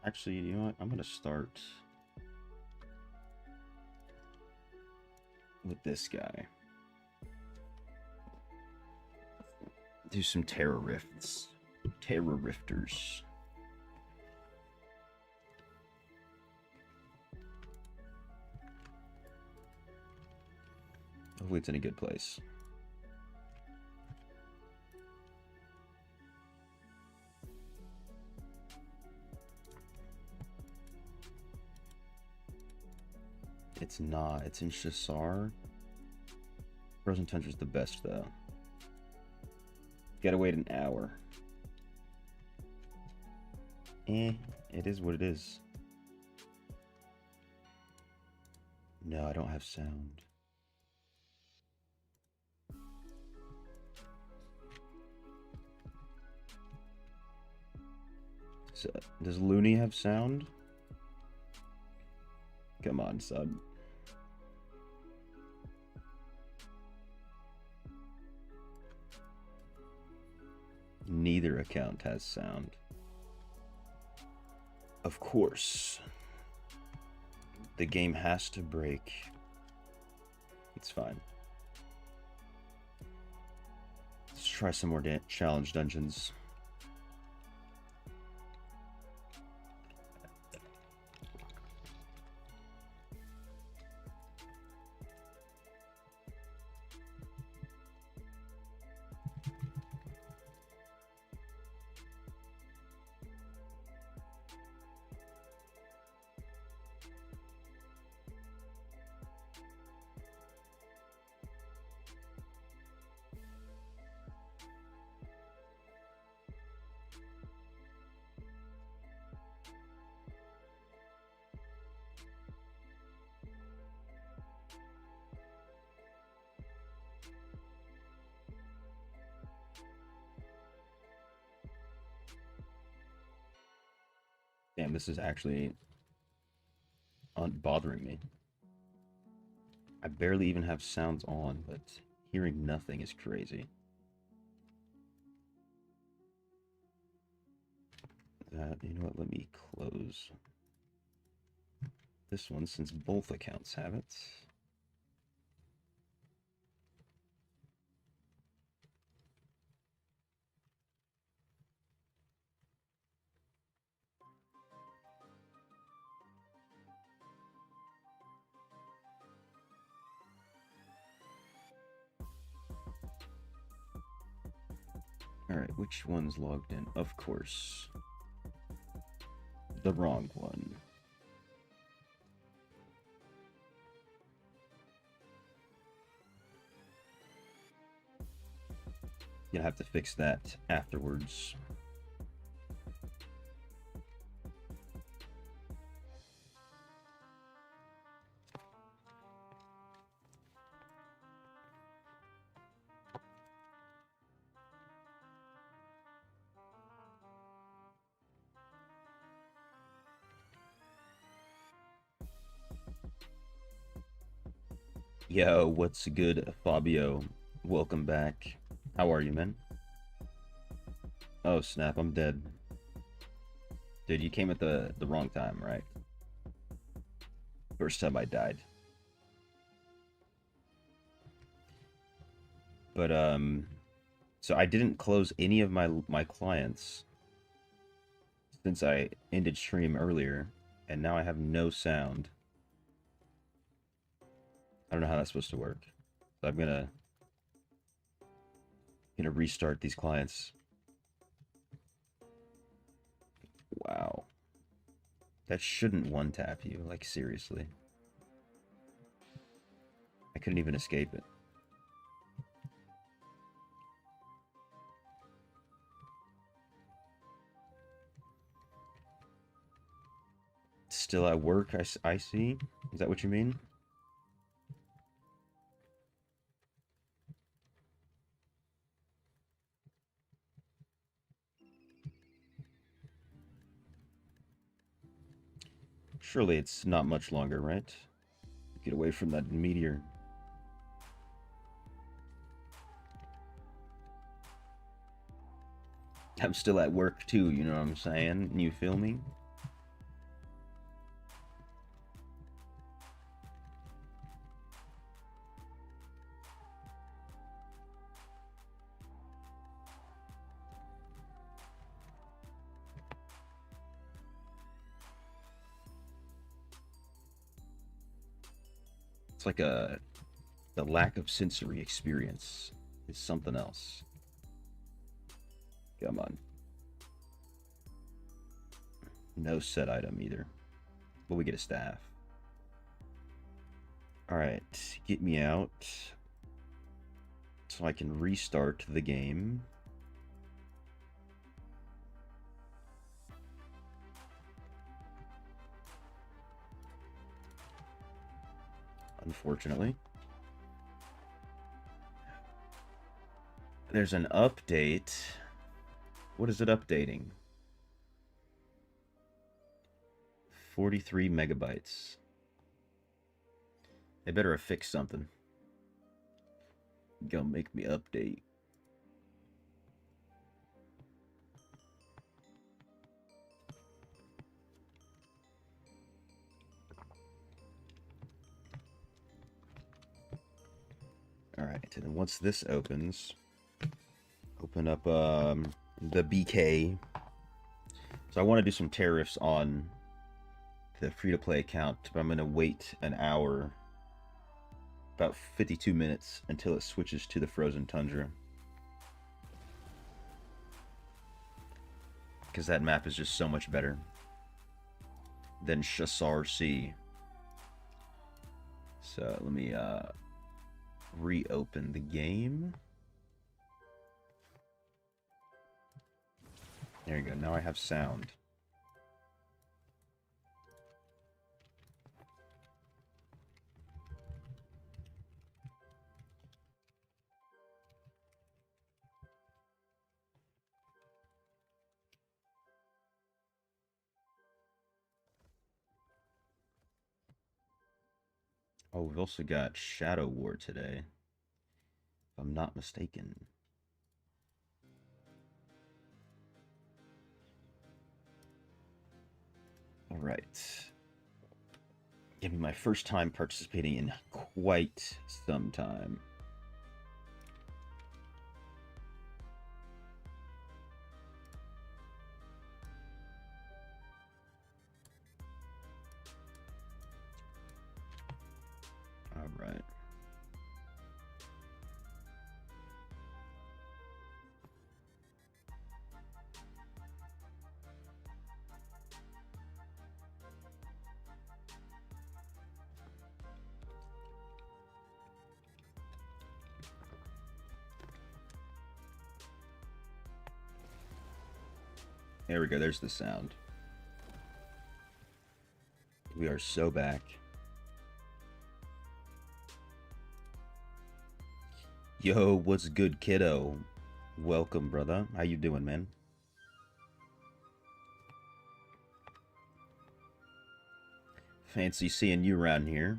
Actually, you know what? I'm gonna start with this guy. Do some terror rifts. Terror rifters. Hopefully it's in a good place. It's not. It's in Shisar. Frozen Tundra's the best, though. Gotta wait an hour. It is what it is. No, I don't have sound. So, does Looney have sound? Come on, son. Neither account has sound. Of course. The game has to break. It's fine. Let's try some more challenge dungeons. Damn, this is actually bothering me. I barely even have sounds on, but hearing nothing is crazy. You know what? Let me close this one since both accounts have it. Alright, which one's logged in? Of course. The wrong one. You'll have to fix that afterwards. Yo, what's good, Fabio? Welcome back. How are you, man? Oh, snap, I'm dead. Dude, you came at the wrong time, right? First time I died. But, so I didn't close any of my clients since I ended stream earlier, and now I have no sound. I don't know how that's supposed to work. So I'm gonna restart these clients. Wow. That shouldn't one tap you, like seriously. I couldn't even escape it. Still at work, I see. Is that what you mean? Surely it's not much longer, right? Get away from that meteor. I'm still at work too, you know what I'm saying? You feel me? It's like the lack of sensory experience is something else. Come on. No set item either. But we get a staff. Alright, get me out. So I can restart the game. Unfortunately. There's an update. What is it updating? 43 megabytes. They better have fixed something. Gonna make me update. Alright, and then once this opens, open up the BK. So I want to do some tariffs on the free-to-play account, but I'm going to wait an hour, about 52 minutes, until it switches to the Frozen Tundra. Because that map is just so much better than Chassar Sea. So let me reopen the game. There you go. Now I have sound. Oh, we've also got Shadow War today, if I'm not mistaken. All right. Give me my first time participating in quite some time. All right. There we go. There's the sound. We are so back. Yo, what's good, kiddo? Welcome, brother. How you doing, man? Fancy seeing you around here.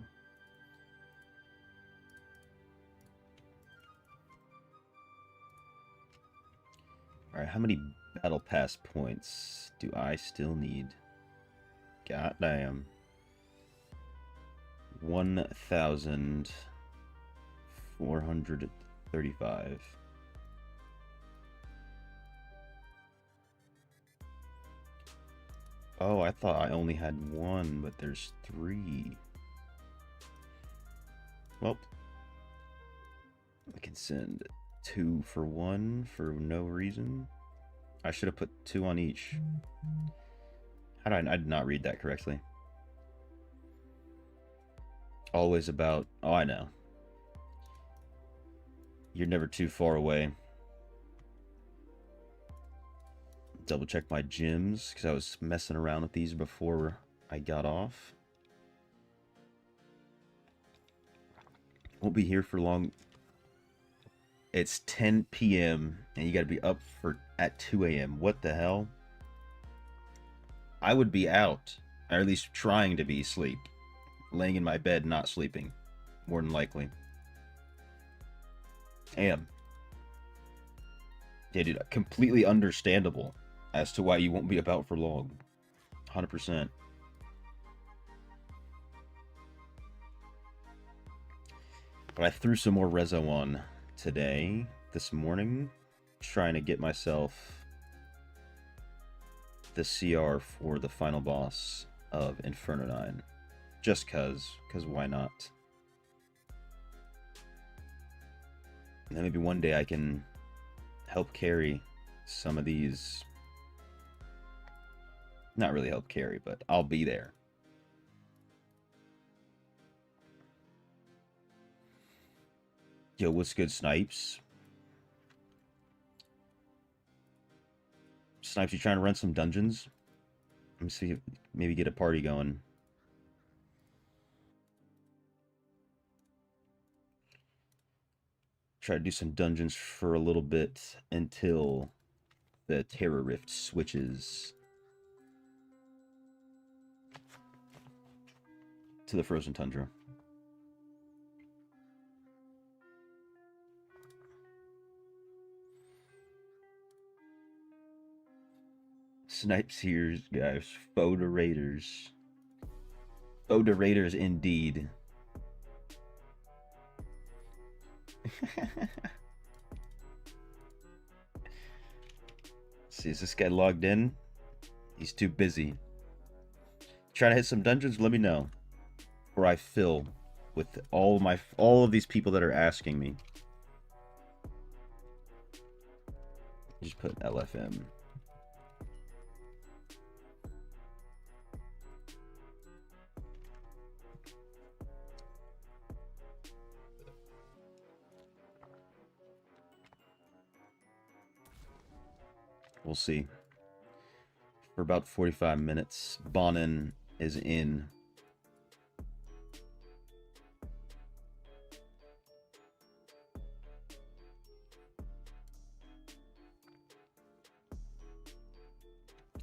Alright, how many battle pass points do I still need? Goddamn. 1,435. Oh, I thought I only had one, but there's 3. Well, I can send 2 for 1 for no reason. I should have put 2 on each. How did I did not read that correctly. Always about... Oh, I know. You're never too far away. Double check my gyms, because I was messing around with these before I got off. Won't be here for long. It's 10 p.m. and you gotta be up at 2 a.m. What the hell? I would be out, or at least trying to be asleep. Laying in my bed, not sleeping. More than likely. Damn. Yeah, dude, completely understandable as to why you won't be about for long. 100%. But I threw some more reso on today, this morning, trying to get myself the CR for the final boss of Inferno 9. Just cause why not? And then maybe one day I can help carry some of these. Not really help carry, but I'll be there. Yo, what's good, Snipes? Snipes, you trying to run some dungeons? Let me see if maybe get a party going. Try to do some dungeons for a little bit until the Terror Rift switches to the Frozen Tundra. Snipes here, guys. Foda Raiders. Foda Raiders indeed. See, is this guy logged in? He's too busy. Trying to hit some dungeons? Let me know. Or I fill with all of these people that are asking me. Just put LFM. We'll see. For about 45 minutes, Bonin is in.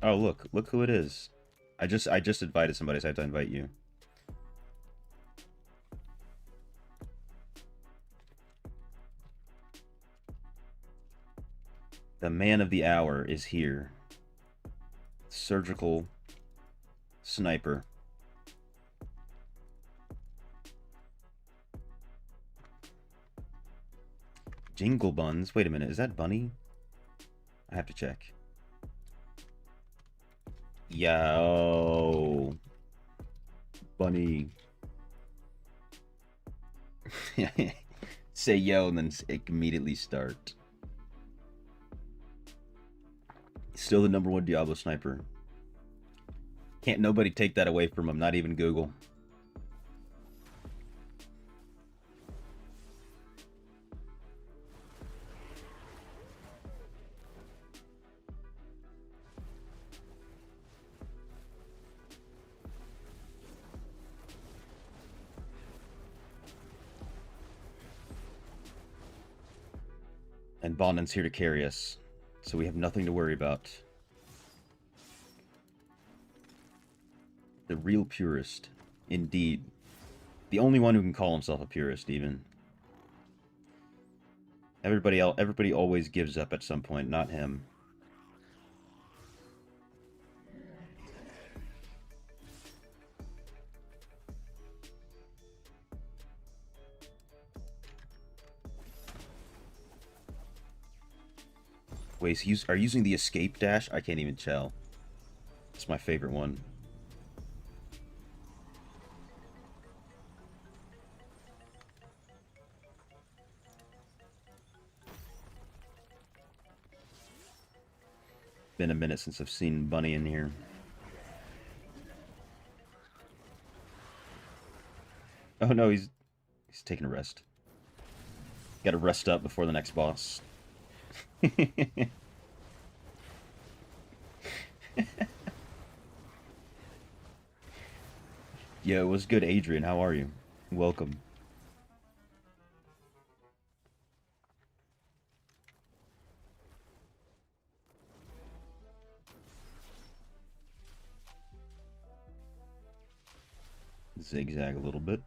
Oh, look who it is. I just invited somebody, so I have to invite you. The man of the hour is here. Surgical sniper. Jingle Buns. Wait a minute, is that Bunny? I have to check. Yo. Bunny. Say yo and then immediately start. Still the #1 Diablo sniper. Can't nobody take that away from him, not even Google. And Bonin's here to carry us, so we have nothing to worry about. The real purist, indeed. The only one who can call himself a purist, even. Everybody always gives up at some point, not him. Wait, so are you using the escape dash? I can't even tell. It's my favorite one. Been a minute since I've seen Bunny in here. Oh no, he's taking a rest. Gotta rest up before the next boss. Yo, what's good, Adrian? How are you? Welcome. Zigzag a little bit.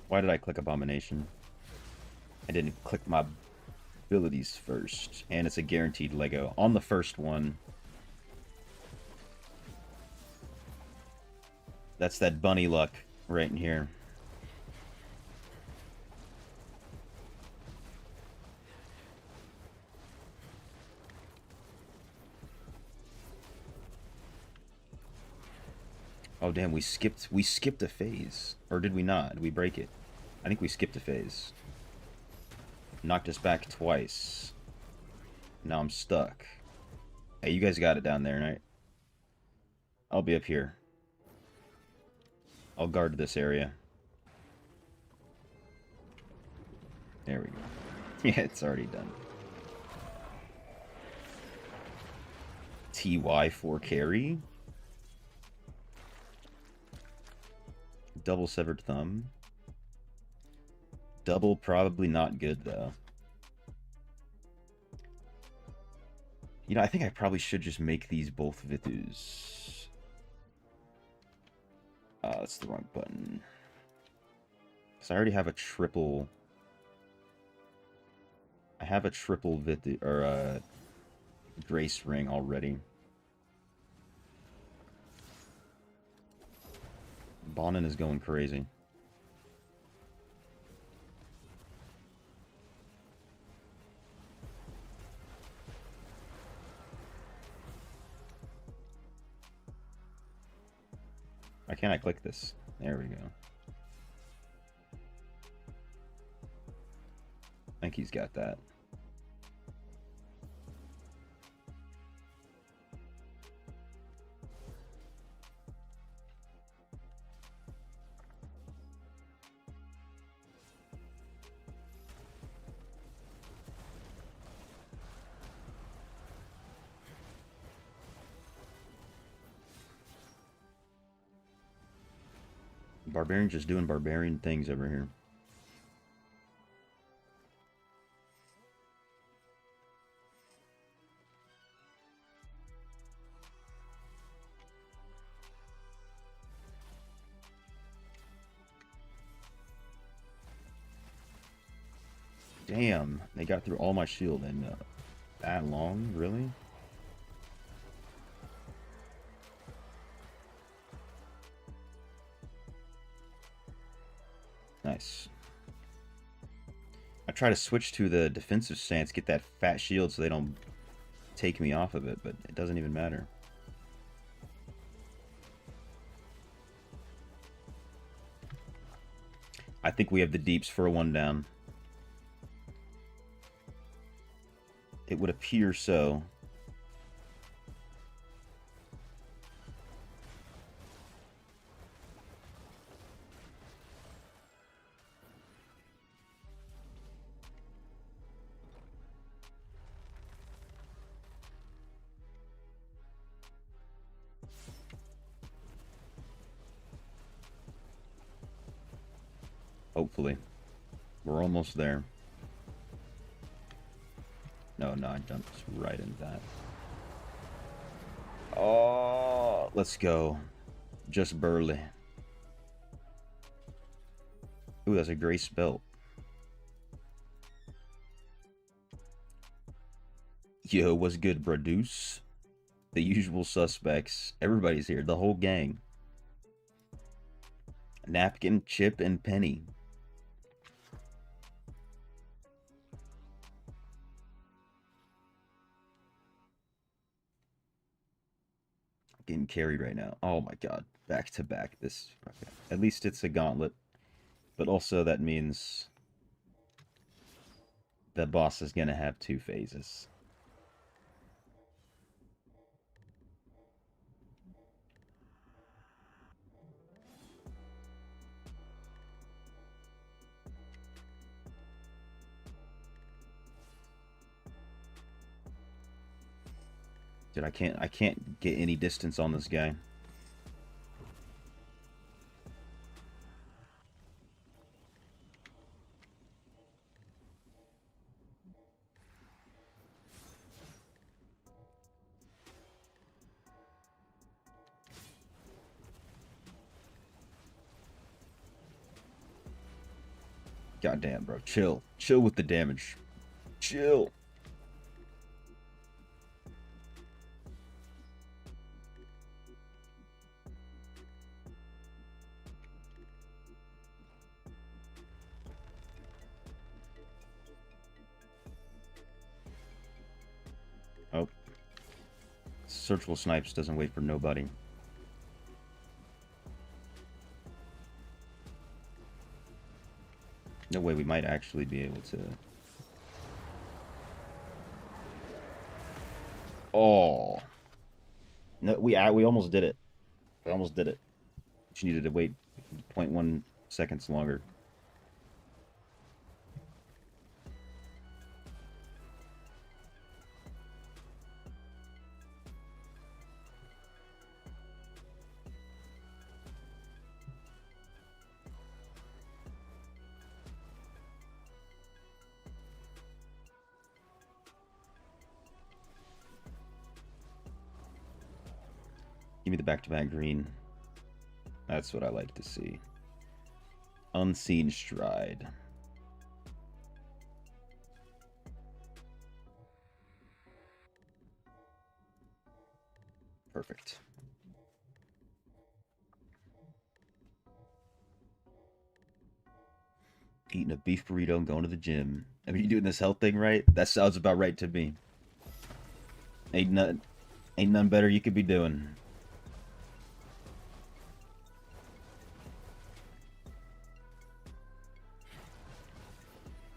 Why did I click Abomination? I didn't click my abilities first. And it's a guaranteed Lego. On the first one. That's that bunny luck right in here. Oh damn, we skipped a phase. Or did we not? Did we break it? I think we skipped a phase. Knocked us back twice. Now I'm stuck. Hey, you guys got it down there, right? I'll be up here. I'll guard this area. There we go. Yeah, it's already done. TY for carry. Double severed thumb. Double probably not good though. You know, I think I probably should just make these both Vithus. That's the wrong button. Because I already have a triple... I have a triple Vithu... or, Grace Ring already. Bonin is going crazy. Why can't I click this? There we go. I think he's got that. Barbarian just doing barbarian things over here. Damn, they got through all my shield in that long? Really? Nice. I try to switch to the defensive stance, get that fat shield so they don't take me off of it, but it doesn't even matter. I think we have the deeps for a 1-down. It would appear so. Hopefully. We're almost there. No, I jumped right into that. Oh, let's go. Just barely. Ooh, that's a Grace belt. Yo, what's good, Produce? The usual suspects. Everybody's here. The whole gang. Napkin, Chip, and Penny. Getting carried right now. Oh my god. Back to back. This. Okay. At least it's a gauntlet. But also that means the boss is going to have 2 phases. Dude, I can't get any distance on this guy. Goddamn, bro. Chill. Chill with the damage. Chill. Oh. Surgical Snipes doesn't wait for nobody. No way, we might actually be able to... Oh. No, we almost did it. We almost did it. She needed to wait 0.1 seconds longer. Give me the back-to-back green. That's what I like to see. Unseen Stride. Perfect. Eating a beef burrito and going to the gym. I mean, you doing this health thing right? That sounds about right to me. Ain't none better you could be doing.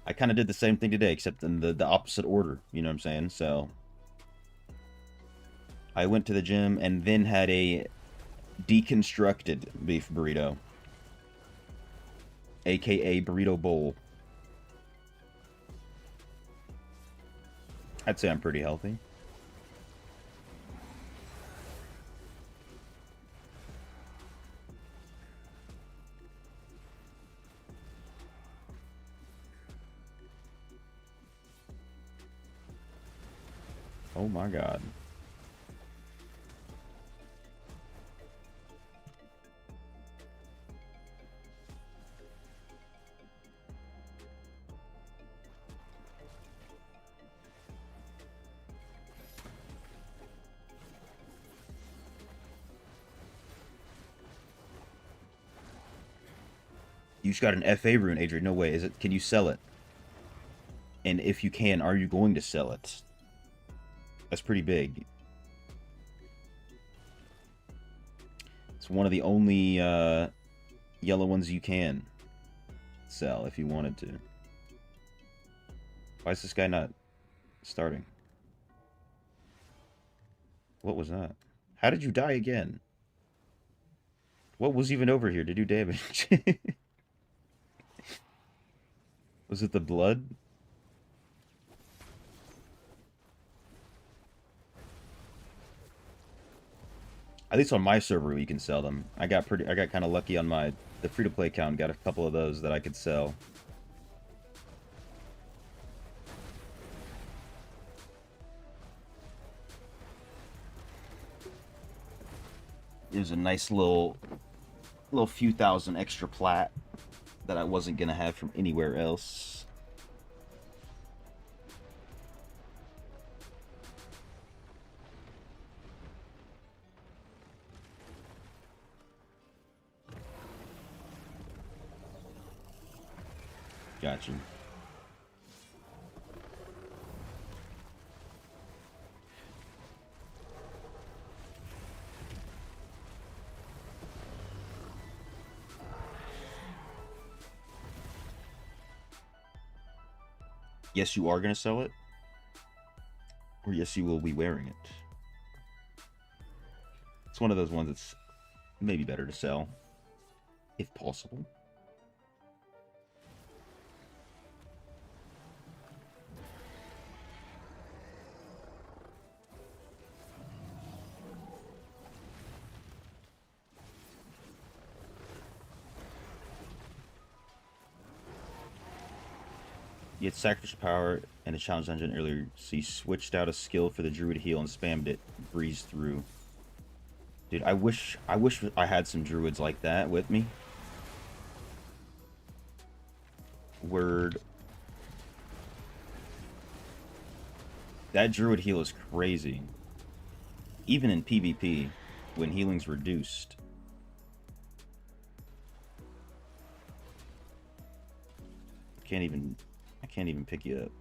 I kind of did the same thing today, except in the opposite order. You know what I'm saying? So I went to the gym and then had a deconstructed beef burrito, aka burrito bowl. I'd say I'm pretty healthy. Oh my god. You just got an FA rune, Adrian. No way. Is it? Can you sell it? And if you can, are you going to sell it? That's pretty big. It's one of the only yellow ones you can sell if you wanted to. Why is this guy not starting? What was that? How did you die again? What was even over here to do damage? Was it the blood? At least on my server we can sell them. I got kind of lucky on the free-to-play account. Got a couple of those that I could sell. It was a nice little few thousand extra plat that I wasn't gonna have from anywhere else. Gotcha. Yes, you are going to sell it. Or yes, you will be wearing it. It's one of those ones that's maybe better to sell, if possible. He had sacrificial power and a challenge dungeon earlier, so he switched out a skill for the druid heal and spammed it, breezed through. Dude, I wish I had some druids like that with me. Word. That druid heal is crazy. Even in PvP, when healing's reduced. I can't even pick you up.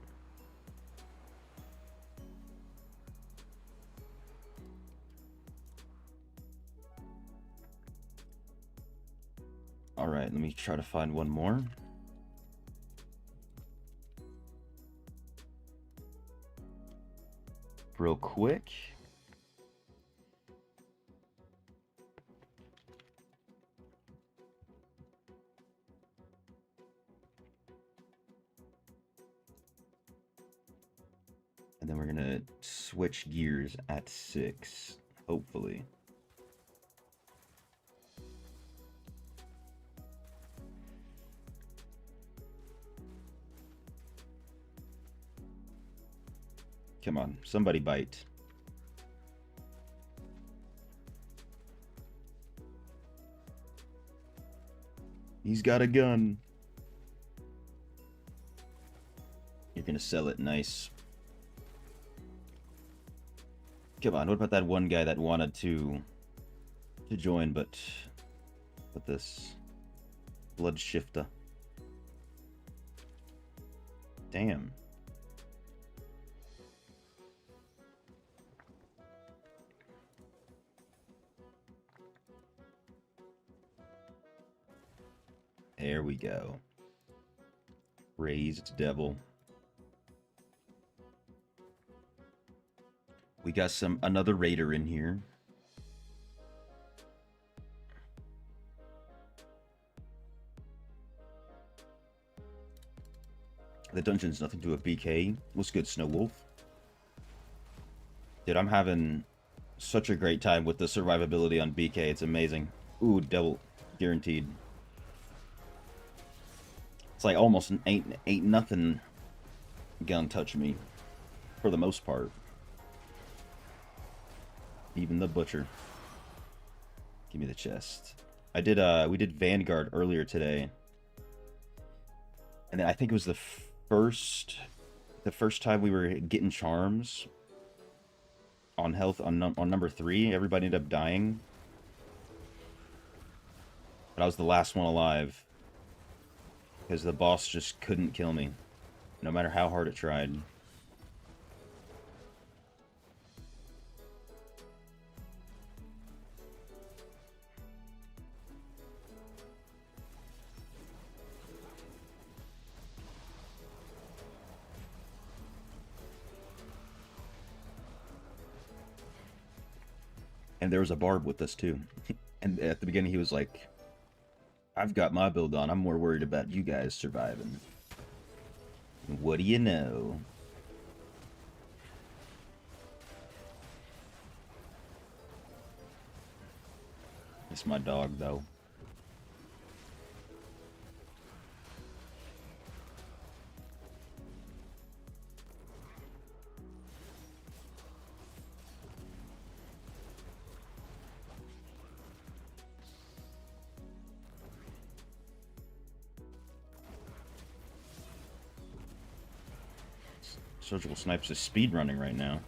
Alright, let me try to find one more. Real quick. And then we're gonna switch gears at 6, hopefully. Come on, somebody bite. He's got a gun. You're gonna sell it, nice. Come on, what about that one guy that wanted to join, but this blood shifter? Damn. There we go. Raised devil. We got another raider in here. The dungeon's nothing to a BK. What's good, Snow Wolf? Dude, I'm having such a great time with the survivability on BK. It's amazing. Ooh, double guaranteed. It's like almost ain't nothing gonna touch me, for the most part. Even the butcher. Give me the chest. We did Vanguard earlier today, and then I think it was the first time we were getting charms on health on number 3. Everybody ended up dying, but I was the last one alive. Because the boss just couldn't kill me, no matter how hard it tried. And there was a barb with us too. And at the beginning he was like, I've got my build on. I'm more worried about you guys surviving. What do you know? It's my dog, though. Surgical Snipes is speedrunning right now.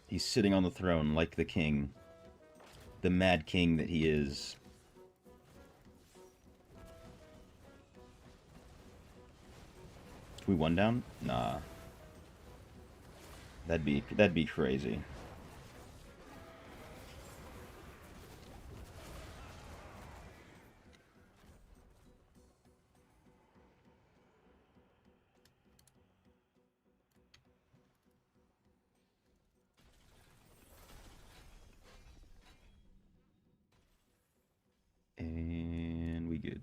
He's sitting on the throne like the king. The mad king that he is. We one down? Nah. That'd be crazy. And we good.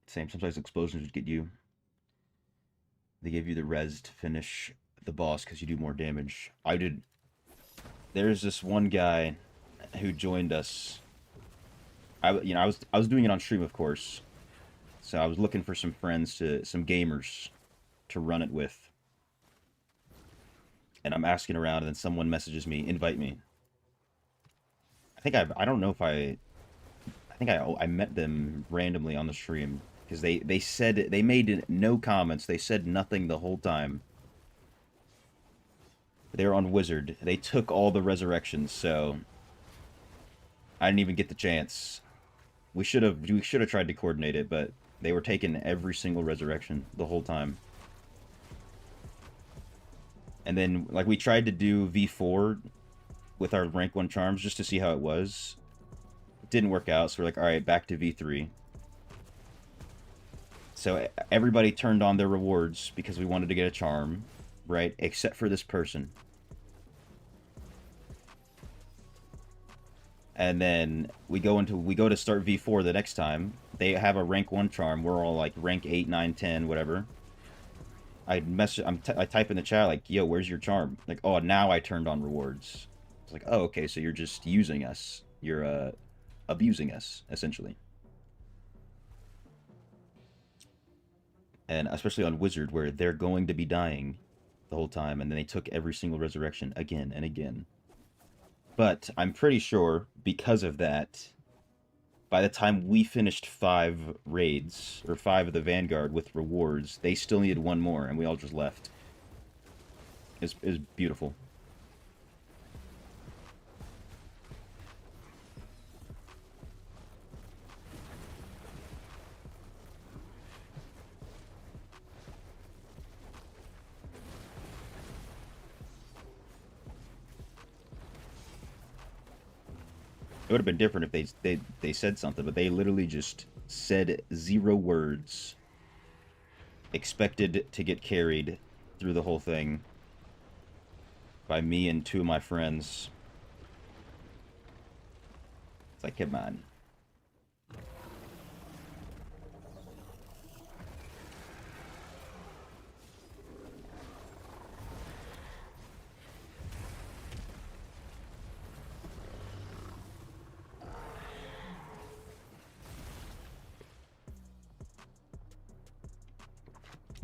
Same, sometimes explosions would get you. They gave you the res to finish the boss because you do more damage. I did. There's this one guy who joined us I was doing it on stream, of course. So I was looking for some friends some gamers to run it with. And I'm asking around, and then someone messages me, invite me. I don't know if I met them randomly on the stream because they said they made no comments. They said nothing the whole time. They were on Wizard. They took all the resurrections, so I didn't even get the chance. We should have tried to coordinate it, but they were taking every single resurrection the whole time. And then like we tried to do V4 with our rank 1 charms just to see how it was. It didn't work out, so we're like, all right, back to V3. So everybody turned on their rewards because we wanted to get a charm, right? Except for this person. And then we go to start V4 the next time. They have a rank 1 charm. We're all like rank 8, 9, 10, whatever. I type in the chat like, yo, where's your charm? Like, oh, now I turned on rewards. It's like, oh, okay, so you're just using us. You're abusing us, essentially. And especially on Wizard, where they're going to be dying the whole time, and then they took every single resurrection again and again. But I'm pretty sure, because of that, by the time we finished 5 raids, or 5 of the Vanguard with rewards, they still needed 1 more, and we all just left. It was beautiful. It would have been different if they said something, but they literally just said 0 words. Expected to get carried through the whole thing by me and 2 of my friends. It's like, come on.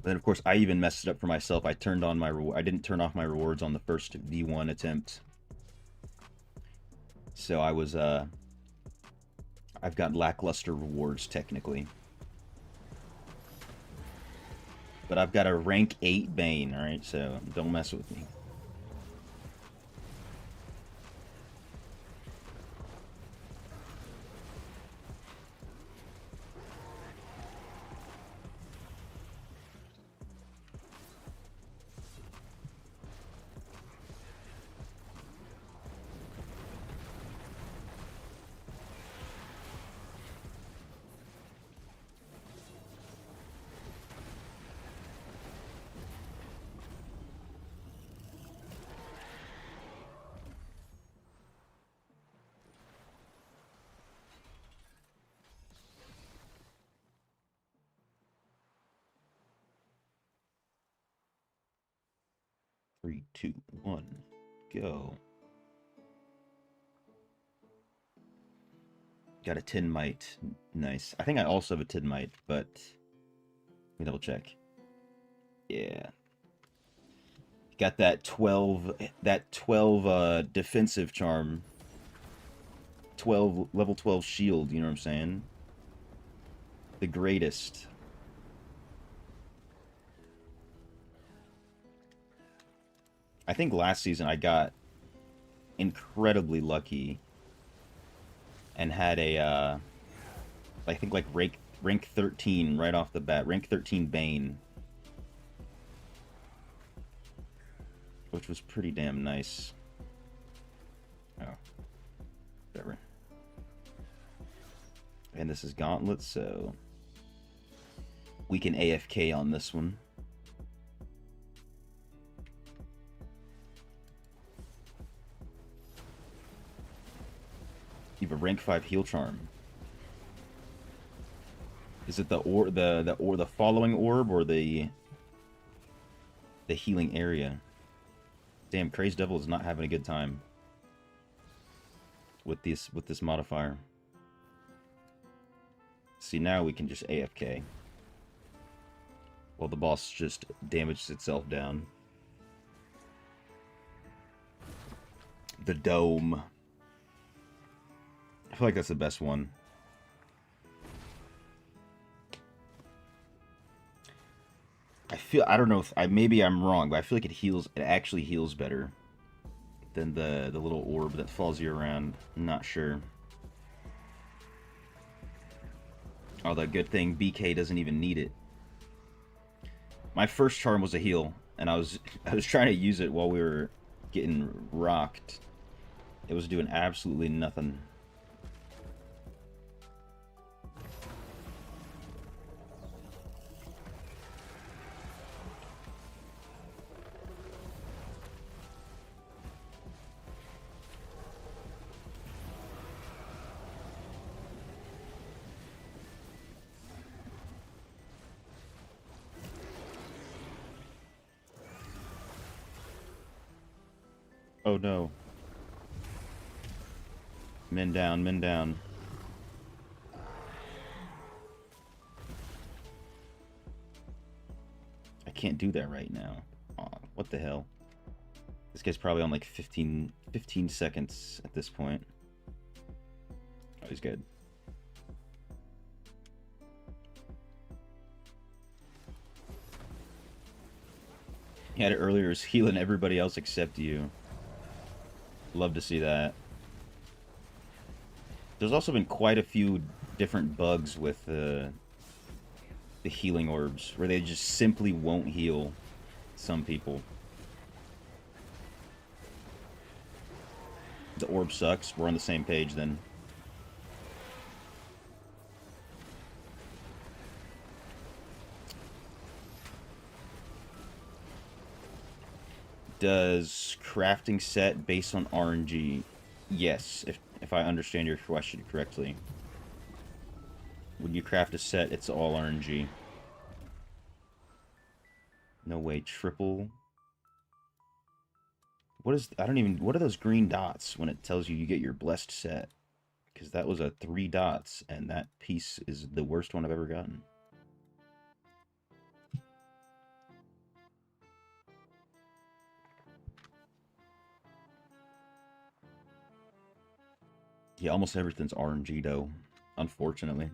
Then, of course, I even messed it up for myself. I didn't turn off my rewards on the first V1 attempt. So I was, I've got lackluster rewards, technically. But I've got a rank 8 Bane, alright? So don't mess with me. Three, two, one, go. Got a tin mite. Nice. I think I also have a tin mite, but let me double check. Yeah. Got that 12 defensive charm. 12 level 12 shield, you know what I'm saying? The greatest. I think last season I got incredibly lucky and had a I think like rank 13 right off the bat, rank 13 Bane, which was pretty damn nice. Oh, whatever. And this is Gauntlet, so we can AFK on this one. You have a rank 5 heal charm. Is it the following orb or the healing area? Damn, Crazed Devil is not having a good time with this modifier. See, now we can just AFK. While the boss just damages itself down. The dome. I feel like that's the best one. I don't know if maybe I'm wrong, but I feel like it actually heals better than the little orb that follows you around. I'm not sure. Oh, the good thing BK doesn't even need it. My first charm was a heal, and I was trying to use it while we were getting rocked. It was doing absolutely nothing. Oh no. Men down, men down. I can't do that right now. Aw, what the hell? This guy's probably on like 15 seconds at this point. Oh, he's good. He had it earlier, is healing everybody else except you. Love to see that. There's also been quite a few different bugs with the healing orbs, where they just simply won't heal some people. The orb sucks. We're on the same page then. Does crafting set based on RNG? Yes, if I understand your question correctly. When you craft a set, it's all RNG. No way, triple. What are those green dots when it tells you you get your blessed set? Because that was a 3 dots, and that piece is the worst one I've ever gotten. Yeah, almost everything's RNG though, unfortunately.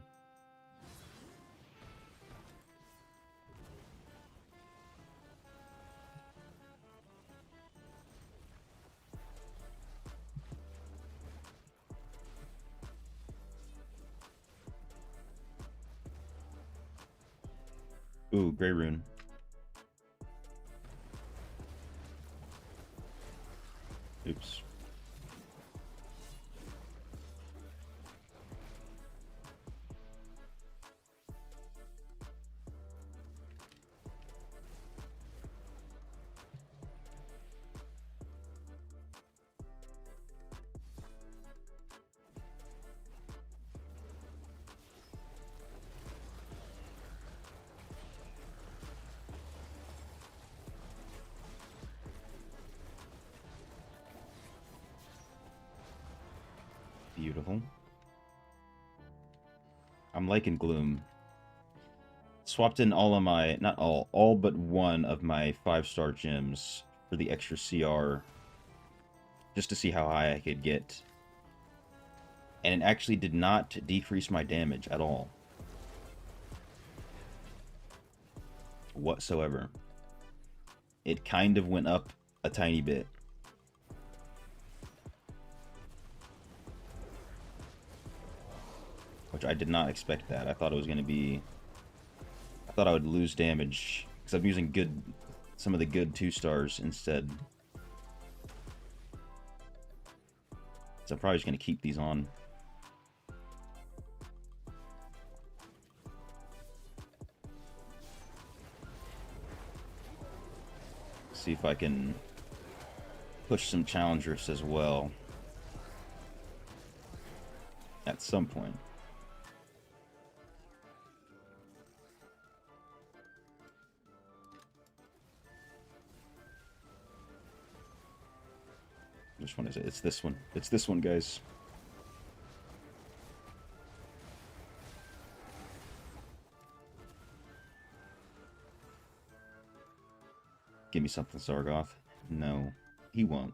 Ooh, Grey Rune. Oops. Beautiful. I'm liking Gloom. Swapped in all of my, not all but one of my 5-star gems for the extra CR. Just to see how high I could get. And it actually did not decrease my damage at all. Whatsoever. It kind of went up a tiny bit. Which I did not expect that. I thought it was going to be... I thought I would lose damage. Because I'm using some of the good 2-stars instead. So I'm probably just going to keep these on. See if I can push some challengers as well. At some point. Which one is it? It's this one. It's this one, guys. Give me something, Sargoth. No, he won't.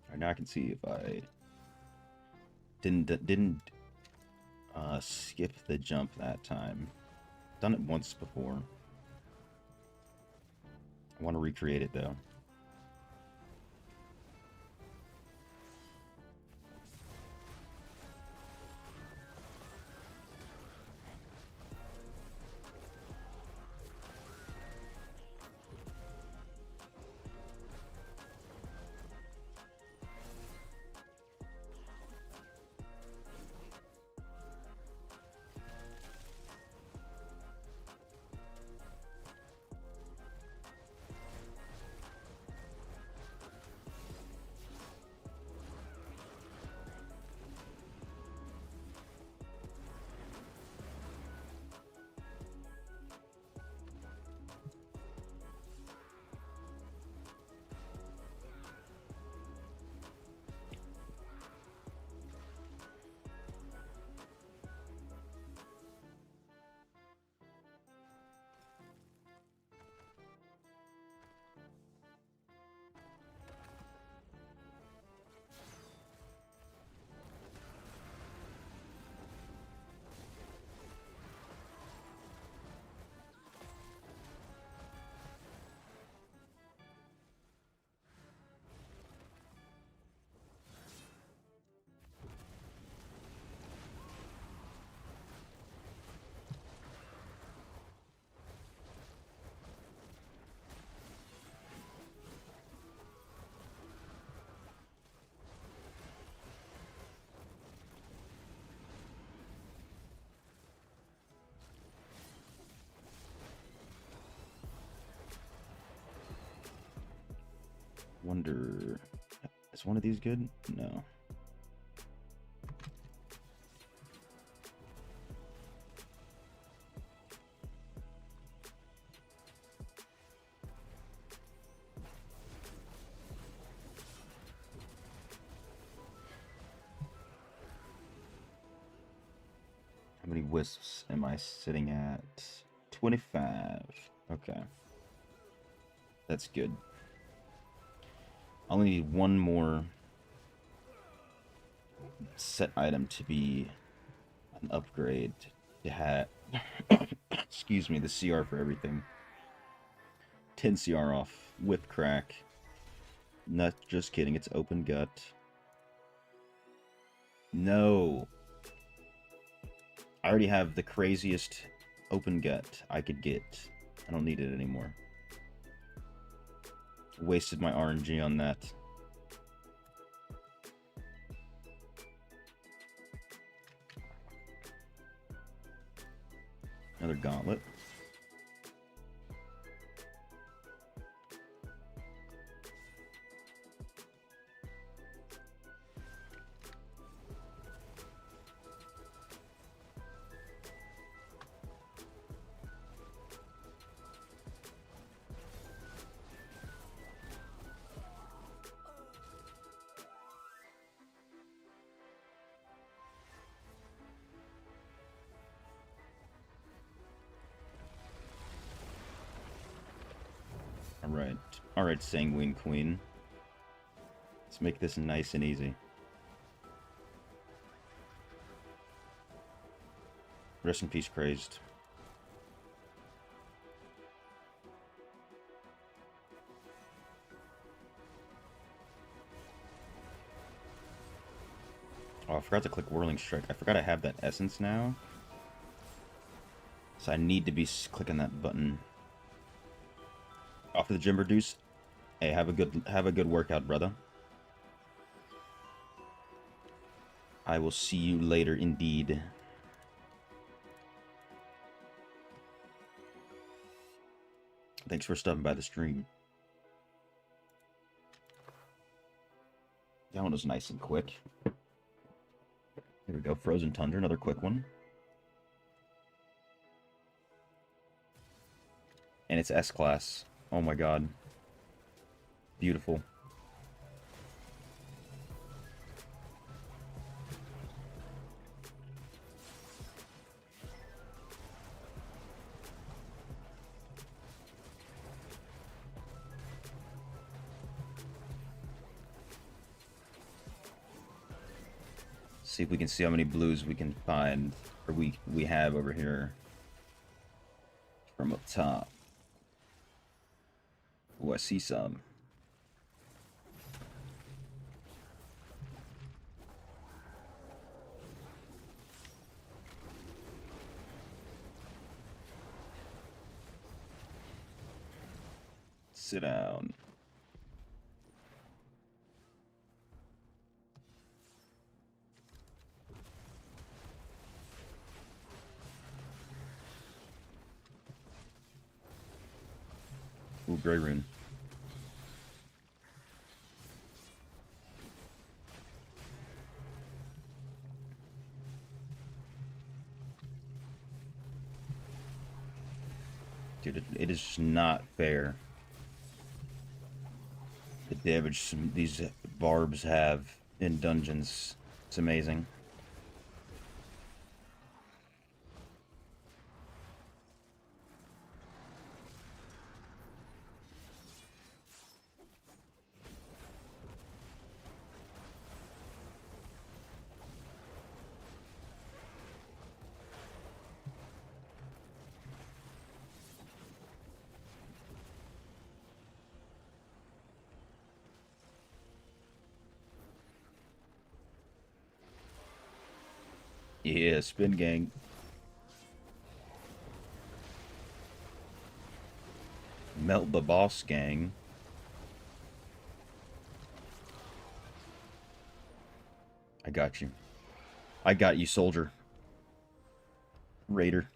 Alright, now I can see if I didn't skip the jump that time. Done it once before. I want to recreate it though. Wonder, is one of these good? No. How many wisps am I sitting at? 25. Okay. That's good. I only need one more set item to be an upgrade to have, excuse me, the CR for everything. 10 CR off with crack. Not just kidding, it's open gut. No. I already have the craziest open gut I could get. I don't need it anymore. Wasted my RNG on that. Another gauntlet. Alright. Alright, Sanguine Queen. Let's make this nice and easy. Rest in peace, Crazed. Oh, I forgot to click Whirling Strike. I forgot I have that essence now. So I need to be clicking that button. Off to the gym, Reduce. Hey, have a good workout, brother. I will see you later, indeed. Thanks for stopping by the stream. That one was nice and quick. Here we go, Frozen Tundra, another quick one. And it's S-Class. Oh my god. Beautiful. See if we can see how many blues we can find, or we have over here from up top. Oh, I see some. Sit down. Ooh, Grey Rune. Dude, it is just not fair. The damage these barbs have in dungeons. It's amazing. Yeah, Spin Gang. Melt the Boss Gang. I got you. I got you, soldier. Raider.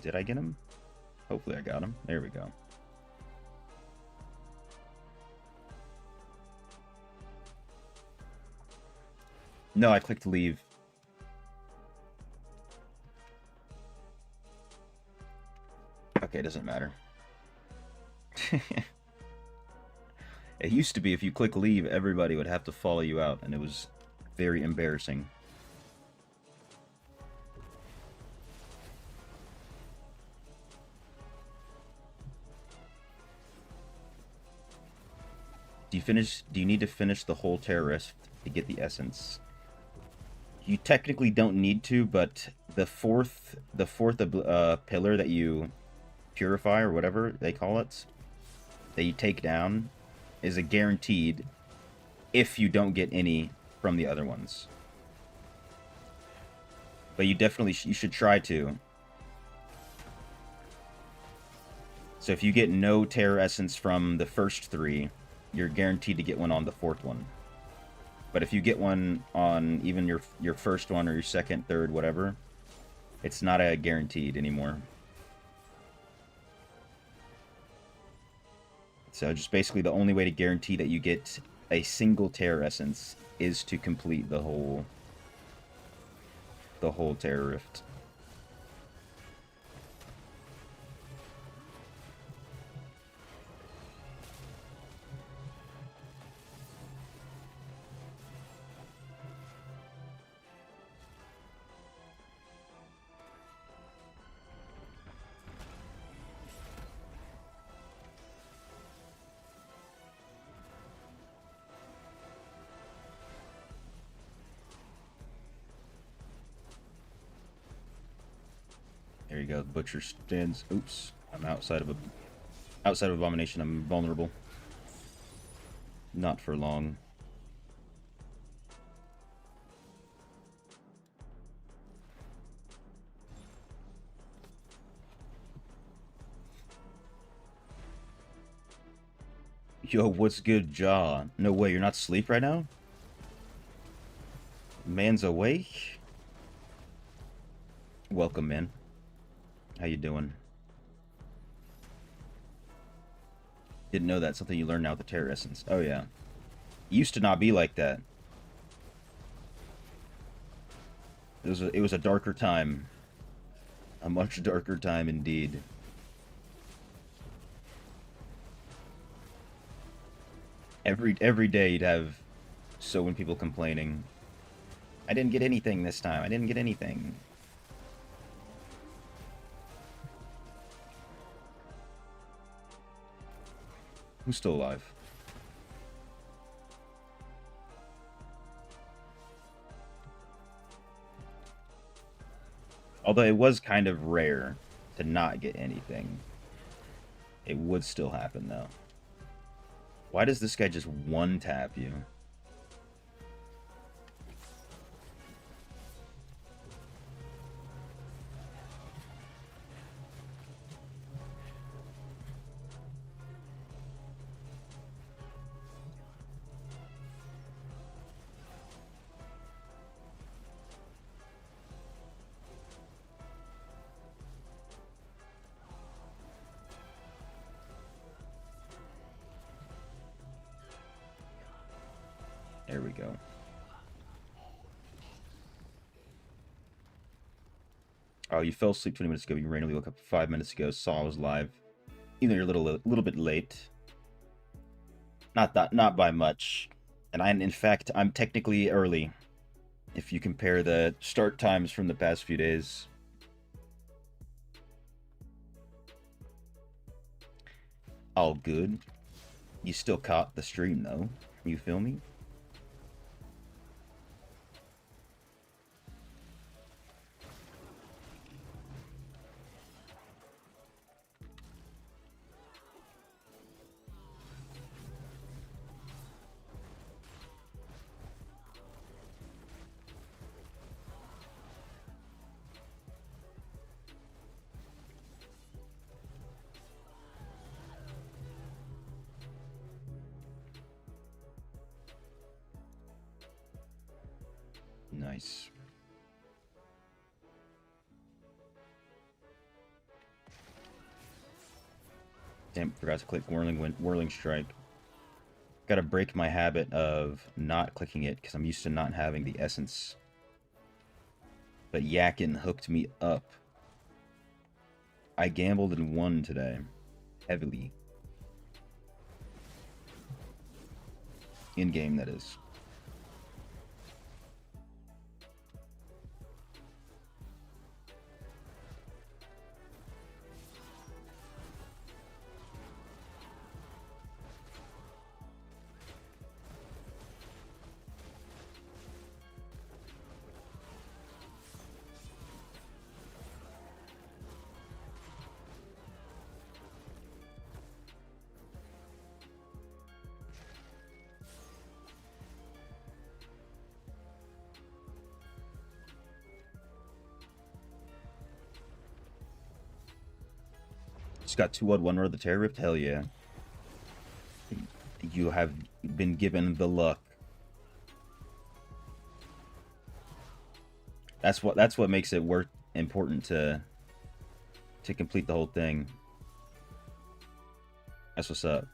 Did I get him? Hopefully I got him. There we go. No, I clicked leave. Okay, it doesn't matter. It used to be if you click leave, everybody would have to follow you out, and it was very embarrassing. Do you need to finish the whole terrorist to get the essence? You technically don't need to, but the fourth pillar that you purify, or whatever they call it, that you take down, is a guaranteed if you don't get any from the other ones. But you definitely you should try to. So if you get no Terror Essence from the first three, you're guaranteed to get one on the fourth one. But if you get one on even your first one or your second, third, whatever, it's not a guaranteed anymore. So just basically the only way to guarantee that you get a single Terror Essence is to complete the whole Terror Rift. There you go. The butcher stands. Oops, I'm outside of Abomination. I'm vulnerable. Not for long. Yo, what's good, Jaw? No way, you're not asleep right now? Man's awake? Welcome, man. How you doing? Didn't know that. Something you learn now with the Terror Essence. Oh, yeah. It used to not be like that. It was a darker time. A much darker time indeed. Every day you'd have so many people complaining. I didn't get anything this time. I didn't get anything. Who's still alive? Although it was kind of rare to not get anything. It would still happen, though. Why does this guy just one-tap you? There we go. Oh, you fell asleep 20 minutes ago. You randomly woke up 5 minutes ago. Saw I was live. Even though you're a little bit late. Not by much. And in fact, I'm technically early. If you compare the start times from the past few days. All good. You still caught the stream, though. You feel me? Nice. Damn, forgot to click Whirling Strike. Gotta break my habit of not clicking it because I'm used to not having the essence. But Yakin hooked me up. I gambled and won today. Heavily. In-game, that is. Just got 2 odd 1 row of the Terror Rift? Hell yeah. You have been given the luck. That's what makes it important to complete the whole thing. That's what's up.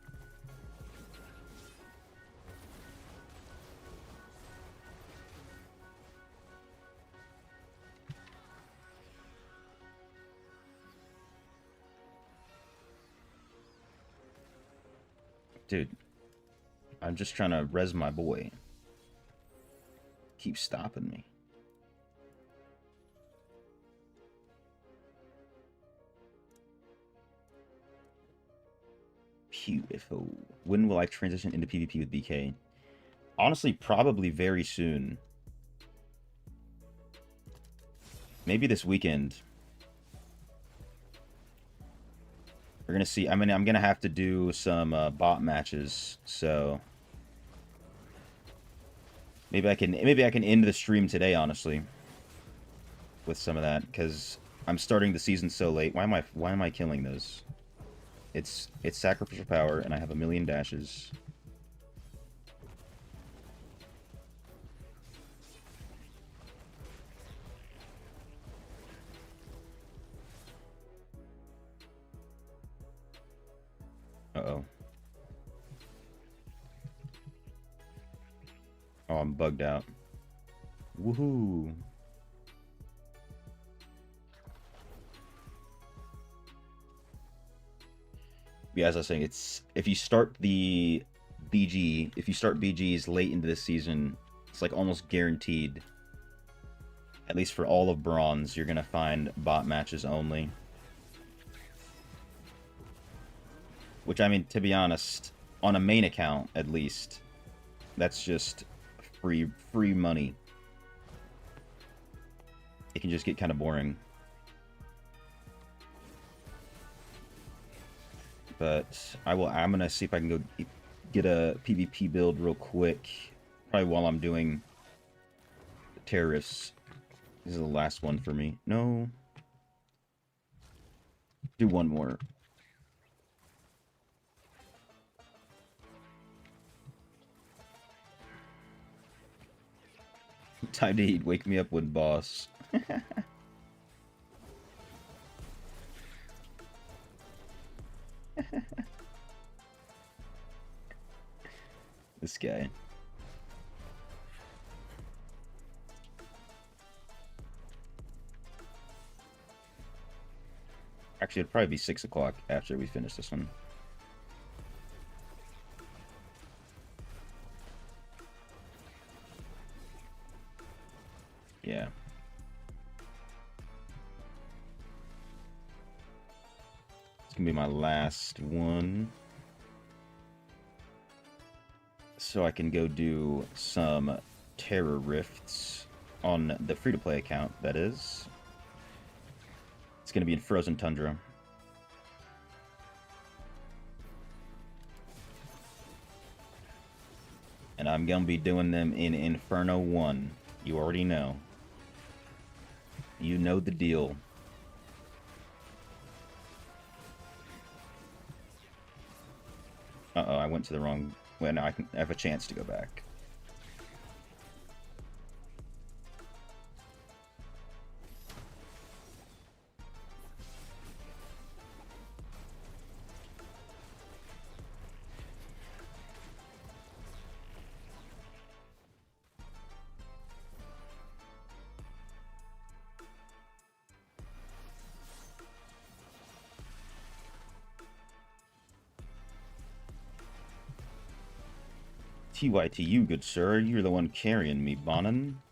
Dude, I'm just trying to res my boy. Keep stopping me. Beautiful. When will I transition into PvP with BK? Honestly, probably very soon. Maybe this weekend. We're gonna see. I mean, I'm gonna have to do some bot matches, so maybe I can end the stream today, honestly, with some of that, because I'm starting the season so late. Why am I killing those? It's sacrificial power, and I have a million dashes. Uh-oh. Oh, I'm bugged out. Woohoo! Yeah, as I was saying, it's if you start the BG, if you start BGs late into this season, it's like almost guaranteed. At least for all of bronze, you're gonna find bot matches only. Which, I mean, to be honest, on a main account at least, that's just free money. It can just get kind of boring. But I'm gonna see if I can go get a PvP build real quick. Probably while I'm doing the terrorists. This is the last one for me. No. Do one more. Time to eat. Wake me up when boss. This guy. Actually, it'd probably be 6 o'clock after we finish this one. Yeah. It's gonna be my last one. So I can go do some terror rifts on the free-to-play account, that is. It's gonna be in Frozen Tundra. And I'm gonna be doing them in Inferno 1. You already know. You know the deal. Uh-oh, I went to the wrong... Well, no, I have a chance to go back. TYTU, good sir. You're the one carrying me, Bonin.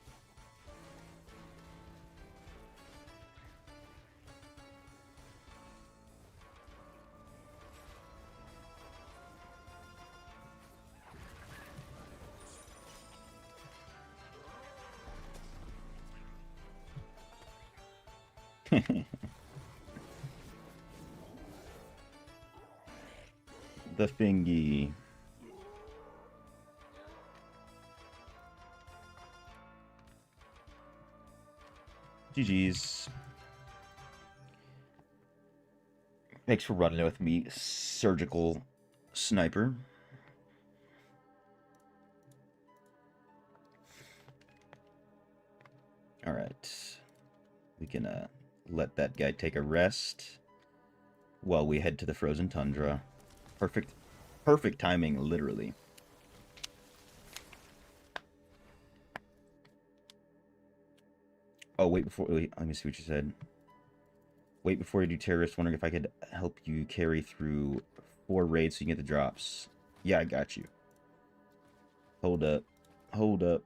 The thingy. GG's. Thanks for running with me, surgical sniper. Alright. We can let that guy take a rest while we head to the Frozen Tundra. Perfect timing, literally. Oh, wait, let me see what you said. Wait before you do terrorists, wondering if I could help you carry through 4 raids so you can get the drops. Yeah, I got you. Hold up. Hold up.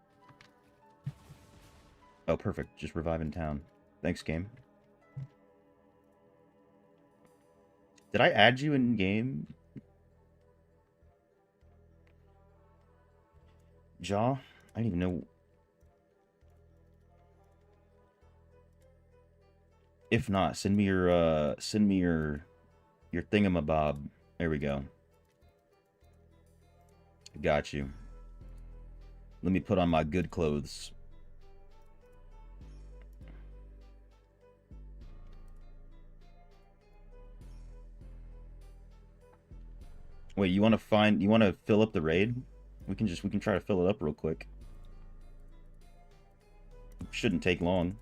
Oh, perfect. Just revive in town. Thanks, game. Did I add you in game? Jaw? I don't even know. If not, send me your thingamabob. There we go. Got you. Let me put on my good clothes. Wait, you want to fill up the raid? We can try to fill it up real quick. Shouldn't take long.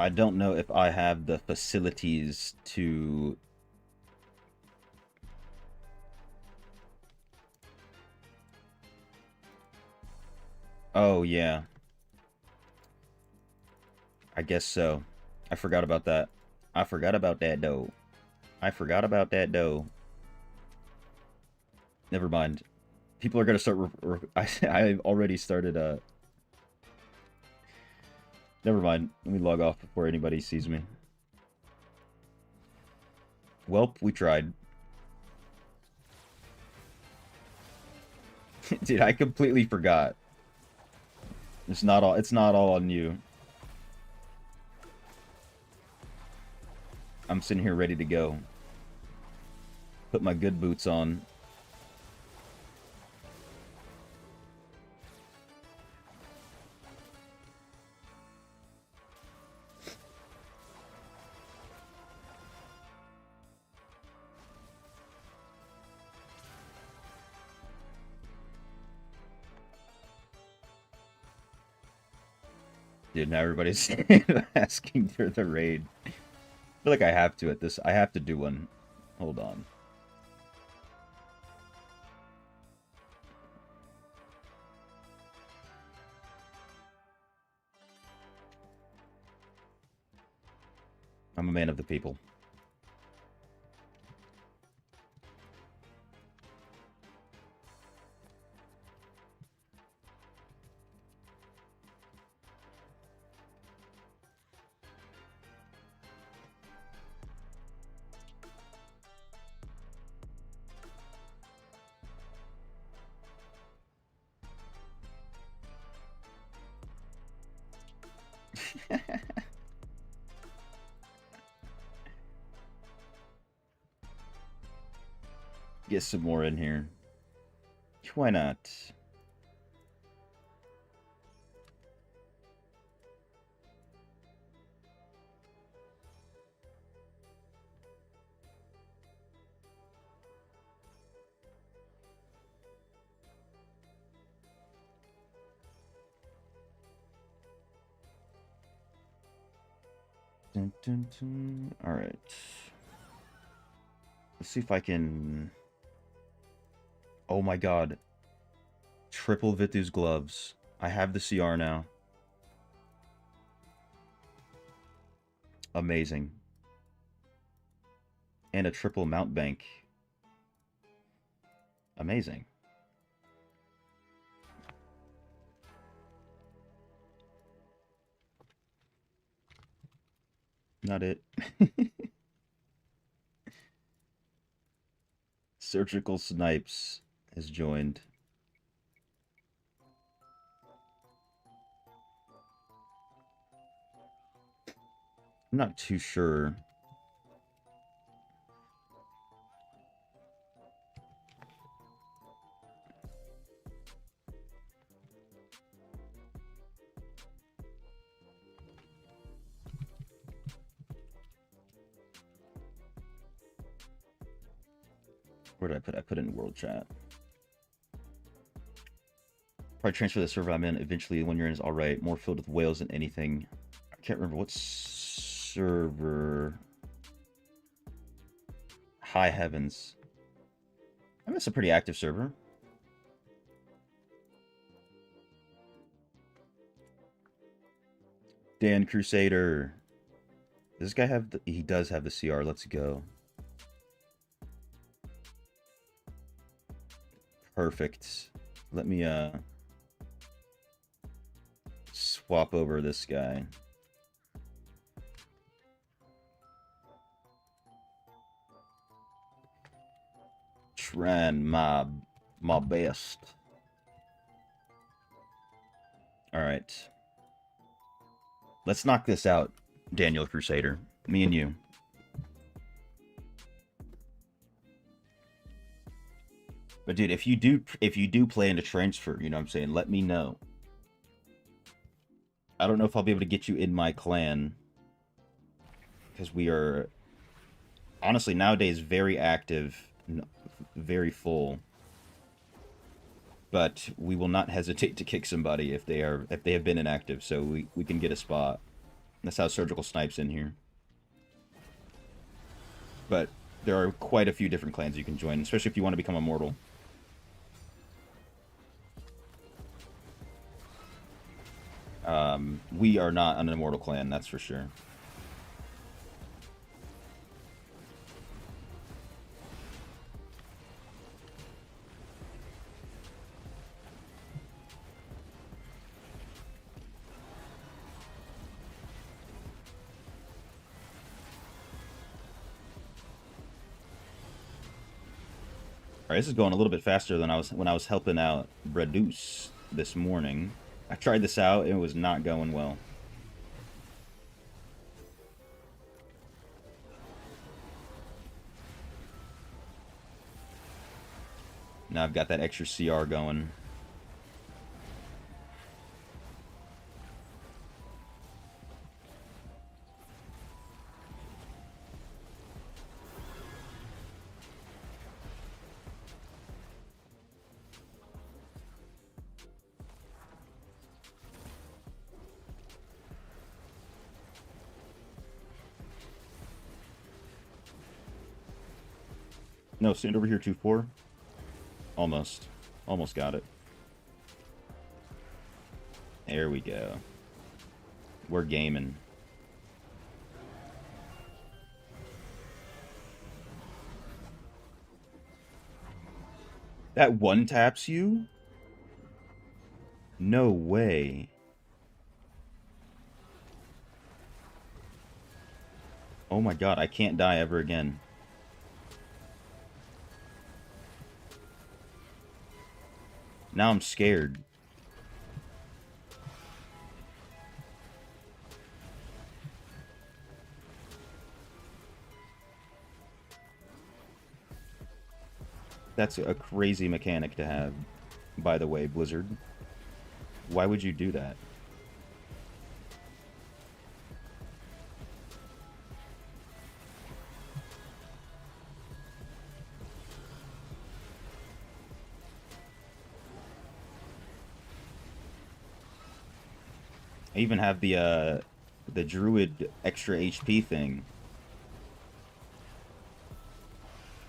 I don't know if I have the facilities to... Oh, yeah. I guess so. I forgot about that. I forgot about that dough. I forgot about that dough. Never mind. People are gonna start... I already started, Never mind. Let me log off before anybody sees me. Welp, we tried. Dude, I completely forgot. It's not all on you. I'm sitting here ready to go. Put my good boots on. Dude, now everybody's asking for the raid. I feel like I have to at this. I have to do one. Hold on. I'm a man of the people. Get some more in here. Why not? Dun, dun, dun. All right. Let's see if I can... Oh my god. Triple Vitu's gloves. I have the CR now. Amazing. And a triple mount bank. Amazing. Not it. Surgical Snipes has joined. I'm not too sure. Where did I put it? I put it in world chat. Probably transfer the server I'm in eventually when you're in is alright. More filled with whales than anything. I can't remember what server. High heavens. I mean, it's a pretty active server. Dan Crusader. Does this guy have the... He does have the CR. Let's go. Perfect. Let me, swap over this guy. Trying my best. Alright. Let's knock this out, Daniel Crusader. Me and you. But dude, if you do plan to transfer, you know what I'm saying, let me know. I don't know if I'll be able to get you in my clan. Because we are honestly nowadays very active, very full. But we will not hesitate to kick somebody if they have been inactive, so we can get a spot. That's how Surgical Snipes in here. But there are quite a few different clans you can join, especially if you want to become immortal. We are not an immortal clan, that's for sure. Alright, this is going a little bit faster than when I was helping out Reduce this morning. I tried this out, and it was not going well. Now I've got that extra CR going. No, stand over here, 2-4. Almost. Almost got it. There we go. We're gaming. That one taps you? No way. Oh my god, I can't die ever again. Now I'm scared. That's a crazy mechanic to have, by the way, Blizzard. Why would you do that? I even have the Druid extra HP thing.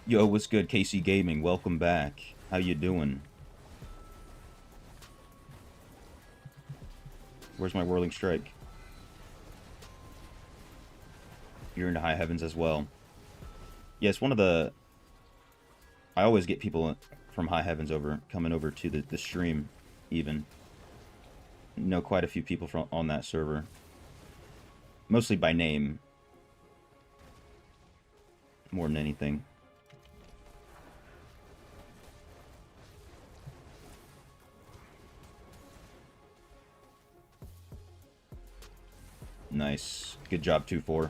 Yo, what's good, KC Gaming? Welcome back. How you doing? Where's my Whirling Strike? You're into High Heavens as well. Yes, one of the... I always get people from High Heavens coming over to the stream, even. Know quite a few people on that server. Mostly by name. More than anything. Nice. Good job, 2-4.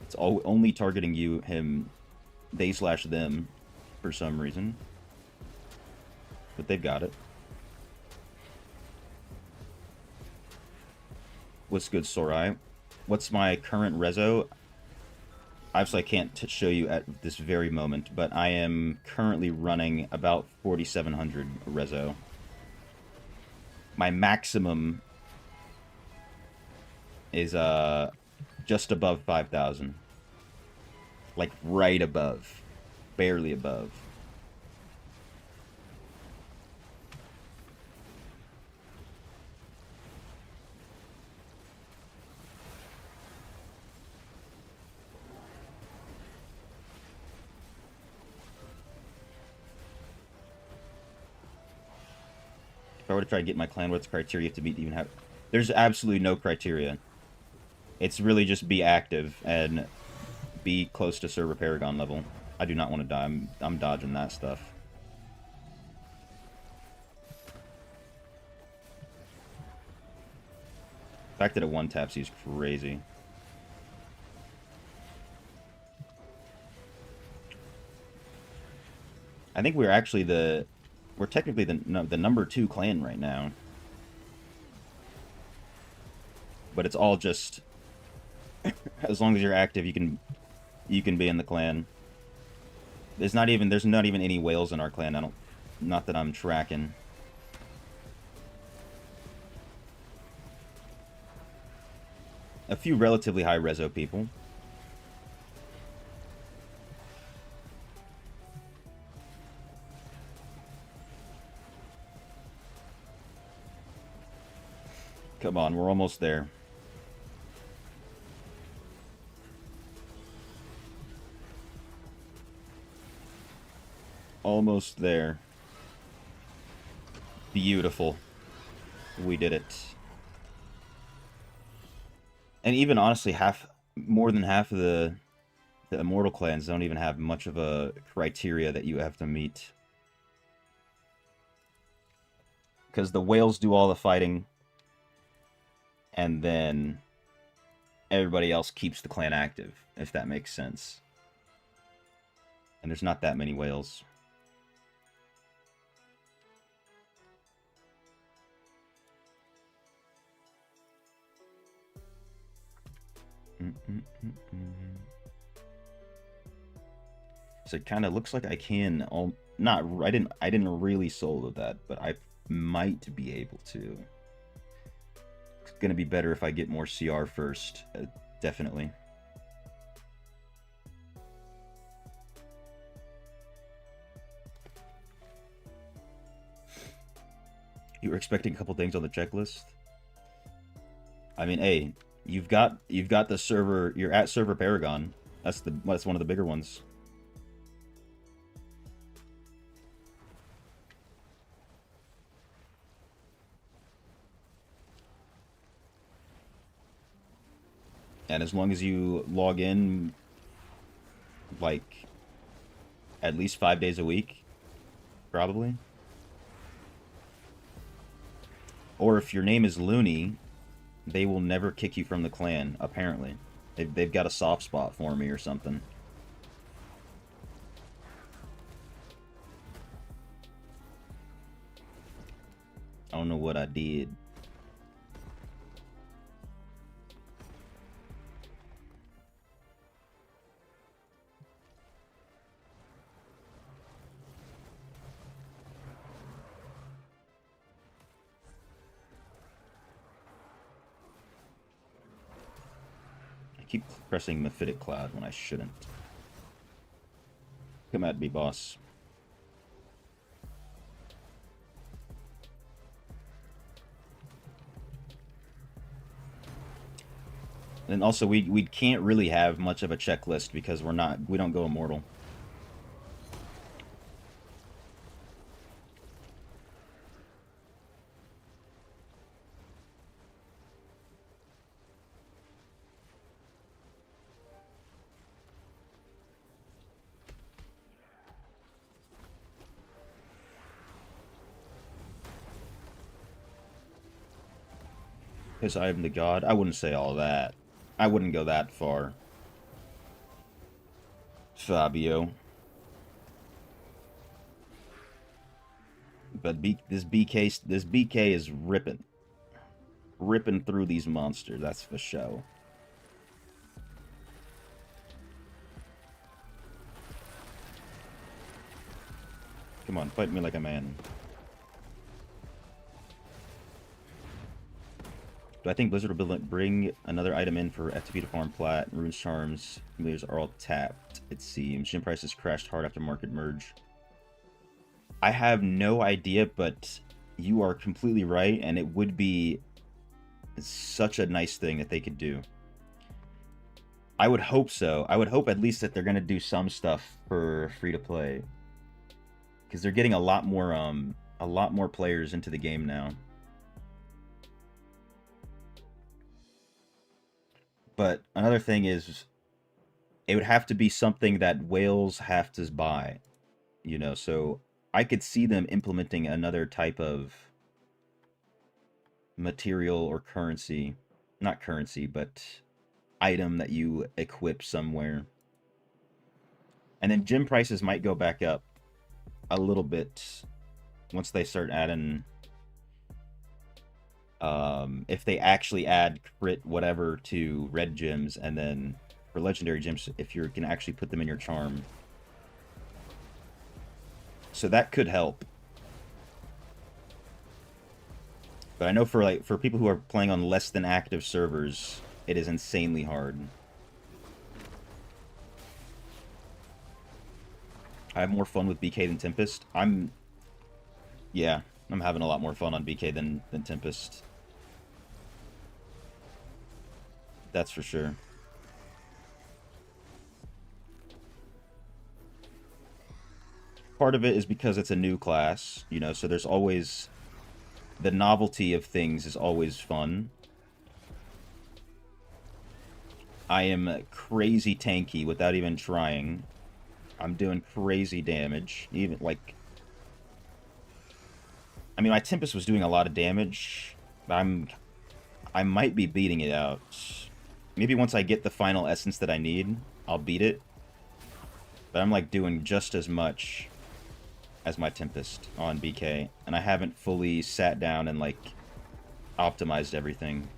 It's only targeting you, him, they/them, for some reason. But they've got it. What's good, Sorai? What's my current rezo? Obviously, I can't show you at this very moment, but I am currently running about 4,700 rezo. My maximum is just above 5,000. Like right above. Barely above. If I were to try to get my clan, what's the criteria you have to meet to even have... There's absolutely no criteria. It's really just be active and be close to server Paragon level. I do not want to die. I'm dodging that stuff. The fact that it one-taps you is crazy. I think we're actually we're technically the number 2 clan right now. But it's all just... as long as you're active, you can be in the clan. There's not even any whales in our clan. Not that I'm tracking. a few relatively high reso people. Come on, we're almost there. Almost there. Beautiful. We did it. And even honestly, more than half of the immortal clans don't even have much of a criteria that you have to meet. Because the whales do all the fighting, and then everybody else keeps the clan active, if that makes sense. And there's not that many whales. So it kind of looks like I can not I didn't really solo that, but I might be able to. It's gonna be better if I get more CR first, definitely. You were expecting a couple things on the checklist. I mean, hey, you've got the server. You're at server Paragon. That's one of the bigger ones. And as long as you log in, like, at least 5 days a week, probably. Or if your name is Looney, they will never kick you from the clan, apparently. They've got a soft spot for me or something. I don't know what I did. I keep pressing Mephitic Cloud when I shouldn't. Come at me, boss. And also, we can't really have much of a checklist because we don't go immortal. Because I am the god. I wouldn't say all that. I wouldn't go that far. Fabio. But this BK is ripping. Ripping through these monsters, that's for show. Come on, fight me like a man. Do I think Blizzard will bring another item in for FTP to farm plat? Runes Charms, familiars are all tapped, it seems. Gym prices crashed hard after market merge. I have no idea, but you are completely right, and it would be such a nice thing that they could do. I would hope so. I would hope at least that they're going to do some stuff for free-to-play. Because they're getting a lot more players into the game now. But another thing is, it would have to be something that whales have to buy, you know. So I could see them implementing another type of material or currency, not currency, but item that you equip somewhere. And then gym prices might go back up a little bit once they start adding. If they actually add crit whatever to red gems, and then for legendary gems, if you can actually put them in your charm. So that could help. But I know for people who are playing on less than active servers, It is insanely hard. I have more fun with BK than Tempest. Yeah, I'm having a lot more fun on BK than Tempest. That's for sure. Part of it is because it's a new class, you know, so there's always... The novelty of things is always fun. I am crazy tanky without even trying. I'm doing crazy damage. Even, like... I mean, my Tempest was doing a lot of damage. But I might be beating it out. Maybe once I get the final essence that I need, I'll beat it. But I'm, like, doing just as much as my Tempest on BK. And I haven't fully sat down and, like, optimized everything.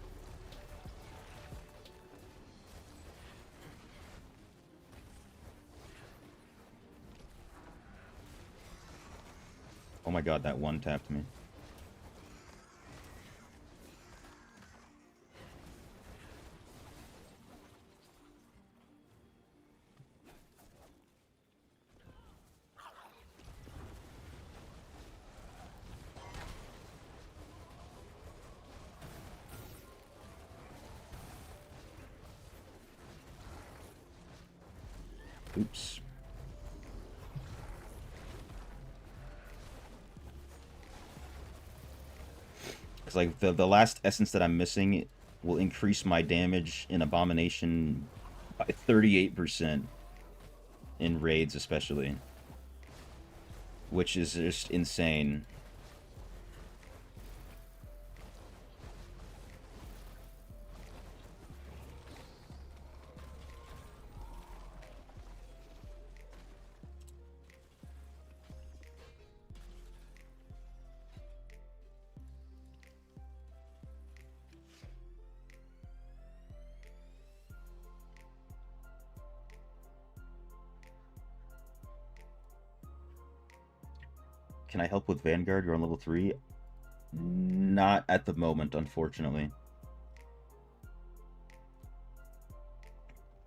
Oh my god, that one tapped me. Oops. Because, like, the last essence that I'm missing will increase my damage in Abomination by 38%. In raids, especially. Which is just insane. Can I help with Vanguard? You're on level 3? Not at the moment, unfortunately.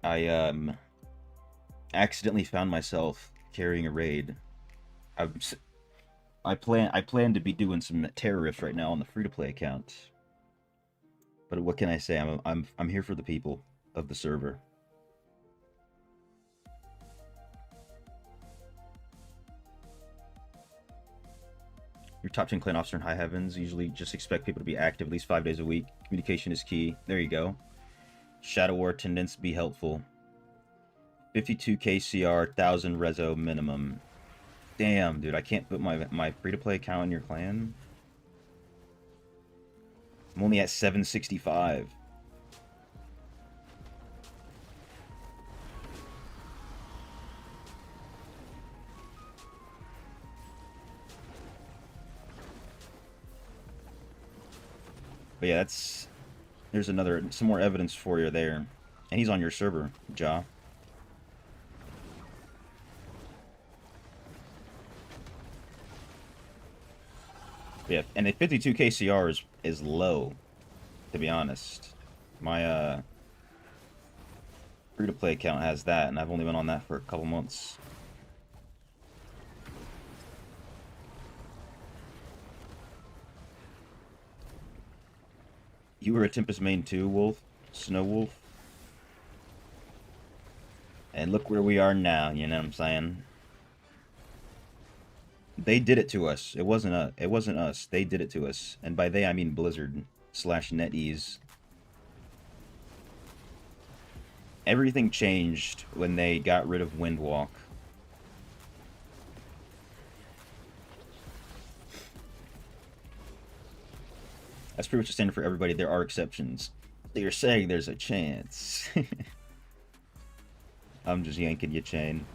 I accidentally found myself carrying a raid. I plan to be doing some terrorists right now on the free-to-play account. But what can I say? I'm here for the people of the server. Your top 10 clan officer in High Heavens usually just expect people to be active at least 5 days a week. Communication is key. There you go. Shadow War attendance, be helpful. 52 KCR, 1000 Rezo minimum. Damn, dude, I can't put my free-to-play account in your clan. I'm only at 765. But yeah, there's some more evidence for you there. And he's on your server, Ja. Yeah, and the 52 KCR is low, to be honest. My free-to-play account has that, and I've only been on that for a couple months. You were a Tempest main too, Wolf? Snow Wolf? And look where we are now, you know what I'm saying? They did it to us. It wasn't us. They did it to us. And by they, I mean Blizzard / NetEase. Everything changed when they got rid of Windwalk. That's pretty much the standard for everybody. There are exceptions. You're saying there's a chance. I'm just yanking your chain.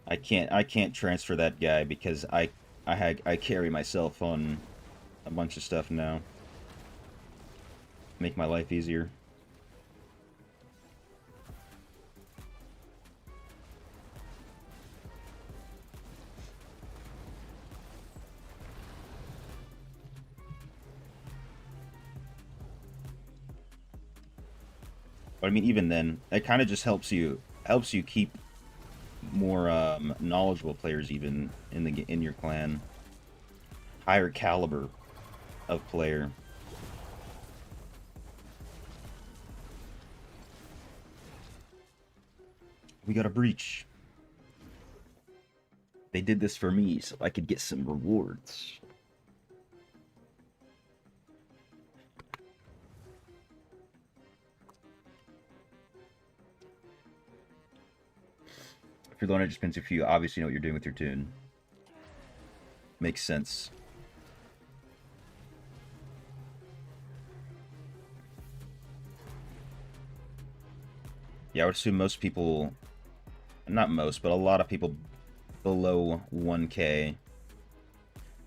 I can't transfer that guy because I carry myself on a bunch of stuff now. Make my life easier. But I mean, even then, it kind of just helps you keep more knowledgeable players even in your clan. Higher caliber of player. We got a breach. They did this for me so I could get some rewards. If you're the one that just spins a few, obviously you know what you're doing with your tune. Makes sense. Yeah, I would assume most people, not most, but a lot of people below 1K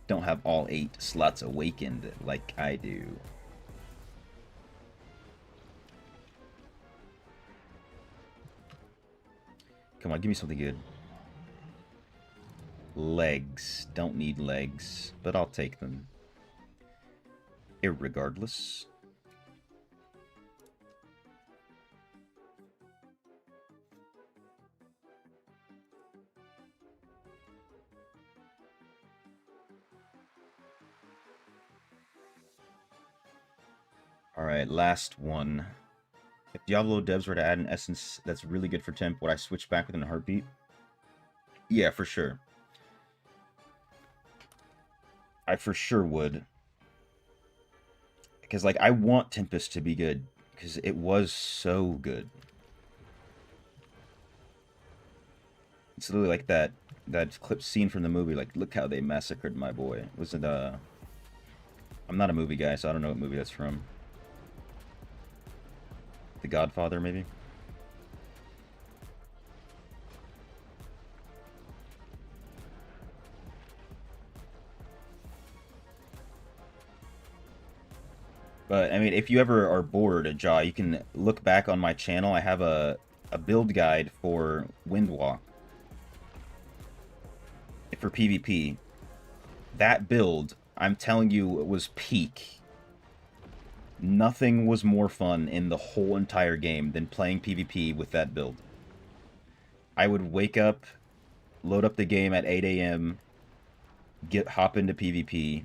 don't have all 8 slots awakened like I do. Come on, give me something good. Legs. Don't need legs, but I'll take them. Irregardless. Alright, last one. If Diablo devs were to add an essence that's really good for temp, would I switch back within a heartbeat? Yeah, for sure. I for sure would. Because, like, I want Tempest to be good. Because it was so good. It's literally like that clip scene from the movie. Like, look how they massacred my boy. Was it, I'm not a movie guy, so I don't know what movie that's from. The Godfather, maybe? But, I mean, if you ever are bored, Jaw, you can look back on my channel. I have a build guide for Windwalk. For PvP. That build, I'm telling you, it was peak. Nothing was more fun in the whole entire game than playing PvP with that build. I would wake up, load up the game at 8 a.m., hop into PvP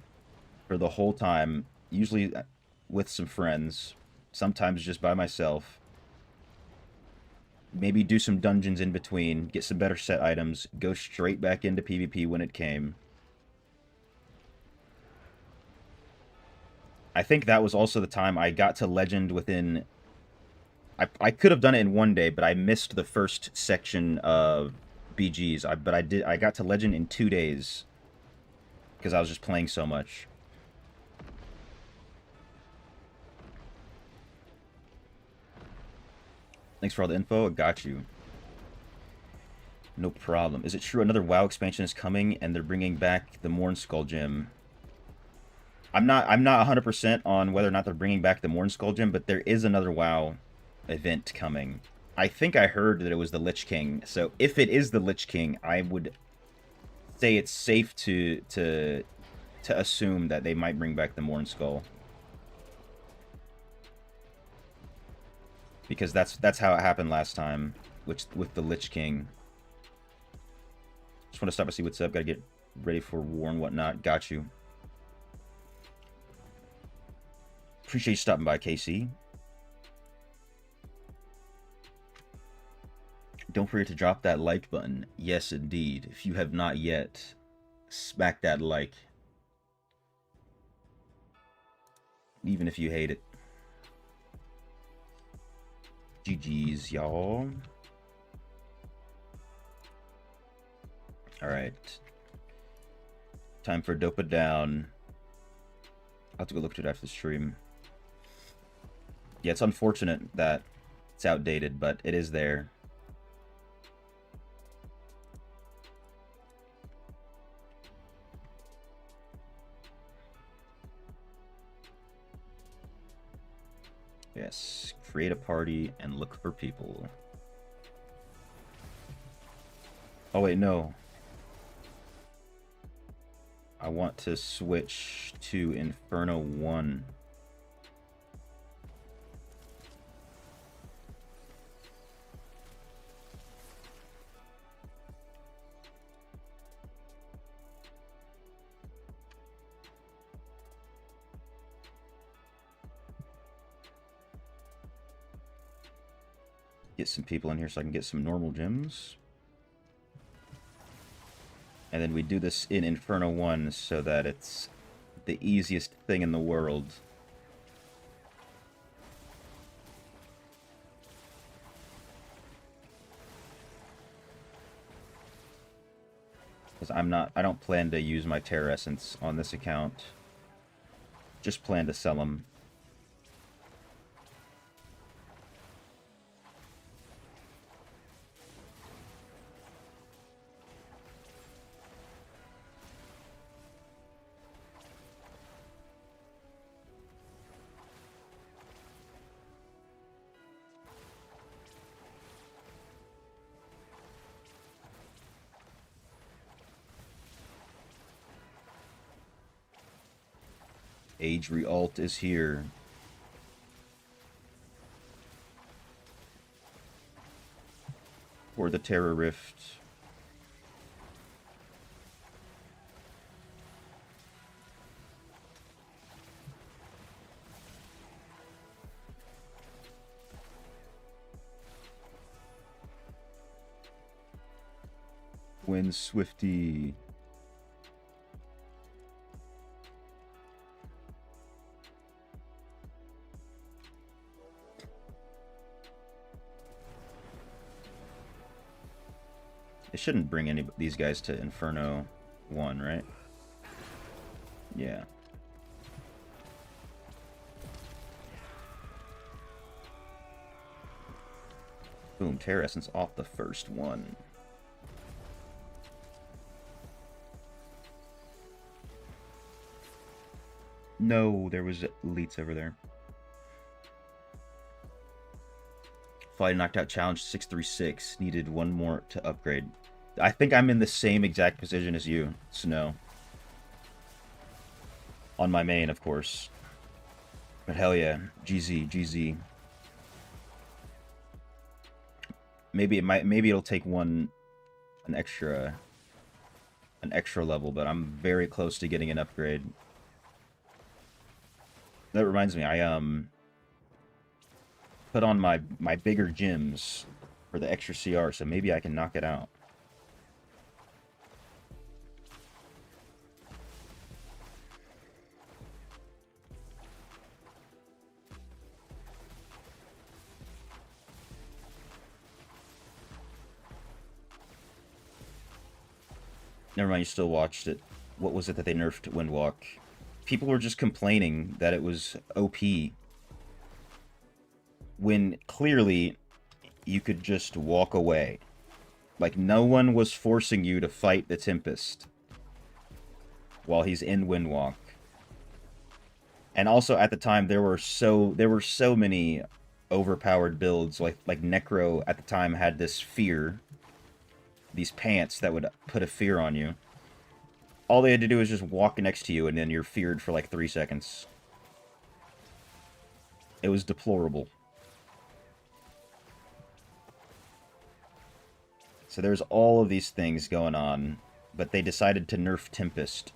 for the whole time, usually with some friends, sometimes just by myself. Maybe do some dungeons in between, get some better set items, go straight back into PvP when it came. I think that was also the time I got to Legend within... I could have done it in one day, but I missed the first section of BGs. I got to Legend in 2 days. Because I was just playing so much. Thanks for all the info. I got you. No problem. Is it true another WoW expansion is coming and they're bringing back the Mornskull gem? I'm not 100% on whether or not they're bringing back the Mornskull gem, but there is another WoW event coming. I think I heard that it was the Lich King. So if it is the Lich King, I would say it's safe to assume that they might bring back the Mornskull. Because that's how it happened last time with the Lich King. Just want to stop and see what's up. Gotta get ready for war and whatnot. Got you. Appreciate you stopping by, KC. Don't forget to drop that like button. Yes, indeed. If you have not yet, smack that like. Even if you hate it. GG's, y'all. Alright. Time for Dopa Down. I'll have to go look at it after the stream. Yeah, it's unfortunate that it's outdated, but it is there. Yes, create a party and look for people. Oh wait, no. I want to switch to Inferno 1. Get some people in here so I can get some normal gems. And then we do this in Inferno 1 so that it's the easiest thing in the world. Because I don't plan to use my Terror Essence on this account. Just plan to sell them. Age Realt is here. For the Terror Rift. Wind Swifty. It shouldn't bring any these guys to Inferno 1, right? Yeah. Boom, Terror Essence off the first one. No, there was elites over there. Fight knocked out challenge 636. Needed one more to upgrade. I think I'm in the same exact position as you, Snow. On my main, of course. But hell yeah, GZ, GZ. Maybe it'll take an extra level, but I'm very close to getting an upgrade. That reminds me, I put on my bigger gyms for the extra CR, so maybe I can knock it out. Never mind, you still watched it. What was it that they nerfed Windwalk? People were just complaining that it was OP. When clearly you could just walk away. Like, no one was forcing you to fight the Tempest while he's in Windwalk. And also at the time there were so many overpowered builds. Like Necro at the time had this fear, these pants that would put a fear on you. All they had to do was just walk next to you and then you're feared for like 3 seconds. It was deplorable. So there's all of these things going on, but they decided to nerf Tempest.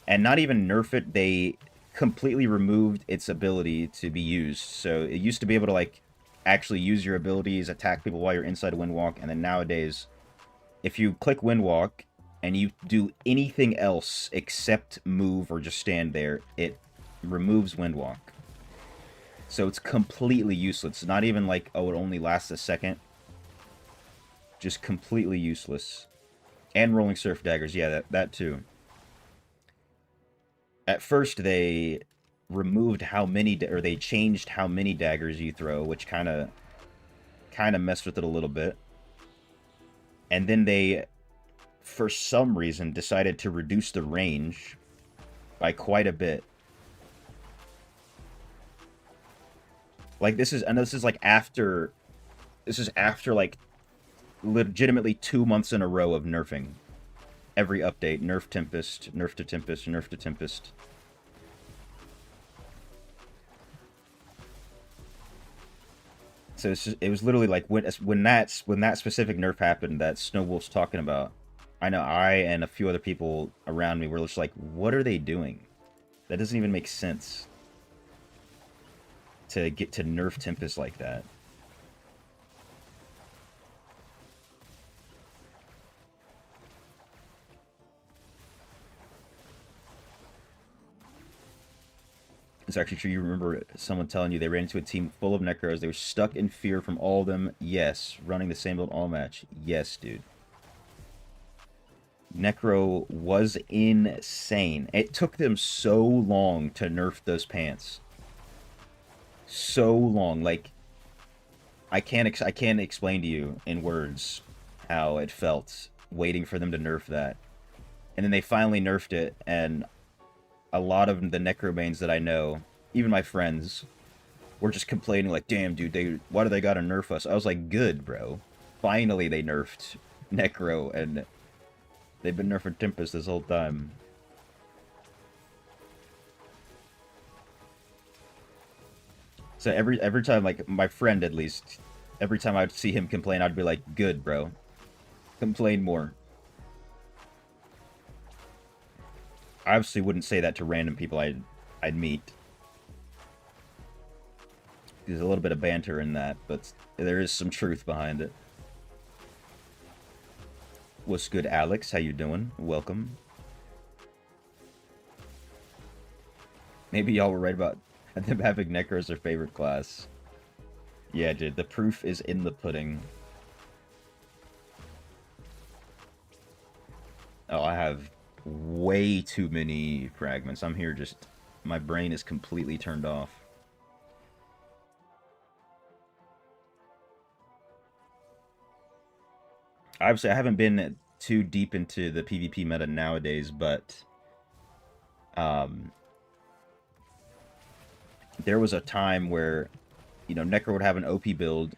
And not even nerf it, they completely removed its ability to be used. So it used to be able to, like, actually use your abilities, attack people while you're inside Windwalk, and then nowadays, if you click Windwalk and you do anything else except move or just stand there, it removes Windwalk. So it's completely useless. It's not even like, oh, it only lasts a second. Just completely useless. And Rolling Surf Daggers, yeah, that too. At first, they removed how many, or they changed how many daggers you throw, which kind of messed with it a little bit. And then they, for some reason, decided to reduce the range by quite a bit. Like, this is like after, like, legitimately 2 months in a row of nerfing. Every update, nerf Tempest, nerf to Tempest, nerf to Tempest. So it was literally like when that specific nerf happened that Snowwolf's talking about. I know I and a few other people around me were just like, what are they doing? That doesn't even make sense. To get to nerf Tempest like that. It's actually true. You remember someone telling you they ran into a team full of Necros. They were stuck in fear from all of them. Yes. Running the same build all match. Yes, dude. Necro was insane. It took them so long to nerf those pants. So long. Like, I can't explain to you in words how it felt waiting for them to nerf that. And then they finally nerfed it, and a lot of the Necromanes that I know, even my friends, were just complaining like, damn, dude, why do they gotta nerf us? I was like, good, bro. Finally they nerfed Necro, and they've been nerfing Tempest this whole time. So every time, like, my friend at least, every time I'd see him complain, I'd be like, good, bro. Complain more. I obviously wouldn't say that to random people I'd meet. There's a little bit of banter in that, but there is some truth behind it. What's good, Alex? How you doing? Welcome. Maybe y'all were right about them having Necro as their favorite class. Yeah, dude, the proof is in the pudding. Oh, I have way too many fragments. I'm here just... My brain is completely turned off. Obviously, I haven't been too deep into the PvP meta nowadays, but... there was a time where, you know, Necro would have an OP build.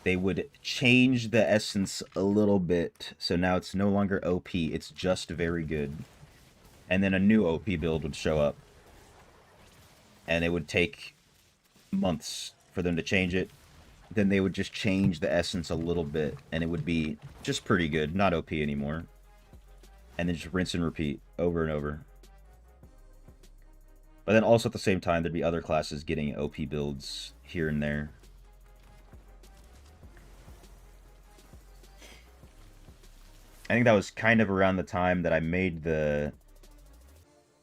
They would change the essence a little bit, so now it's no longer OP, it's just very good. And then a new OP build would show up. And it would take months for them to change it. Then they would just change the essence a little bit, and it would be just pretty good, not OP anymore. And then just rinse and repeat over and over. But then also at the same time, there'd be other classes getting OP builds here and there. I think that was kind of around the time that I made the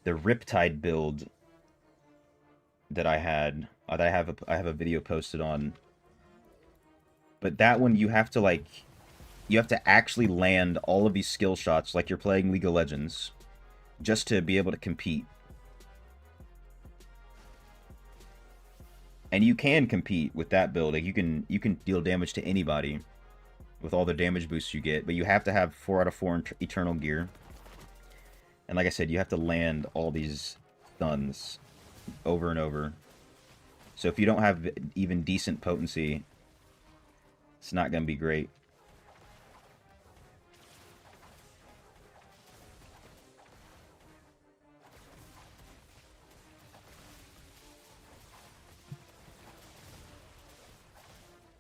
Riptide build that I had. That I have a video posted on. But that one, you have to, like... You have to actually land all of these skill shots like you're playing League of Legends just to be able to compete. And you can compete with that build. Like, you can deal damage to anybody with all the damage boosts you get, but you have to have 4 out of 4 Eternal Gear. And like I said, you have to land all these stuns over and over. So if you don't have even decent potency, it's not going to be great.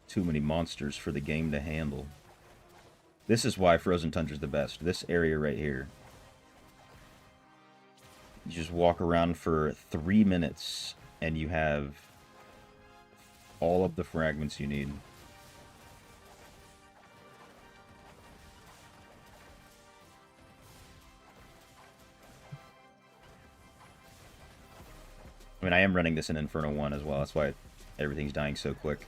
Too many monsters for the game to handle. This is why Frozen Tundra's the best. This area right here. You just walk around for 3 minutes and you have all of the fragments you need. I mean, I am running this in Inferno 1 as well. That's why everything's dying so quick.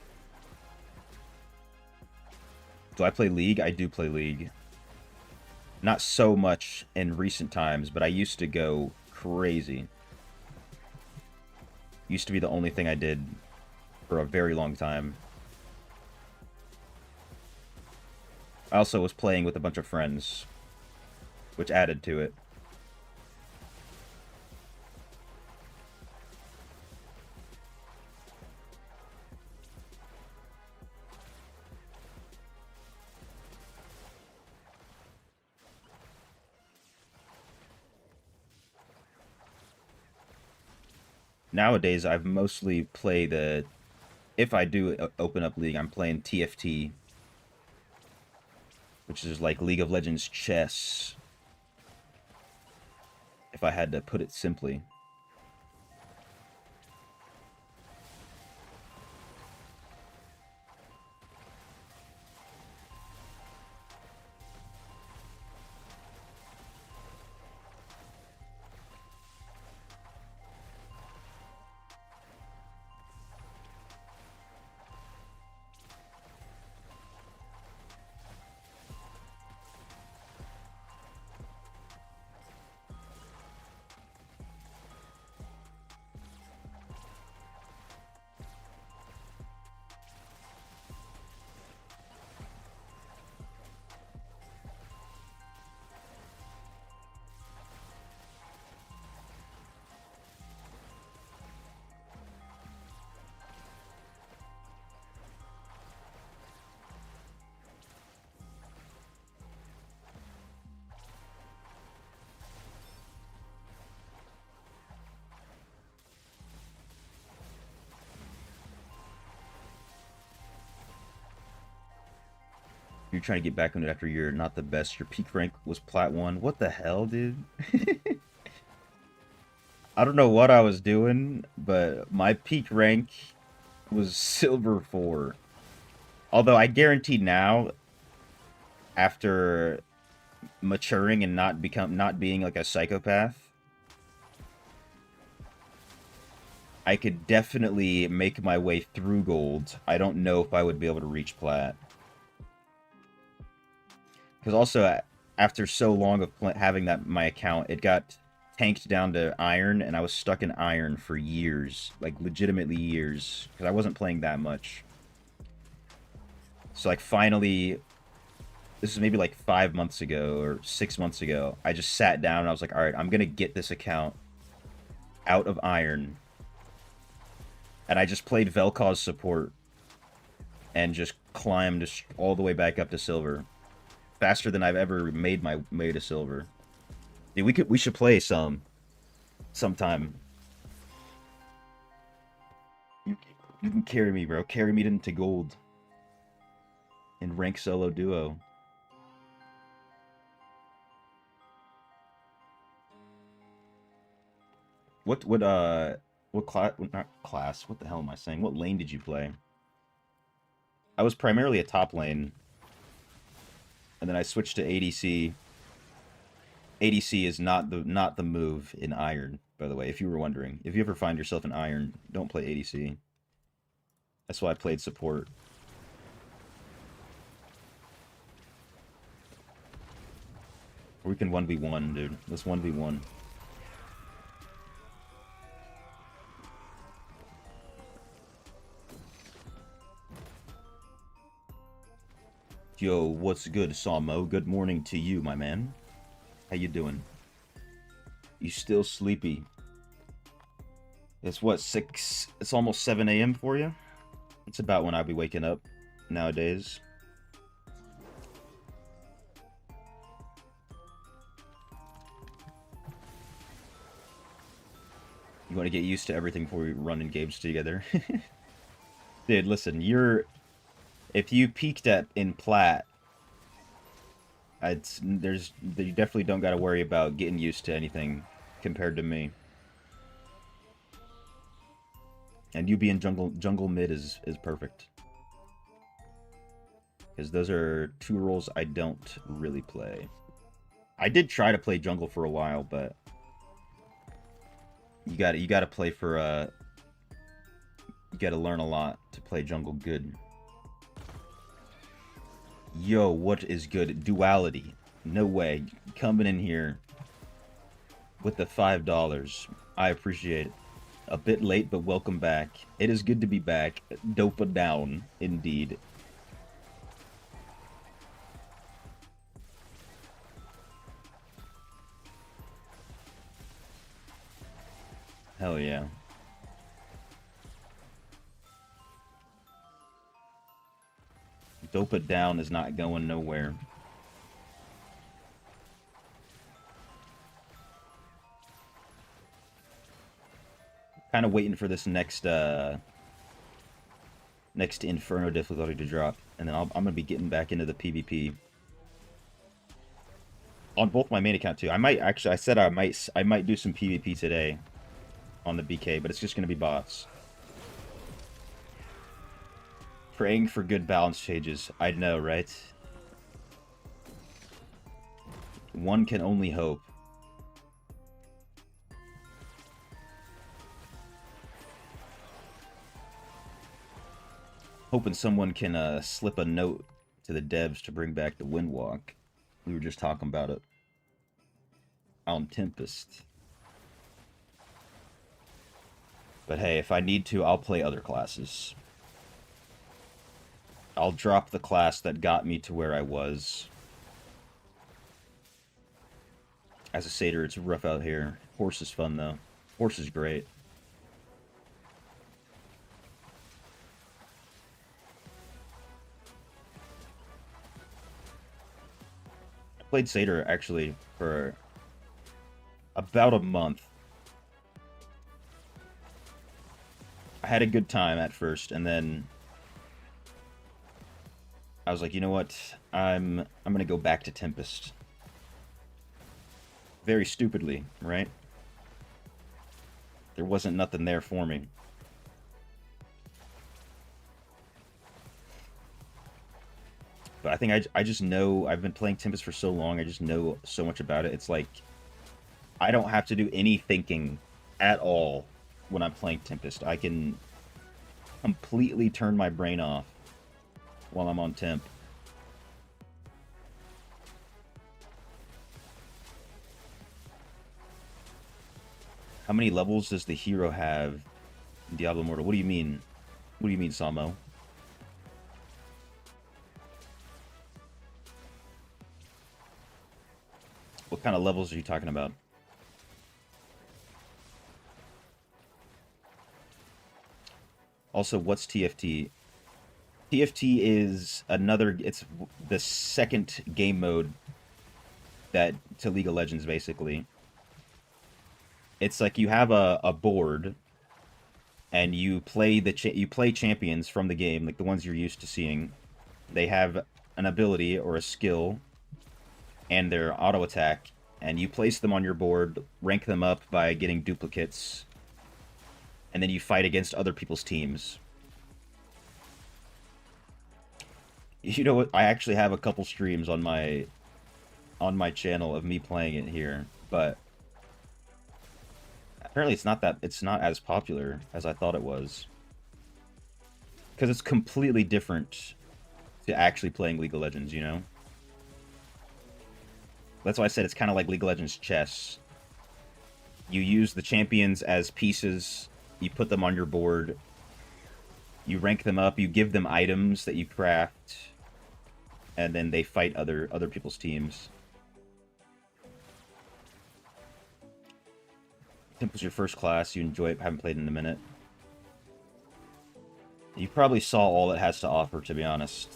Do I play League? I do play League. Not so much in recent times, but I used to go crazy. Used to be the only thing I did for a very long time. I also was playing with a bunch of friends, which added to it. Nowadays, I've mostly played the... If I do open up League, I'm playing TFT. Which is like League of Legends chess. If I had to put it simply. You're trying to get back on it after you're not the best. Your peak rank was Plat 1. What the hell, dude? I don't know what I was doing, but my peak rank was Silver 4. Although I guarantee now, after maturing and not being like a psychopath, I could definitely make my way through gold. I don't know if I would be able to reach plat. Because also, after so long of having my account, it got tanked down to iron, and I was stuck in iron for years. Like, legitimately years. Because I wasn't playing that much. So, like, finally, this is maybe like 5 months ago, or 6 months ago, I just sat down and I was like, alright, I'm gonna get this account out of iron. And I just played Vel'Koz support. And just climbed all the way back up to silver. Faster than I've ever made my way to silver. Dude, we should play sometime. You can carry me, bro. Carry me into gold. In rank solo duo. What class? Not class. What the hell am I saying? What lane did you play? I was primarily a top lane. And then I switched to ADC. ADC is not the move in Iron, by the way, if you were wondering. If you ever find yourself in Iron, don't play ADC. That's why I played support. Or we can 1v1, dude. Let's 1v1. Yo, what's good, Samo? Good morning to you, my man. How you doing? You still sleepy? It's what, 6? It's almost 7 a.m. for you? It's about when I'll be waking up nowadays. You want to get used to everything before we run in games together? Dude, listen, if you peaked in plat, you definitely don't got to worry about getting used to anything compared to me. And you being jungle mid is perfect. Because those are two roles I don't really play. I did try to play jungle for a while, but you gotta play for you gotta learn a lot to play jungle good. Yo, what is good? Duality. No way. Coming in here with the $5. I appreciate it. A bit late, but welcome back. It is good to be back. Dopa down, indeed. Hell yeah. Dope it down is not going nowhere. Kind of waiting for this next Inferno difficulty to drop, and then I'm gonna be getting back into the PvP on both my main account too. I said I might do some PvP today on the BK, but it's just gonna be bots. Praying for good balance changes. I know, right? One can only hope. Hoping someone can slip a note to the devs to bring back the Windwalk. We were just talking about it on Tempest. But hey, if I need to, I'll play other classes. I'll drop the class that got me to where I was. As a satyr, it's rough out here. Horse is fun, though. Horse is great. I played satyr, actually, for about a month. I had a good time at first, and then I was like, you know what? I'm gonna go back to Tempest. Very stupidly, right? There wasn't nothing there for me. But I think I just know, I've been playing Tempest for so long, I just know so much about it. It's like, I don't have to do any thinking at all when I'm playing Tempest. I can completely turn my brain off while I'm on Temp. How many levels does the hero have in Diablo Immortal? What do you mean? What do you mean, Samo? What kind of levels are you talking about? Also, what's TFT? TFT is another, it's the second game mode that to League of Legends, basically. It's like you have a board, and you play you play champions from the game, like the ones you're used to seeing. They have an ability or a skill, and their auto attack, and you place them on your board, rank them up by getting duplicates, and then you fight against other people's teams. You know what? I actually have a couple streams on my channel of me playing it here, but apparently it's not as popular as I thought it was. Because it's completely different to actually playing League of Legends, you know? That's why I said it's kind of like League of Legends chess. You use the champions as pieces, you put them on your board, you rank them up, you give them items that you craft, and then they fight other people's teams. Temple's your first class, you enjoy it, haven't played in a minute. You probably saw all it has to offer, to be honest.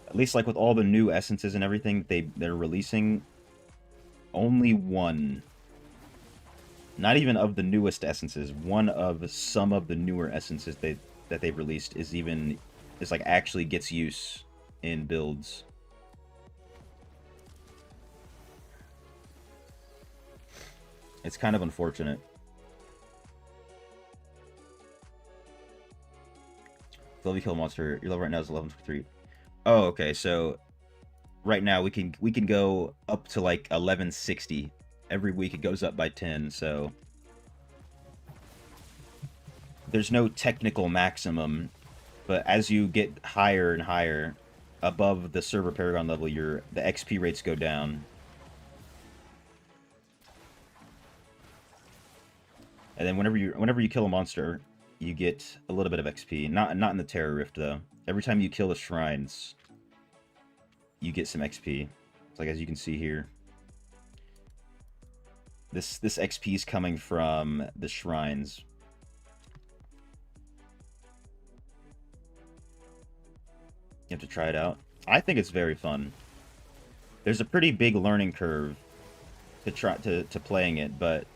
At least, like, with all the new essences and everything they're releasing, only one, not even of the newest essences, one of some of the newer essences that they've released is like actually gets use in builds. It's kind of unfortunate. Level kill monster. Your level right now is 11.3. Oh, okay. So right now we can go up to like 1160. Every week it goes up by 10. So there's no technical maximum, but as you get higher and higher above the server paragon level, the XP rates go down. And then whenever you kill a monster, you get a little bit of XP. Not in the Terror Rift though. Every time you kill the shrines, you get some XP. It's like, as you can see here. This XP is coming from the shrines. You have to try it out. I think it's very fun. There's a pretty big learning curve to playing it, but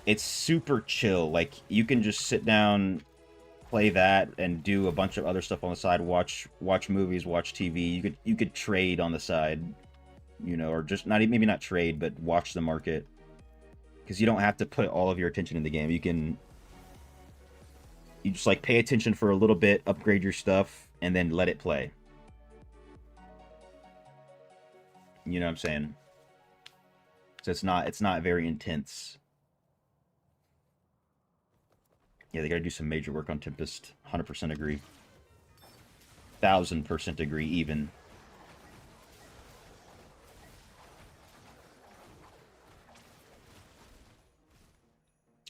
it's super chill. Like, you can just sit down, play that, and do a bunch of other stuff on the side. Watch movies, watch TV. You could trade on the side, you know, or just maybe not trade, but watch the market. Because you don't have to put all of your attention in the game. You just like pay attention for a little bit, upgrade your stuff, and then let it play. You know what I'm saying? So it's not very intense. Yeah, they gotta do some major work on Tempest. 100% agree. 1000% agree, even.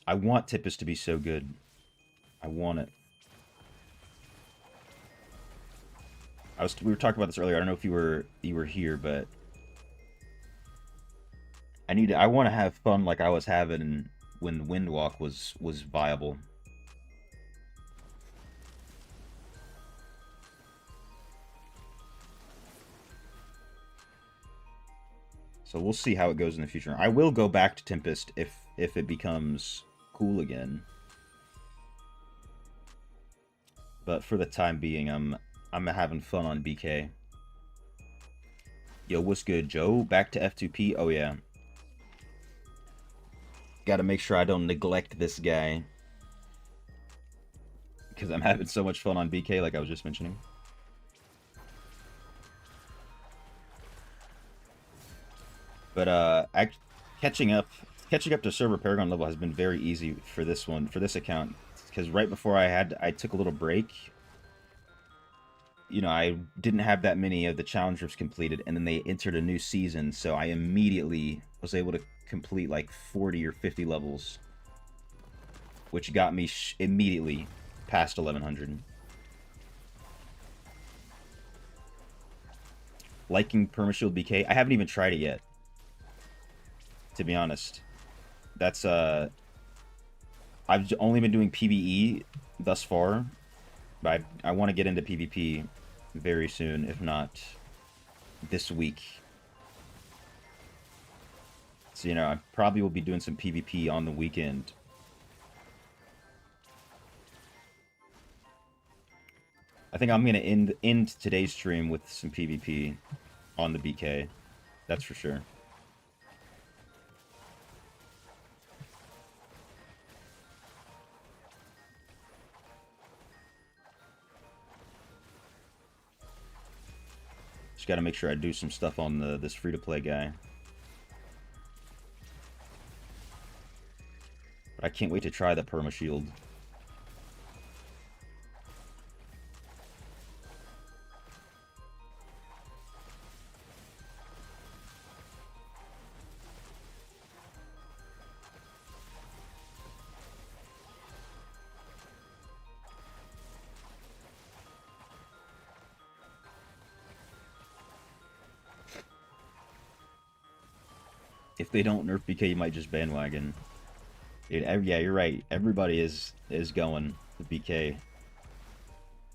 I want Tempest to be so good. I want it. We were talking about this earlier. I don't know if you were here, but I want to have fun like I was having when Windwalk was viable. So we'll see how it goes in the future. I will go back to Tempest if it becomes cool again. But for the time being, I'm having fun on BK. Yo, what's good, Joe? Back to F2P? Oh, yeah. Gotta make sure I don't neglect this guy. Because I'm having so much fun on BK, like I was just mentioning. But, catching up to server Paragon level has been very easy for this one, for this account. Because right before I took a little break. You know, I didn't have that many of the challengers completed, and then they entered a new season, so I immediately was able to complete like 40 or 50 levels, which got me immediately past 1100. Liking Permashield BK? I haven't even tried it yet, to be honest. That's, I've only been doing PvE thus far, but I want to get into PvP very soon, if not this week. So, you know, I probably will be doing some PvP on the weekend. I think I'm going to end today's stream with some PvP on the BK. That's for sure. Just got to make sure I do some stuff on this free-to-play guy. But I can't wait to try the Permashield. If they don't nerf BK, you might just bandwagon. Dude, yeah, you're right. Everybody is going to BK.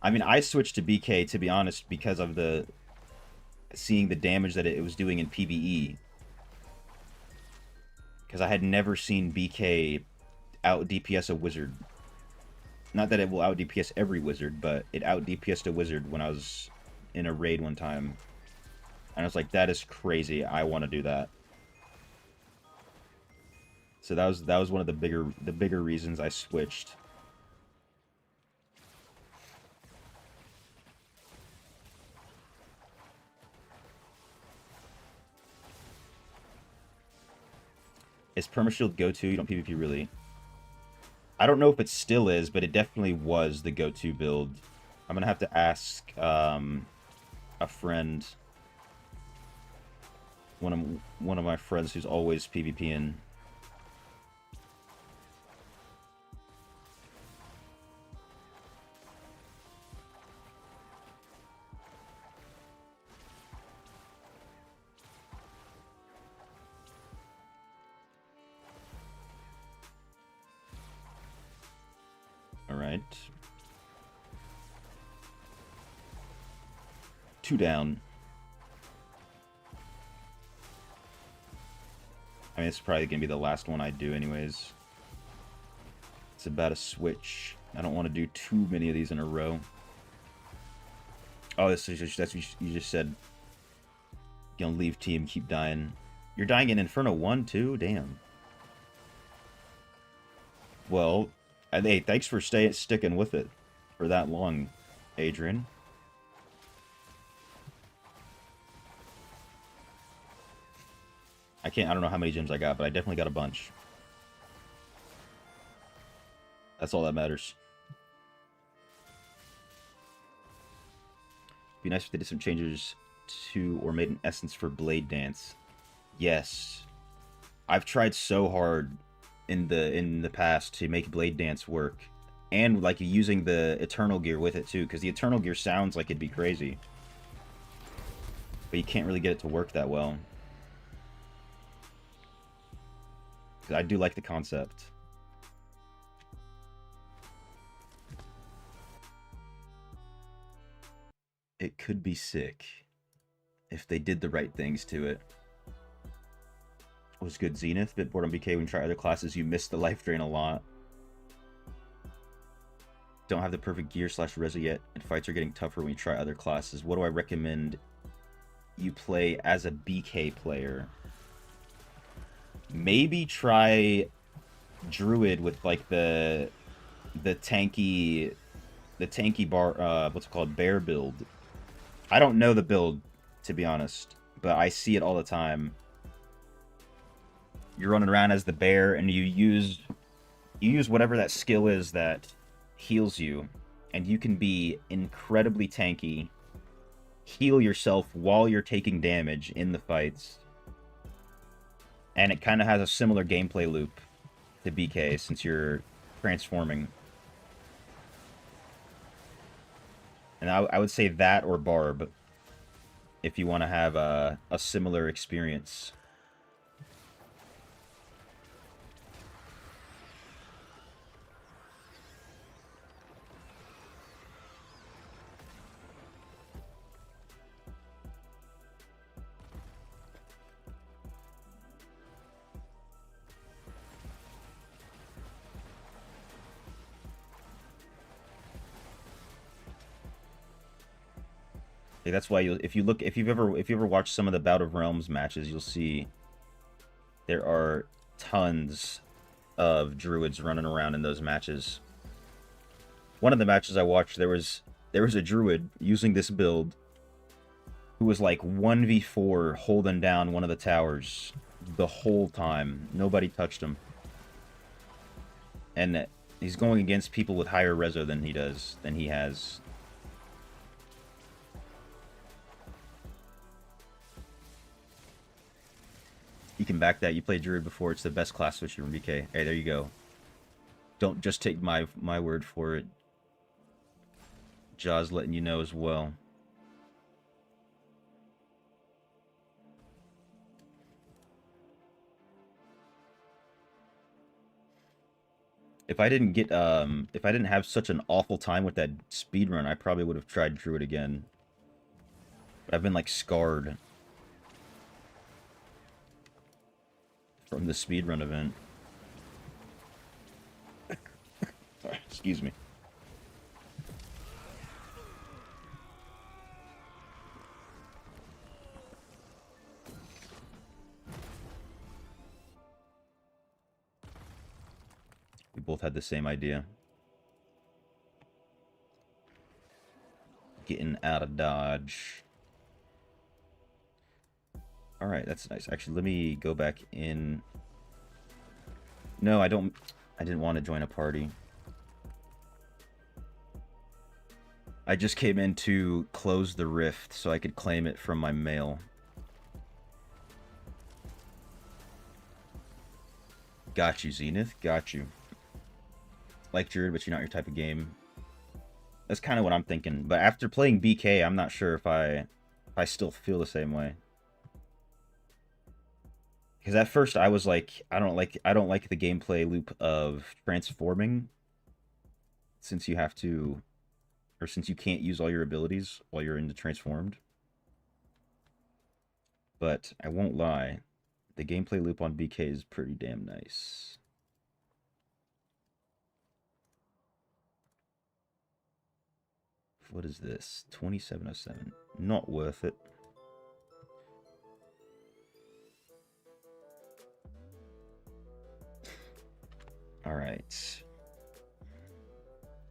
I mean, I switched to BK, to be honest, because of seeing the damage that it was doing in PvE. Because I had never seen BK out DPS a wizard. Not that it will out DPS every wizard, but it out DPS'd a wizard when I was in a raid one time. And I was like, that is crazy. I want to do that. So that was one of the bigger reasons I switched. Is Permashield go-to? You don't PvP really. I don't know if it still is, but it definitely was the go-to build. I'm gonna have to ask a friend, one of my friends who's always PvPing. Alright. 2 down. I mean, it's probably going to be the last one I do anyways. It's about a switch. I don't want to do too many of these in a row. Oh, that's what you just said. You're gonna leave team, keep dying. You're dying in Inferno 1 too? Damn. Well, hey, thanks for sticking with it for that long, Adrian. I don't know how many gems I got, but I definitely got a bunch. That's all that matters. Be nice if they did some changes to, or made an essence for Blade Dance. Yes. I've tried so hard in the past to make Blade Dance work. And, like, using the Eternal Gear with it, too, because the Eternal Gear sounds like it'd be crazy. But you can't really get it to work that well. I do like the concept. It could be sick if they did the right things to it. Was good, Zenith. Bit bored on BK when you try other classes. You miss the life drain a lot. don't have the perfect gear / resi yet, and fights are getting tougher when you try other classes. What do I recommend you play as a BK player? Maybe try Druid with like the tanky bar, what's it called, bear build. I don't know the build, to be honest, but I see it all the time. You're running around as the bear, and you use whatever that skill is that heals you, and you can be incredibly tanky, heal yourself while you're taking damage in the fights, and it kind of has a similar gameplay loop to BK since you're transforming. And I would say that or Barb if you want to have a similar experience. That's why if you've ever watched some of the Bout of Realms matches, you'll see there are tons of druids running around in those matches. One of the matches I watched, there was a druid using this build who was like 1v4 holding down one of the towers the whole time. Nobody touched him. And he's going against people with higher reso than he has. You can back that. You played Druid before. It's the best class switcher in BK. Hey, there you go. Don't just take my word for it. Jaws letting you know as well. If I didn't have such an awful time with that speed run, I probably would have tried Druid again. But I've been like scarred from the speedrun event. Sorry, excuse me. We both had the same idea. Getting out of Dodge. Alright, that's nice. Actually, let me go back in. No, I didn't want to join a party. I just came in to close the rift so I could claim it from my mail. Got you, Zenith. Got you. Like Druid, but you're not your type of game. That's kind of what I'm thinking. But after playing BK, I'm not sure if I still feel the same way. Because at first I was like, I don't like the gameplay loop of transforming, since you have to, or since you can't use all your abilities while you're into transformed. But I won't lie, the gameplay loop on BK is pretty damn nice. What is this? 2707. Not worth it. Alright.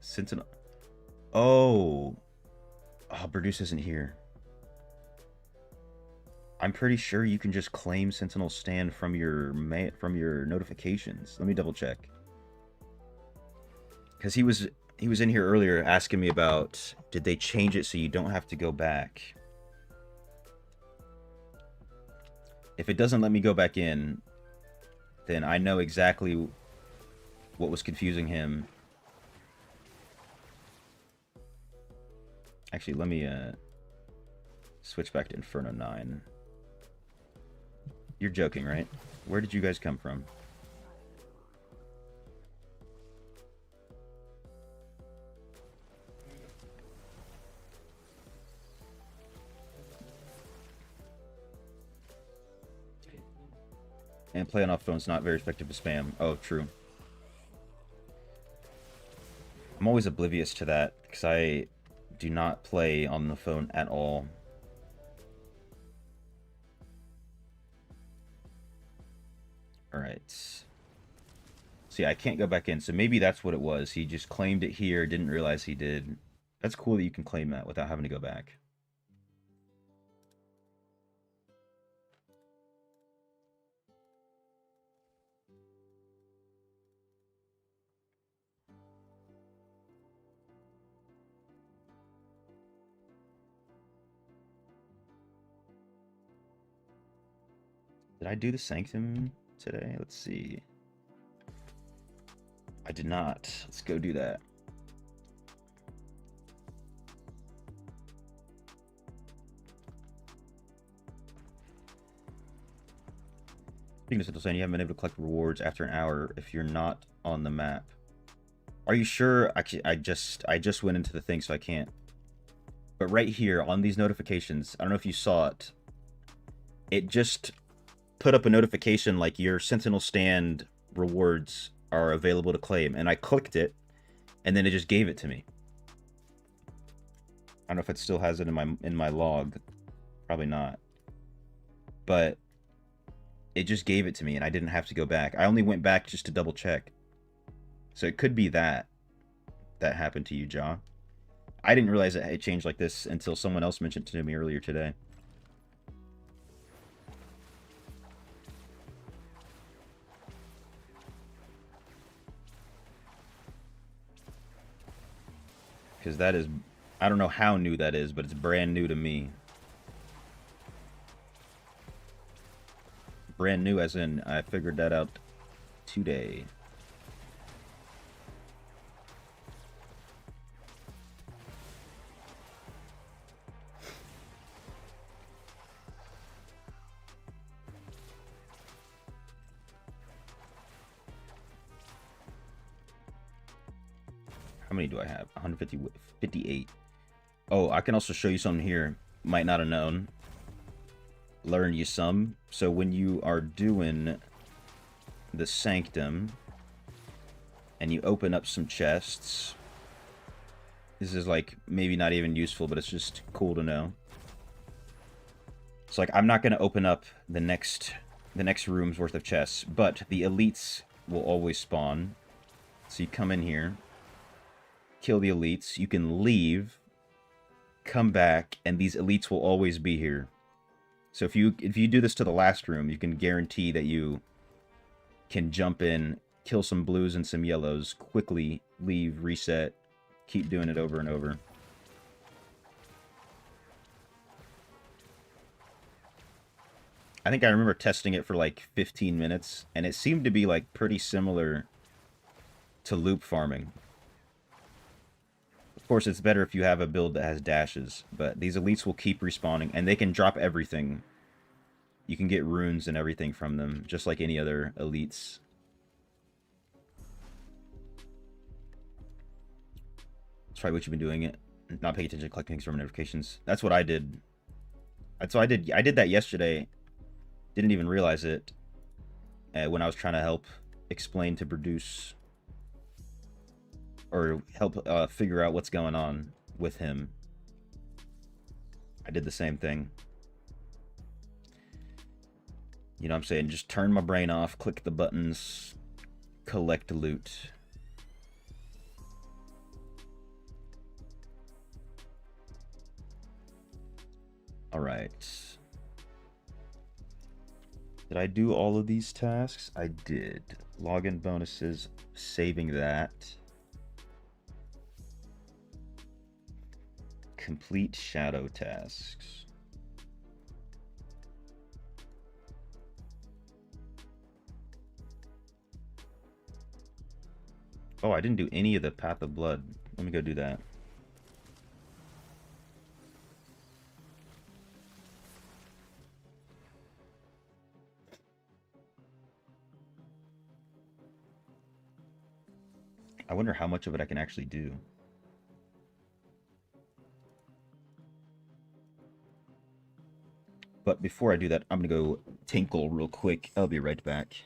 Sentinel. Oh, Burdus isn't here. I'm pretty sure you can just claim Sentinel Stand from your notifications. Let me double check. Because he was in here earlier asking me about, did they change it so you don't have to go back? If it doesn't let me go back in, then I know exactly what was confusing him. Actually, let me switch back to Inferno 9. You're joking, right? Where did you guys come from? And playing off phone's not very effective to spam. Oh, true. I'm always oblivious to that because I do not play on the phone at all. Alright. See, I can't go back in, so maybe that's what it was. He just claimed it here, didn't realize he did. That's cool that you can claim that without having to go back. Did I do the Sanctum today? Let's see. I did not. Let's go do that. Speaking of Central saying you haven't been able to collect rewards after an hour if you're not on the map. Are you sure? Actually, I just went into the thing, so I can't. But right here on these notifications, I don't know if you saw it. It just put up a notification like your Sentinel Stand rewards are available to claim, and I clicked it, and then it just gave it to me. I don't know if it still has it in my log. Probably not. But it just gave it to me, and I didn't have to go back. I only went back just to double check. So it could be that happened to you, Ja. I didn't realize that it changed like this until someone else mentioned it to me earlier today. Because that is, I don't know how new that is, but it's brand new to me. Brand new as in I figured that out today. How many do I have? 58. Oh, I can also show you something here. Might not have known. Learn you some. So when you are doing the Sanctum and you open up some chests, this is like maybe not even useful, but it's just cool to know. It's like I'm not going to open up the next room's worth of chests, but the elites will always spawn. So you come in here, kill the elites, you can leave, come back, and these elites will always be here. So if you do this to the last room, you can guarantee that you can jump in, kill some blues and some yellows, quickly leave, reset, keep doing it over and over. I think I remember testing it for like 15 minutes, and it seemed to be like pretty similar to loop farming. Of course, it's better if you have a build that has dashes, but these elites will keep respawning, and they can drop everything. You can get runes and everything from them, just like any other elites. That's probably what you've been doing it. Not paying attention to collecting from notifications. That's what I did. That's what I did. I did that yesterday. Didn't even realize it when I was trying to help explain to Produce or help figure out what's going on with him. I did the same thing. You know what I'm saying? Just turn my brain off, click the buttons, collect loot. Alright. Did I do all of these tasks? I did. Login bonuses, saving that. Complete shadow tasks. Oh, I didn't do any of the Path of Blood. Let me go do that. I wonder how much of it I can actually do. But before I do that, I'm going to go tinkle real quick. I'll be right back.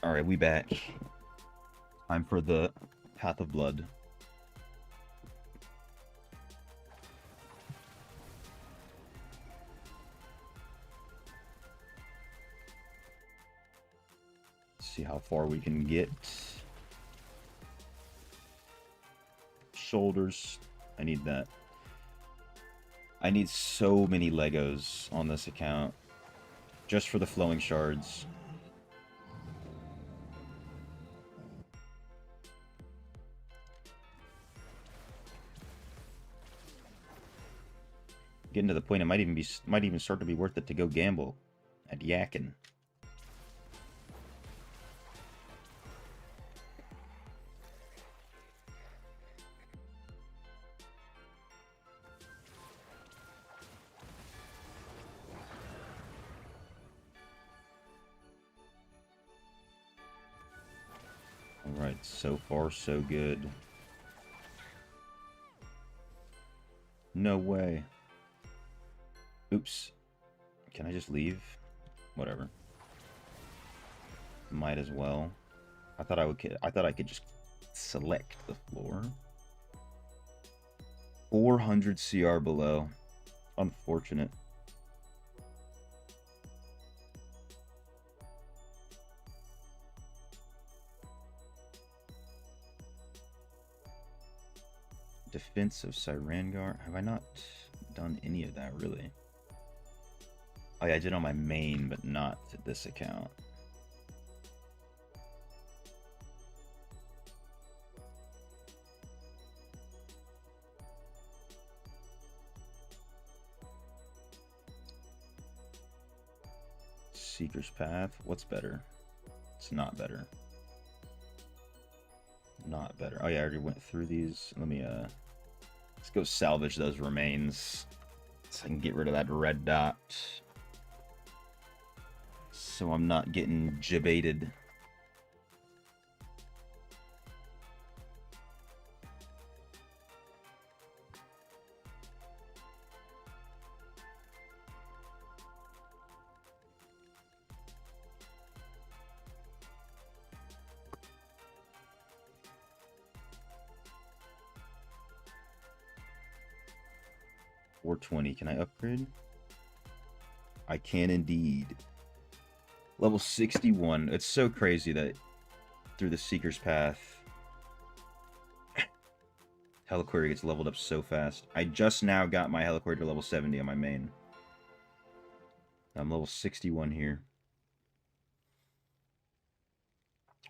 Alright, we back. Time for the Path of Blood. See how far we can get. Shoulders. I need that. I need so many Legos on this account. Just for the flowing shards. Getting to the point it might even start to be worth it to go gamble at Yakin. Alright, so far so good. No way. Oops. Can I just leave? Whatever. Might as well. I thought I could just select the floor. 400 CR below. Unfortunate. Defense of Cyrangar. Have I not done any of that, really? Oh yeah, I did on my main, but not to this account. Seeker's Path. What's better? It's not better. Not better. Oh yeah, I already went through these. Let me, let's go salvage those remains. So I can get rid of that red dot. So I'm not getting jibaited. $420. Can I upgrade? I can indeed. Level 61. It's so crazy that through the Seeker's Path, Heliquary gets leveled up so fast. I just now got my Heliquary to level 70 on my main. I'm level 61 here.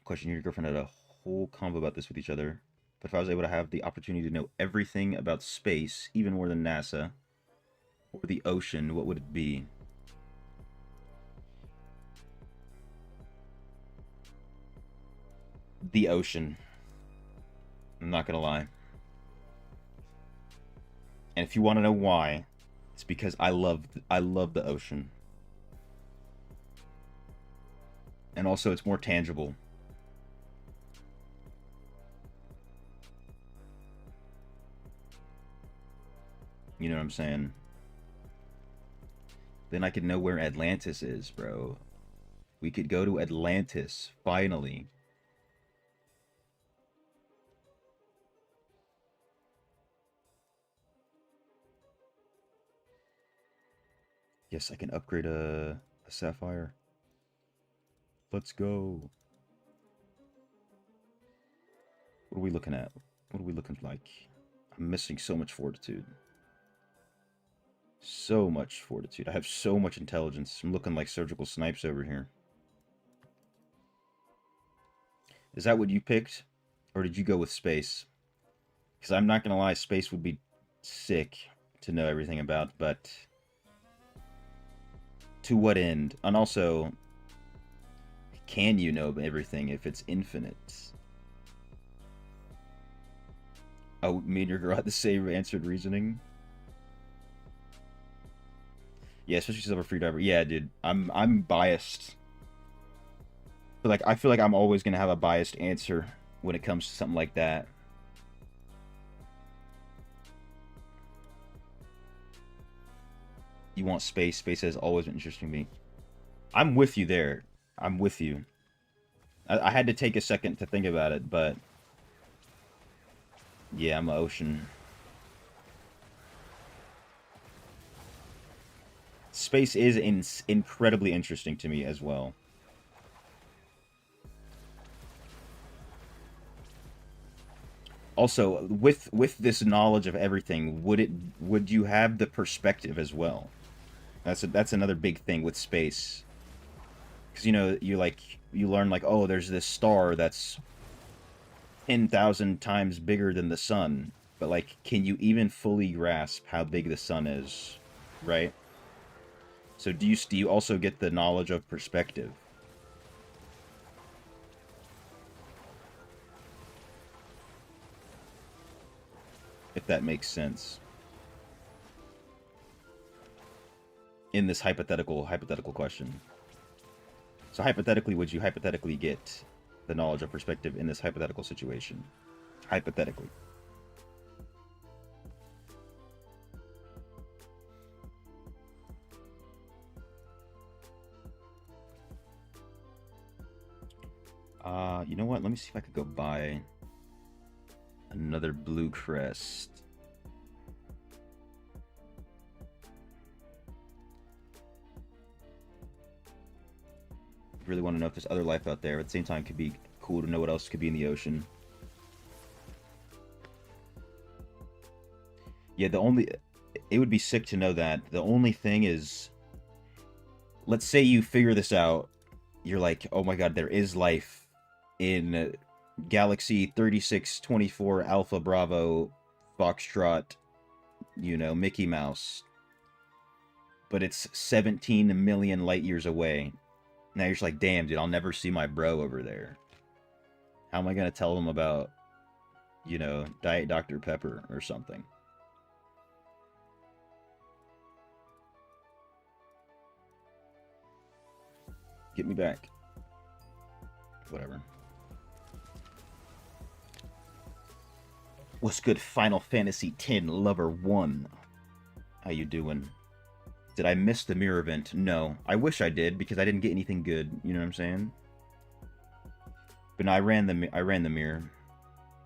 Question, you and your girlfriend had a whole convo about this with each other. But if I was able to have the opportunity to know everything about space, even more than NASA, or the ocean, what would it be? The ocean. I'm not gonna lie. And if you want to know why, it's because I love the ocean. And also it's more tangible. You know what I'm saying? Then I could know where Atlantis is, bro. We could go to Atlantis, finally. Yes, I can upgrade a sapphire. Let's go. What are we looking at? What are we looking like? I'm missing so much fortitude. So much fortitude. I have so much intelligence. I'm looking like surgical snipes over here. Is that what you picked? Or did you go with space? Because I'm not going to lie, space would be sick to know everything about, but to what end? And also, can you know everything if it's infinite? Oh, me and your girl had the same answered reasoning. Yeah, especially since I'm a free diver. Yeah, dude, I'm biased. But like, I feel like I'm always gonna have a biased answer when it comes to something like that. You want space. Space has always been interesting to me. I'm with you there. I'm with you. I had to take a second to think about it, but yeah, I'm an ocean. Space is incredibly interesting to me as well. Also, with this knowledge of everything, would you have the perspective as well? That's another big thing with space. Because, you know, you learn like, oh, there's this star that's 10,000 times bigger than the sun. But like, can you even fully grasp how big the sun is, right? So do you also get the knowledge of perspective? If that makes sense. In this hypothetical question. So hypothetically, would you hypothetically get the knowledge of perspective in this hypothetical situation? Hypothetically. You know what? Let me see if I could go buy another blue crest. Really want to know if there's other life out there. At the same time, it could be cool to know what else could be in the ocean. Yeah, it would be sick to know that. The only thing is, let's say you figure this out, you're like, oh my god, there is life in Galaxy 3624 Alpha Bravo Foxtrot, you know, Mickey Mouse. But it's 17 million light years away. Now you're just like, damn, dude, I'll never see my bro over there. How am I going to tell them about, you know, Diet Dr. Pepper or something? Get me back. Whatever. What's good, Final Fantasy X Lover 1? How you doing? Did I miss the mirror event? No. I wish I did, because I didn't get anything good. You know what I'm saying? But no, I ran the mirror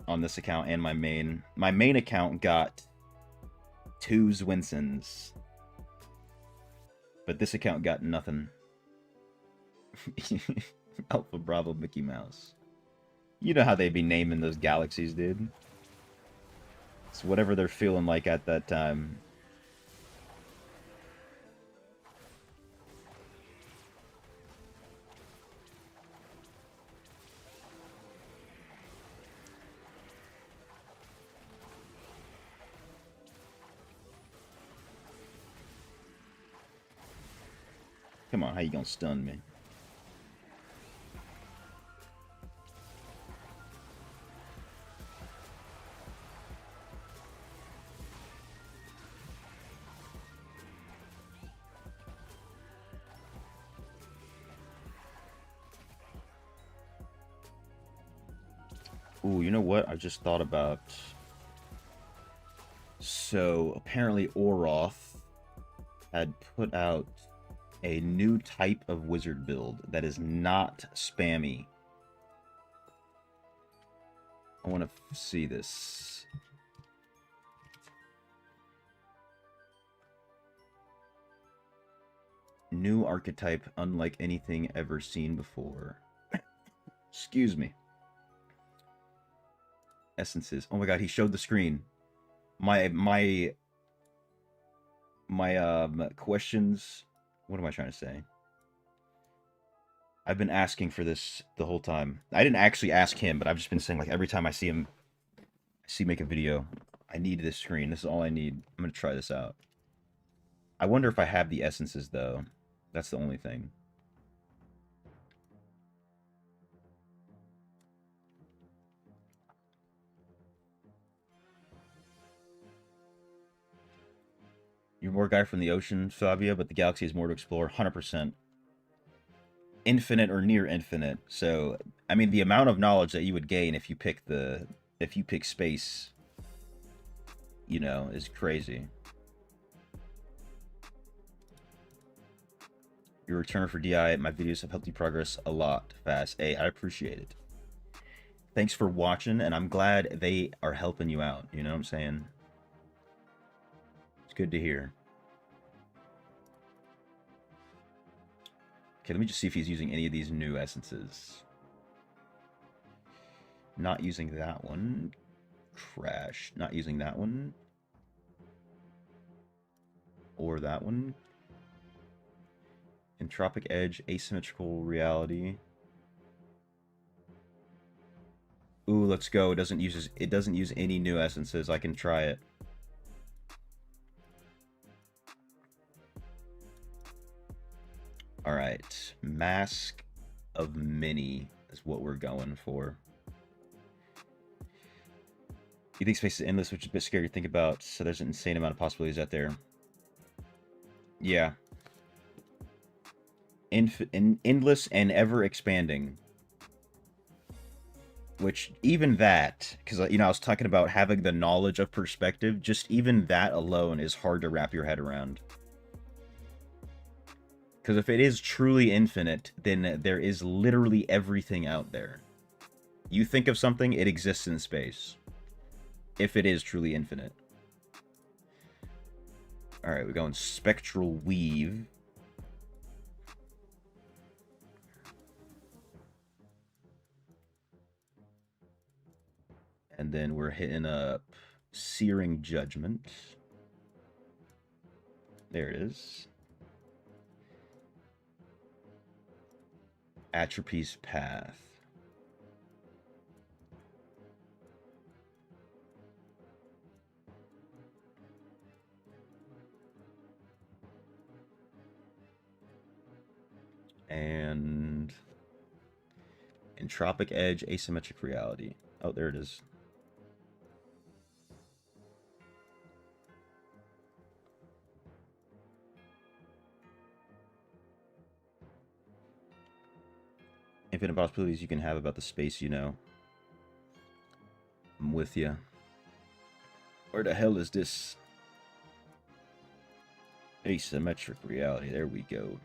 on this account and my main. My main account got 2 Zwinsons. But this account got nothing. Alpha Bravo Mickey Mouse. You know how they be naming those galaxies, dude. It's whatever they're feeling like at that time. Come on, how you gonna stun me? Ooh, you know what? I just thought about... So, apparently Oroth had put out a new type of wizard build that is not spammy. I want to see this. New archetype unlike anything ever seen before. Excuse me. Essences. Oh my god, he showed the screen. My questions. What am I trying to say? I've been asking for this the whole time. I didn't actually ask him, but I've just been saying, like, every time I see him, make a video, I need this screen. This is all I need. I'm gonna try this out. I wonder if I have the essences, though. That's the only thing. You're more guy from the ocean, Fabio, but the galaxy has more to explore. 100%. Infinite or near infinite. So, I mean, the amount of knowledge that you would gain if you pick space, you know, is crazy. Your return for DI. My videos have helped you progress a lot fast. Hey, I appreciate it. Thanks for watching, and I'm glad they are helping you out. You know what I'm saying? It's good to hear. Okay, let me just see if he's using any of these new essences. Not using that one. Crash. Not using that one. Or that one. Entropic Edge, Asymmetrical Reality. Ooh, let's go. It doesn't use any new essences. I can try it. Alright. Mask of Many is what we're going for. You think space is endless, which is a bit scary to think about, so there's an insane amount of possibilities out there. Yeah. Endless and ever expanding. Which, even that, because, you know, I was talking about having the knowledge of perspective, just even that alone is hard to wrap your head around. Because if it is truly infinite, then there is literally everything out there. You think of something, it exists in space. If it is truly infinite. Alright, we're going Spectral Weave. And then we're hitting up Searing Judgment. There it is. Atropy's Path. And Entropic Edge, Asymmetric Reality. Oh, there it is. Infinite possibilities you can have about the space, you know. I'm with you. Where the hell is this? Asymmetric Reality. There we go.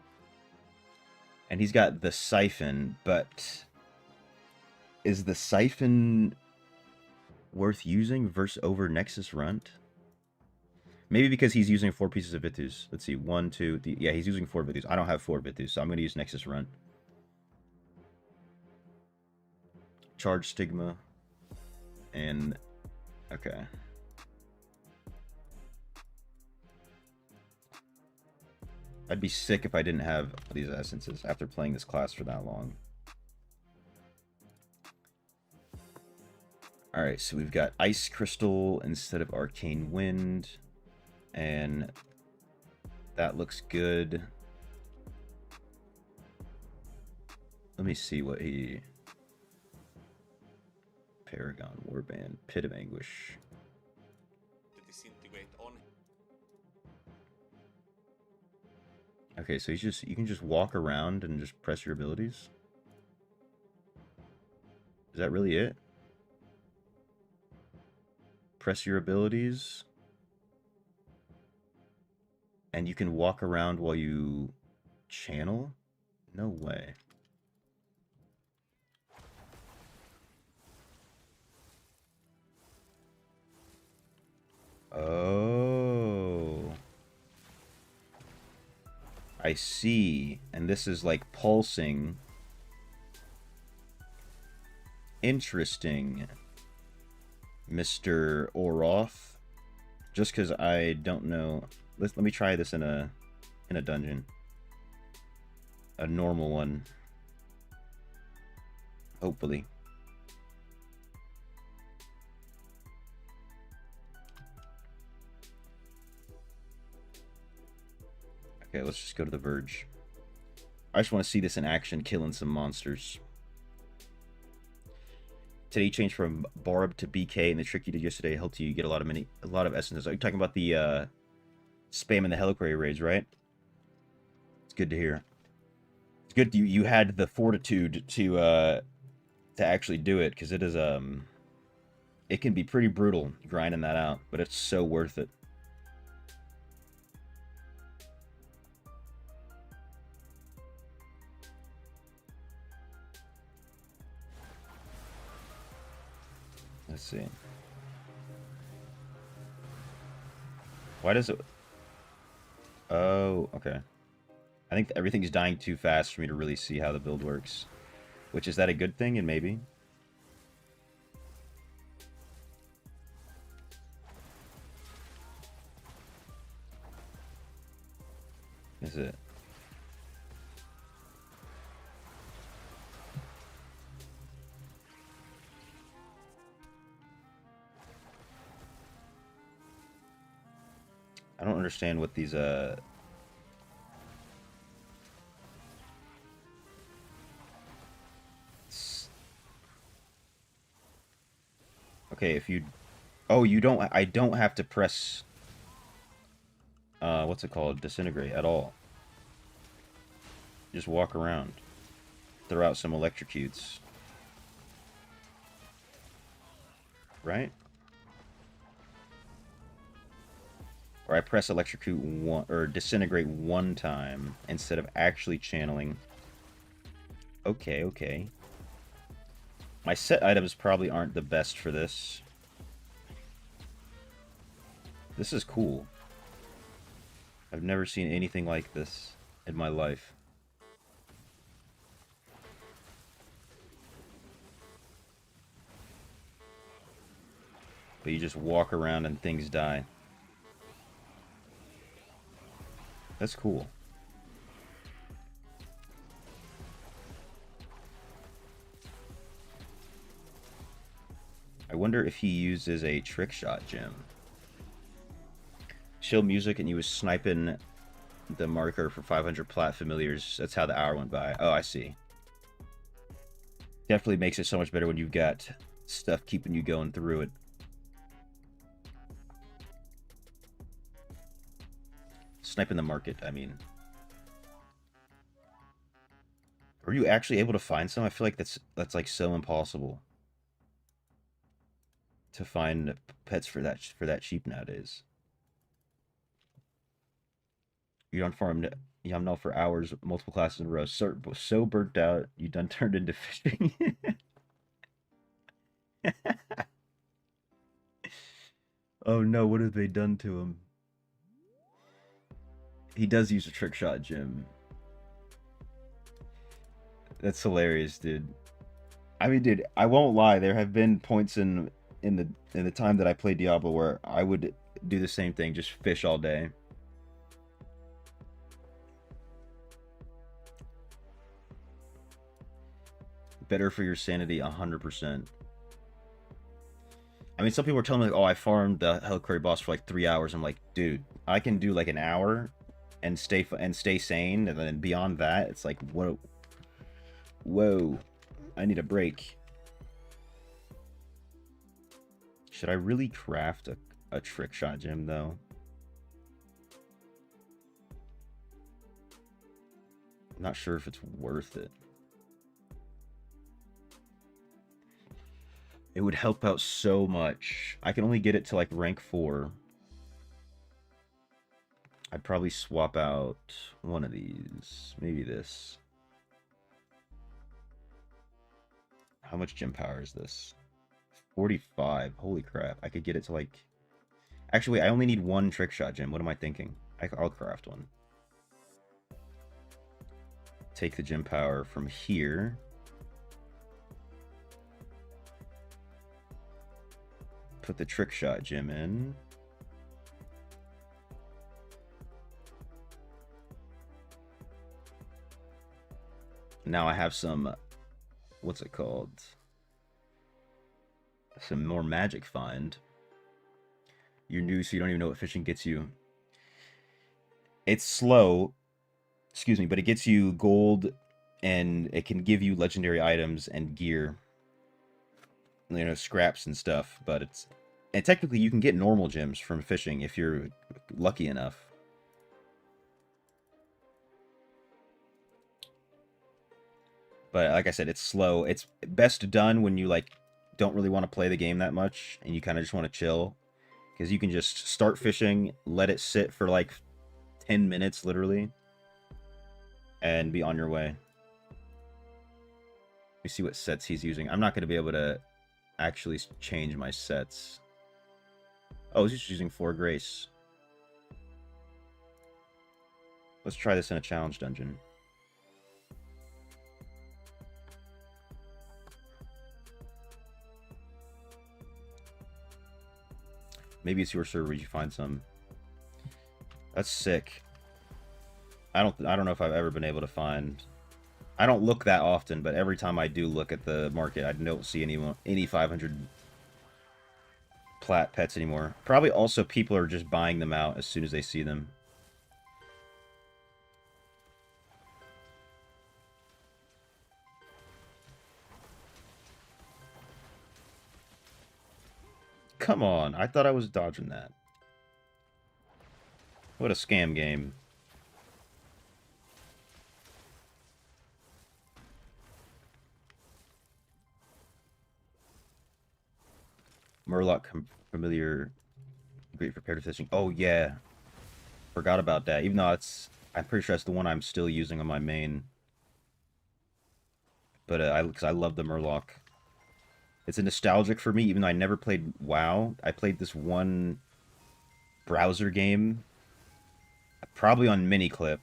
And he's got the Siphon, but is the Siphon worth using versus over Nexus Runt? Maybe because he's using 4 pieces of Vitus. Let's see, 1, 2, 3. Yeah, he's using 4 Vitus. I don't have 4 Vitus, so I'm going to use Nexus Runt. Charge Stigma. And, okay. I'd be sick if I didn't have these essences after playing this class for that long. Alright, so we've got Ice Crystal instead of Arcane Wind. And that looks good. Let me see what he... Paragon, Warband, Pit of Anguish. Okay, so you can just walk around and just press your abilities? Is that really it? Press your abilities. And you can walk around while you channel? No way. Oh. I see. And this is like pulsing. Interesting. Mr. Oroth. Just because I don't know. Let me try this in a dungeon. A normal one. Hopefully. Okay, let's just go to the Verge. I just want to see this in action, killing some monsters. Today you changed from Barb to BK, and the trick you did yesterday helped you get a lot of essences. Are you talking about the spam in the Heliquary raids, right? It's good to hear. It's good you had the fortitude to actually do it, because it is it can be pretty brutal grinding that out, but it's so worth it. Let's see. Why does it... Oh, okay. I think everything's dying too fast for me to really see how the build works. Which, is that a good thing? And maybe? Is it? I don't understand what these, Okay, if you... Oh, you don't... I don't have to press... what's it called? Disintegrate at all. Just walk around. Throw out some electrocutes. Right? Or I press electrocute one... Or disintegrate one time instead of actually channeling. Okay, okay. My set items probably aren't the best for this. This is cool. I've never seen anything like this in my life. But you just walk around and things die. That's cool. I wonder if he uses a trick shot gem. Chill music and he was sniping the marker for 500 plat familiars. That's how the hour went by. Oh, I see. Definitely makes it so much better when you've got stuff keeping you going through it. Sniping the market, I mean. Are you actually able to find some? I feel like that's like so impossible to find pets for that sheep nowadays. You don't farm Yamnel for hours, multiple classes in a row. So burnt out, you done turned into fishing. Oh no, what have they done to him? He does use a trick shot gem. That's hilarious, dude. I mean, dude, I won't lie. There have been points in the time that I played Diablo where I would do the same thing, just fish all day. Better for your sanity, 100%. I mean, some people are telling me, like, oh, I farmed the Heliquary boss for like 3 hours. I'm like, dude, I can do like an hour and stay sane, and then beyond that, it's like, whoa, I need a break. Should I really craft a trick shot gem though? I'm not sure if it's worth it. It would help out so much. I can only get it to like rank 4. I'd probably swap out one of these. Maybe this. How much gem power is this? 45. Holy crap. I could get it to like... Actually, wait, I only need one trick shot gem. What am I thinking? I'll craft one. Take the gem power from here. Put the trick shot gem in. Now I have some, what's it called? Some more magic find. You're new, so you don't even know what fishing gets you. It's slow, excuse me, but it gets you gold, and it can give you legendary items and gear. You know, scraps and stuff, but it's... And technically you can get normal gems from fishing if you're lucky enough. But like I said, it's slow. It's best done when you like don't really want to play the game that much and you kind of just want to chill. Because you can just start fishing, let it sit for like 10 minutes literally, and be on your way. Let me see what sets he's using. I'm not going to be able to actually change my sets. Oh, he's just using 4 Grace. Let's try this in a challenge dungeon. Maybe it's your server. You find some. That's sick. I don't know if I've ever been able to find. I don't look that often, but every time I do look at the market, I don't see any 500 plat pets anymore. Probably also people are just buying them out as soon as they see them. Come on, I thought I was dodging that. What a scam game. Murloc familiar, great for prepared fishing. Oh yeah, forgot about that. Even though I'm pretty sure that's the one I'm still using on my main. But because I love the Murloc. It's a nostalgic for me, even though I never played WoW. I played this one browser game, probably on Miniclip,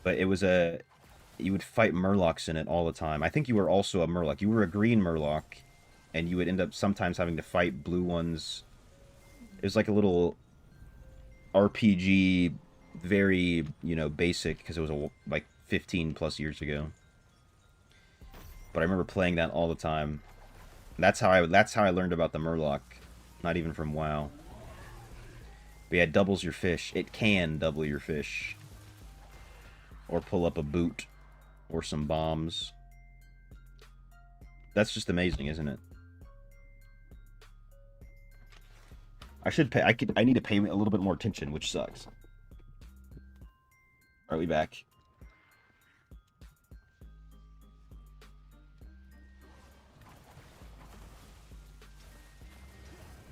but it was you would fight Murlocs in it all the time. I think you were also a Murloc. You were a green Murloc, and you would end up sometimes having to fight blue ones. It was like a little RPG, very, basic, because it was like 15 plus years ago. But I remember playing that all the time. That's how I learned about the Murloc, not even from WoW. But yeah, it doubles your fish. It can double your fish. Or pull up a boot. Or some bombs. That's just amazing, isn't it? I should pay. I need to pay a little bit more attention, which sucks. Are we back?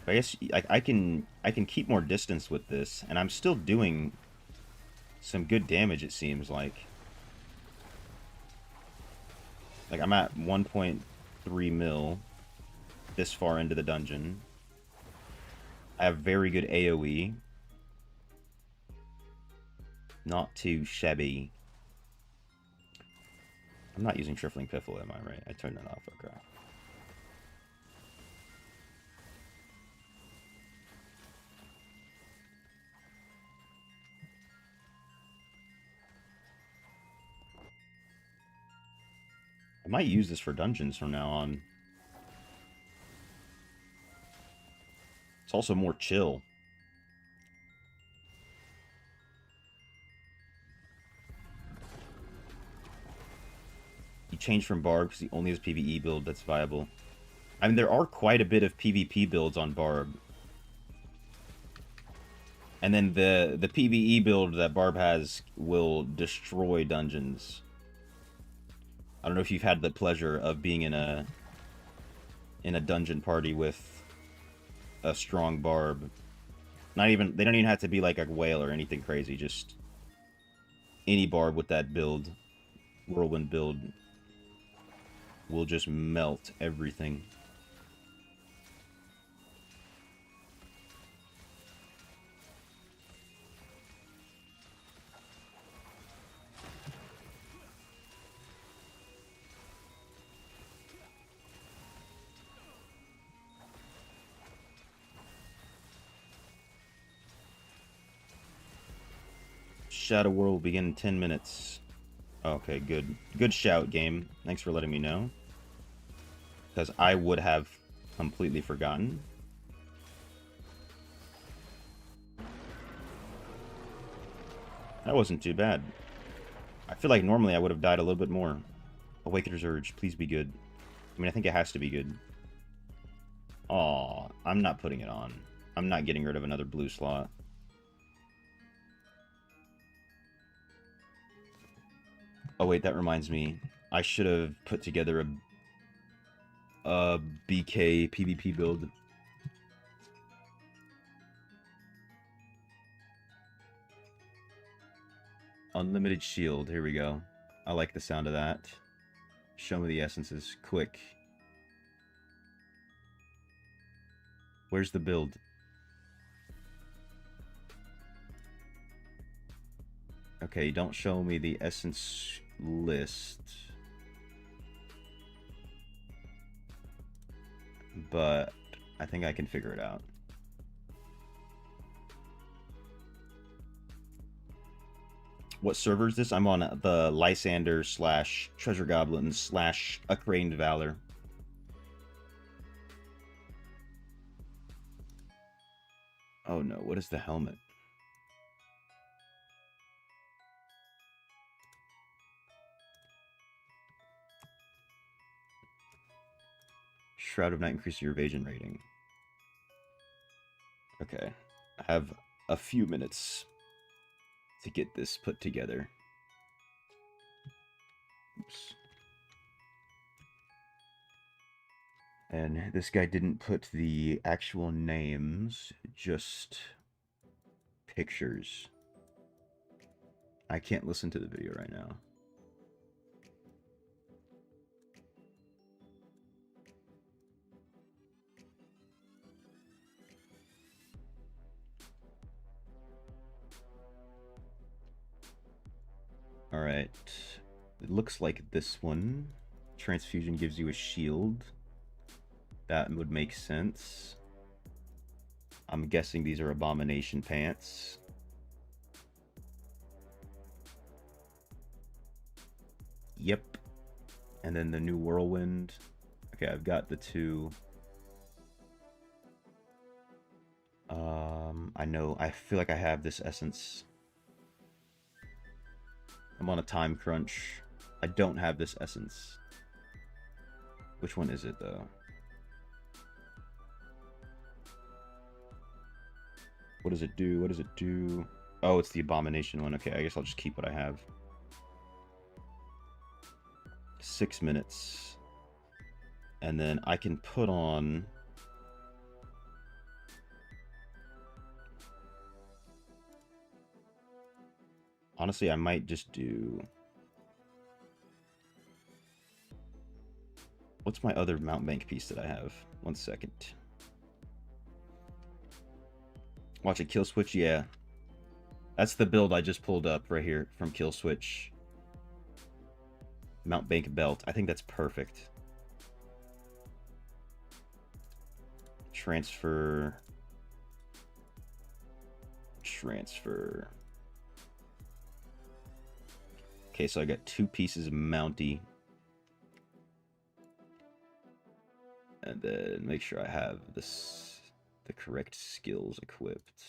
I guess I can keep more distance with this, and I'm still doing some good damage. It seems like I'm at 1.3 mil this far into the dungeon. I have very good AoE. Not too shabby. I'm not using Trifling Piffle, am I right? I turned that off. Okay. I might use this for dungeons from now on. It's also more chill. He changed from Barb because he only has PvE build that's viable. I mean, there are quite a bit of PvP builds on Barb. And then the PvE build that Barb has will destroy dungeons. I don't know if you've had the pleasure of being in a dungeon party with a strong Barb. They don't even have to be like a whale or anything crazy, just any Barb with that build, whirlwind build, will just melt everything. Shadow World will begin in 10 minutes. Okay, good. Good shout, game. Thanks for letting me know. Because I would have completely forgotten. That wasn't too bad. I feel like normally I would have died a little bit more. Awakener's Urge, please be good. I mean, I think it has to be good. Aw, I'm not putting it on. I'm not getting rid of another blue slot. Oh wait, that reminds me. I should have put together a BK PvP build. Unlimited shield. Here we go. I like the sound of that. Show me the essences. Quick. Where's the build? Okay, don't show me the essence list. But I think I can figure it out. What server is this? I'm on the Lysander / Treasure Goblins / Acclaimed Valor. Oh no, what is the helmet? Shroud of Night increases your evasion rating. Okay, I have a few minutes to get this put together. Oops. And this guy didn't put the actual names, just pictures. I can't listen to the video right now. Alright. It looks like this one. Transfusion gives you a shield. That would make sense. I'm guessing these are Abomination pants. Yep. And then the new Whirlwind. Okay, I've got the two. I feel like I have this essence. I'm on a time crunch. I don't have this essence. Which one is it, though? What does it do? What does it do? Oh, it's the Abomination one. Okay, I guess I'll just keep what I have. 6 minutes. And then I can put on... Honestly, I might just do... What's my other mount bank piece that I have? 1 second. Watch a kill switch, yeah. That's the build I just pulled up right here from Kill Switch. Mount Bank Belt. I think that's perfect. Transfer. Okay, so I got 2 pieces of Mountie. And then make sure I have the correct skills equipped.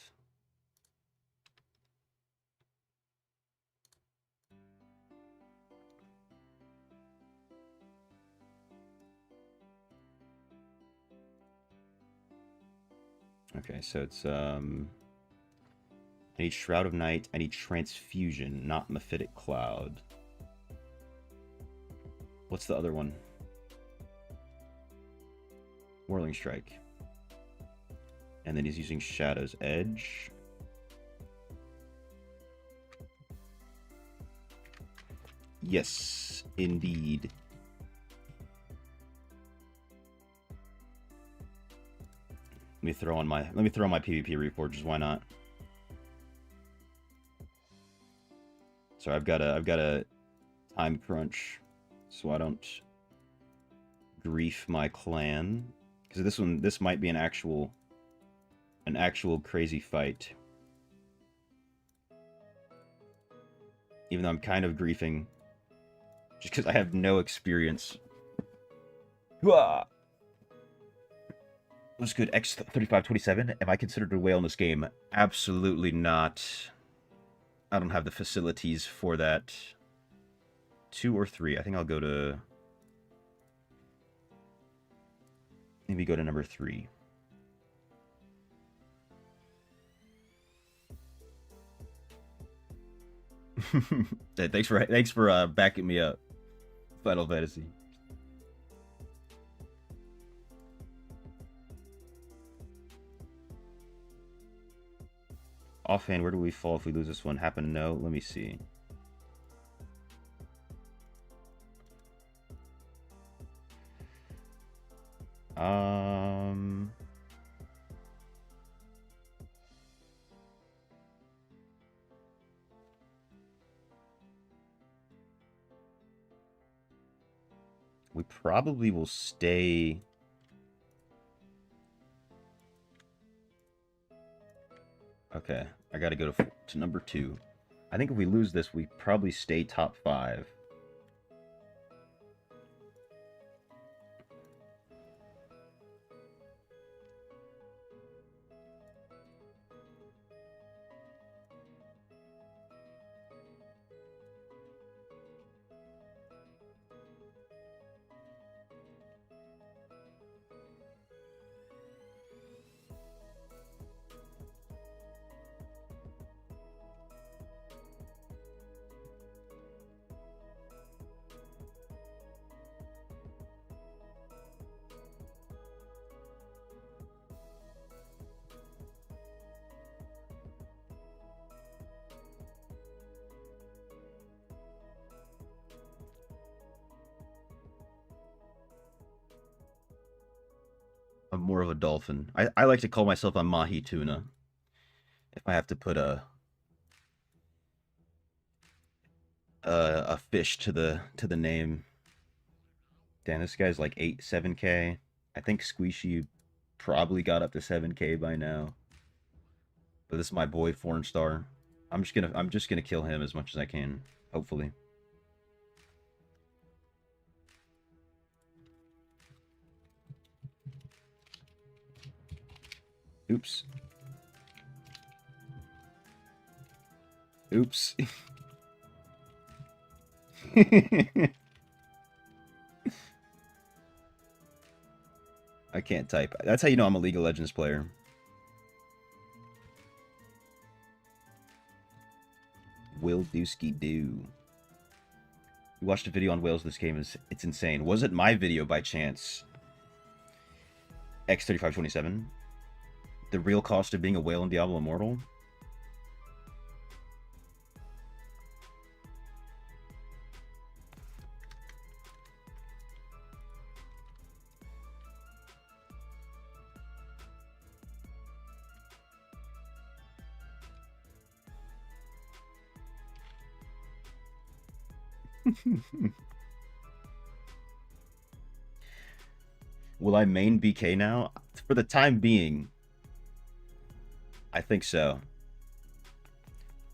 Okay, so it's I need Shroud of Night, I need Transfusion, not Mephitic Cloud. What's the other one? Whirling Strike. And then he's using Shadow's Edge. Yes, indeed. Let me throw on my PvP Reforges, why not? So I've got a time crunch so I don't grief my clan. Because this might be an actual crazy fight. Even though I'm kind of griefing just because I have no experience. What's good? X3527. Am I considered a whale in this game? Absolutely not. I don't have the facilities for that. 2 or 3. I think I'll go to... Maybe go to number 3. Hey, thanks for backing me up, Final Fantasy. Offhand, where do we fall if we lose this one? Happen to know? Let me see. probably will stay... Okay, I gotta go to number 2. I think if we lose this, we probably stay top 5. I'm more of a dolphin. I like to call myself a mahi tuna. If I have to put a fish to the name. Damn, this guy's like 7K. I think Squishy probably got up to 7K by now. But this is my boy Foreign Star. I'm just gonna kill him as much as I can, hopefully. Oops. Oops. I can't type. That's how you know I'm a League of Legends player. Will Dusky do? We watched a video on whales this game. It's insane. Was it my video by chance? X3527? The real cost of being a whale in Diablo Immortal? Will I main BK now? For the time being, I think so.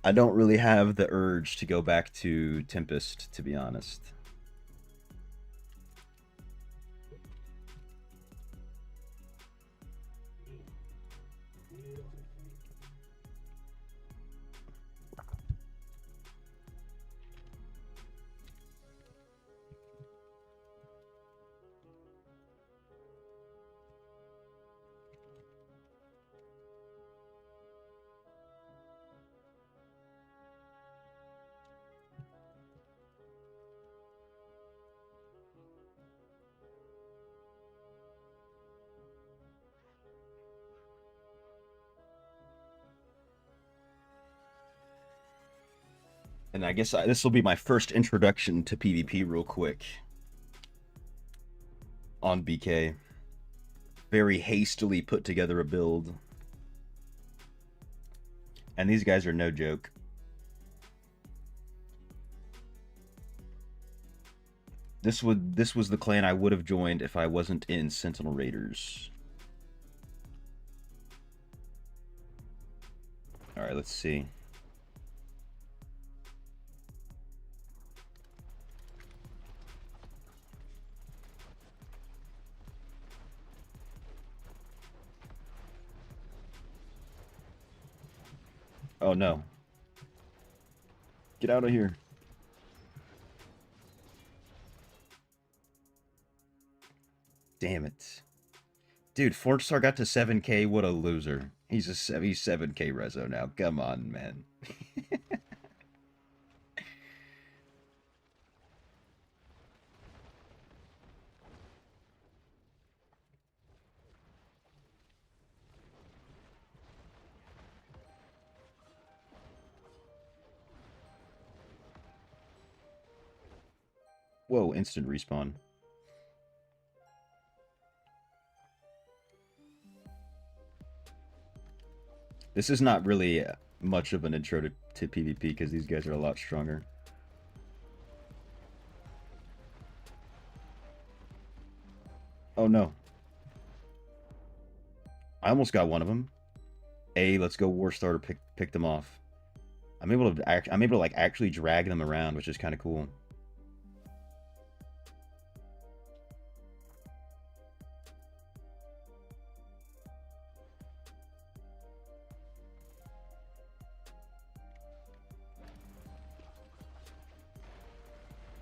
I don't really have the urge to go back to Tempest, to be honest. And I guess this will be my first introduction to PvP real quick. On BK. Very hastily put together a build. And these guys are no joke. This was the clan I would have joined if I wasn't in Sentinel Raiders. Alright, let's see. Oh no. Get out of here. Damn it. Dude, 4-star got to 7K, what a loser. He's 7K rezo now. Come on, man. Whoa, instant respawn. This is not really much of an intro to PvP because these guys are a lot stronger. Oh no. I almost got one of them. Let's go War Starter pick them off. I'm able to like actually drag them around, which is kind of cool.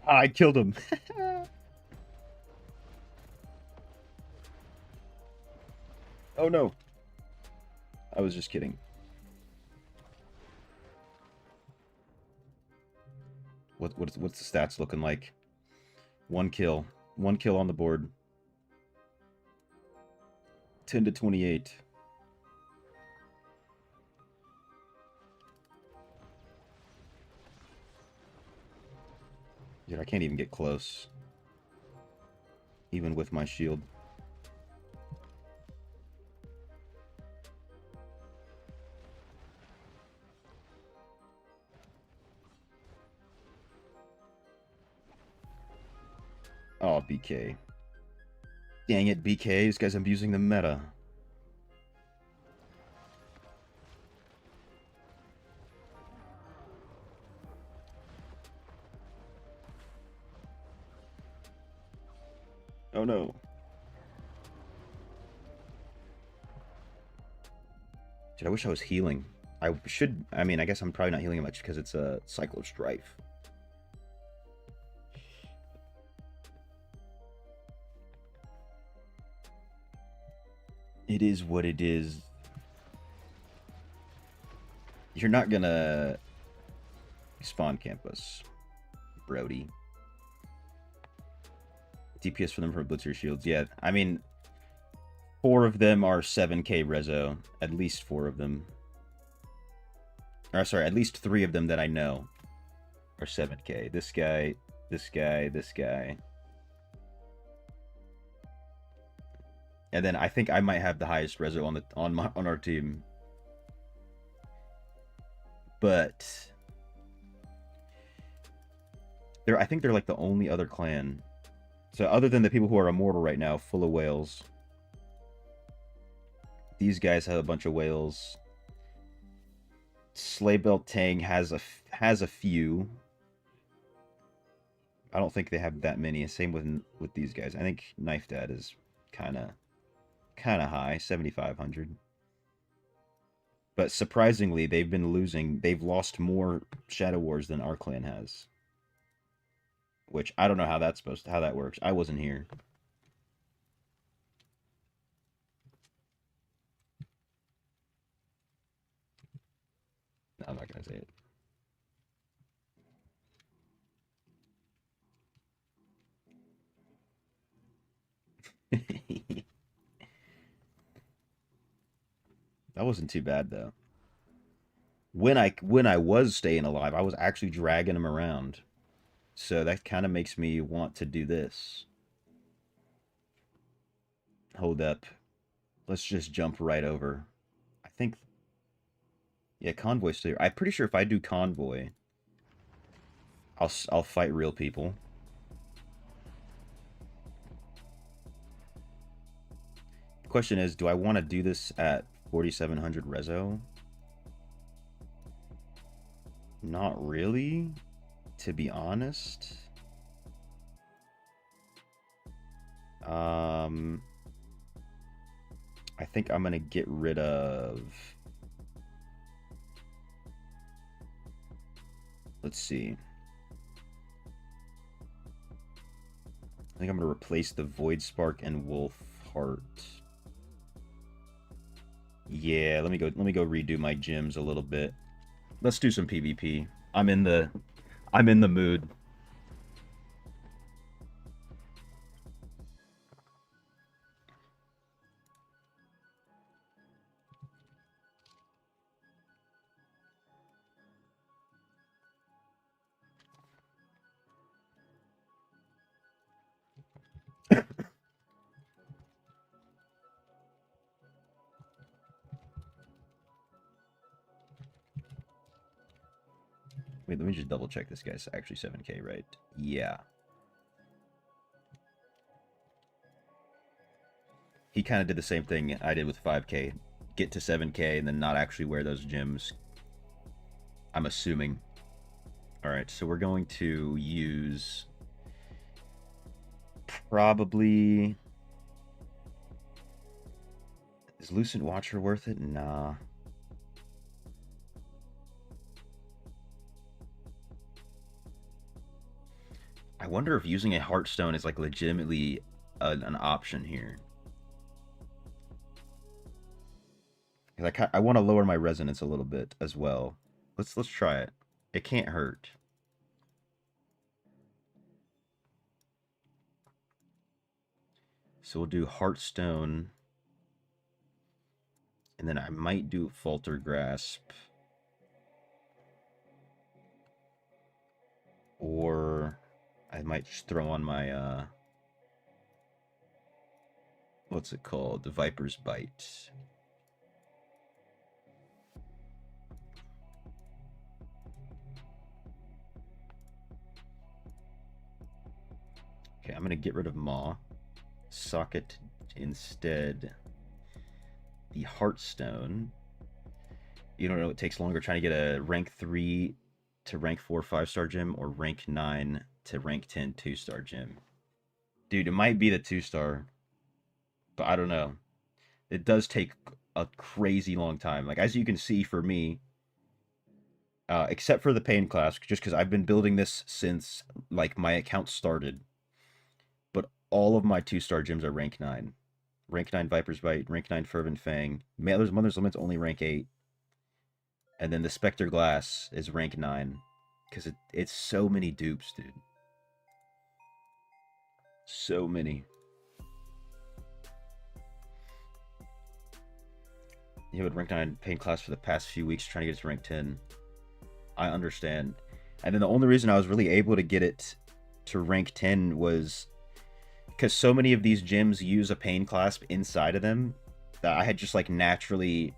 I killed him. Oh no. I was just kidding. What's the stats looking like? One kill on the board. 10 to 28. Dude, I can't even get close. Even with my shield. Oh, BK. Dang it, BK. This guy's abusing the meta. Oh no. Dude, I wish I was healing. I mean, I guess I'm probably not healing much because it's a Cyclo Strife. It is what it is. You're not gonna spawn campus, Brody. DPS for them from Blitzer shields. Yeah, I mean, 4 of them are 7k rezo. At least 4 of them. Or sorry, at least 3 of them that I know are 7k. This guy, this guy, this guy. And then I think I might have the highest rezo on our team. But I think they're like the only other clan. So other than the people who are immortal right now, full of whales. These guys have a bunch of whales. Sleighbelt Tang has a few. I don't think they have that many. Same with these guys. I think Knife Dad is kind of high, 7,500. But surprisingly, they've been losing. They've lost more Shadow Wars than our clan has. Which I don't know how that works. I wasn't here. No, I'm not gonna say it. That wasn't too bad though. When I was staying alive, I was actually dragging him around. So that kind of makes me want to do this. Hold up. Let's just jump right over. I think... Yeah, Convoy's still here. I'm pretty sure if I do Convoy, I'll fight real people. The question is, do I want to do this at 4,700 rezo? Not really, to be honest. I think I'm gonna get rid of... Let's see. I think I'm gonna replace the Void Spark and Wolf Heart. Yeah, let me go redo my gyms a little bit. Let's do some PvP. I'm in the mood. Wait, let me just double check this guy's actually 7k, right? Yeah. he kind of did the same thing I did with 5K. Get to 7K and then not actually wear those gyms. I'm assuming. Alright, so we're going to use... probably... Is Lucent Watcher worth it? Nah. I wonder if using a Heartstone is like legitimately an option here. I want to lower my resonance a little bit as well. Let's try it. It can't hurt. So we'll do Heartstone. And then I might do Falter Grasp. Or I might just throw on my what's it called? The Viper's Bite. Okay, I'm gonna get rid of Maw. Socket instead the Heartstone. You don't know, it takes longer trying to get a rank 3 to rank 4 5-star gym or rank 9 to rank 10 2-star gym. Dude, it might be the 2-star, but I don't know. It does take a crazy long time. Like, as you can see for me, except for the pain class, just because I've been building this since, like, my account started. But all of my 2-star gyms are rank 9. Rank 9 Viper's Bite, rank 9 Fervent Fang. Mother's Limit's only rank 8. And then the Spectre Glass is rank 9. Because it's so many dupes, dude. So many. You have a rank 9 pain class for the past few weeks trying to get it to rank 10. I understand. And then the only reason I was really able to get it to rank 10 was because so many of these gyms use a pain clasp inside of them that I had just like naturally,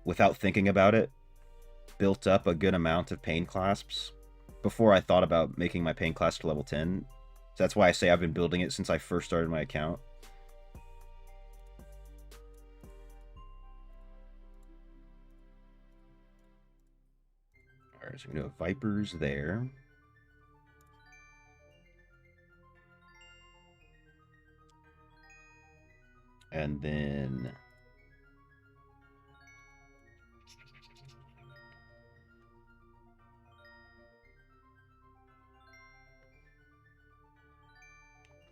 without thinking about it, built up a good amount of pain clasps before I thought about making my pain clasp to level 10. So that's why I say I've been building it since I first started my account. Alright, so we have Vipers there. And then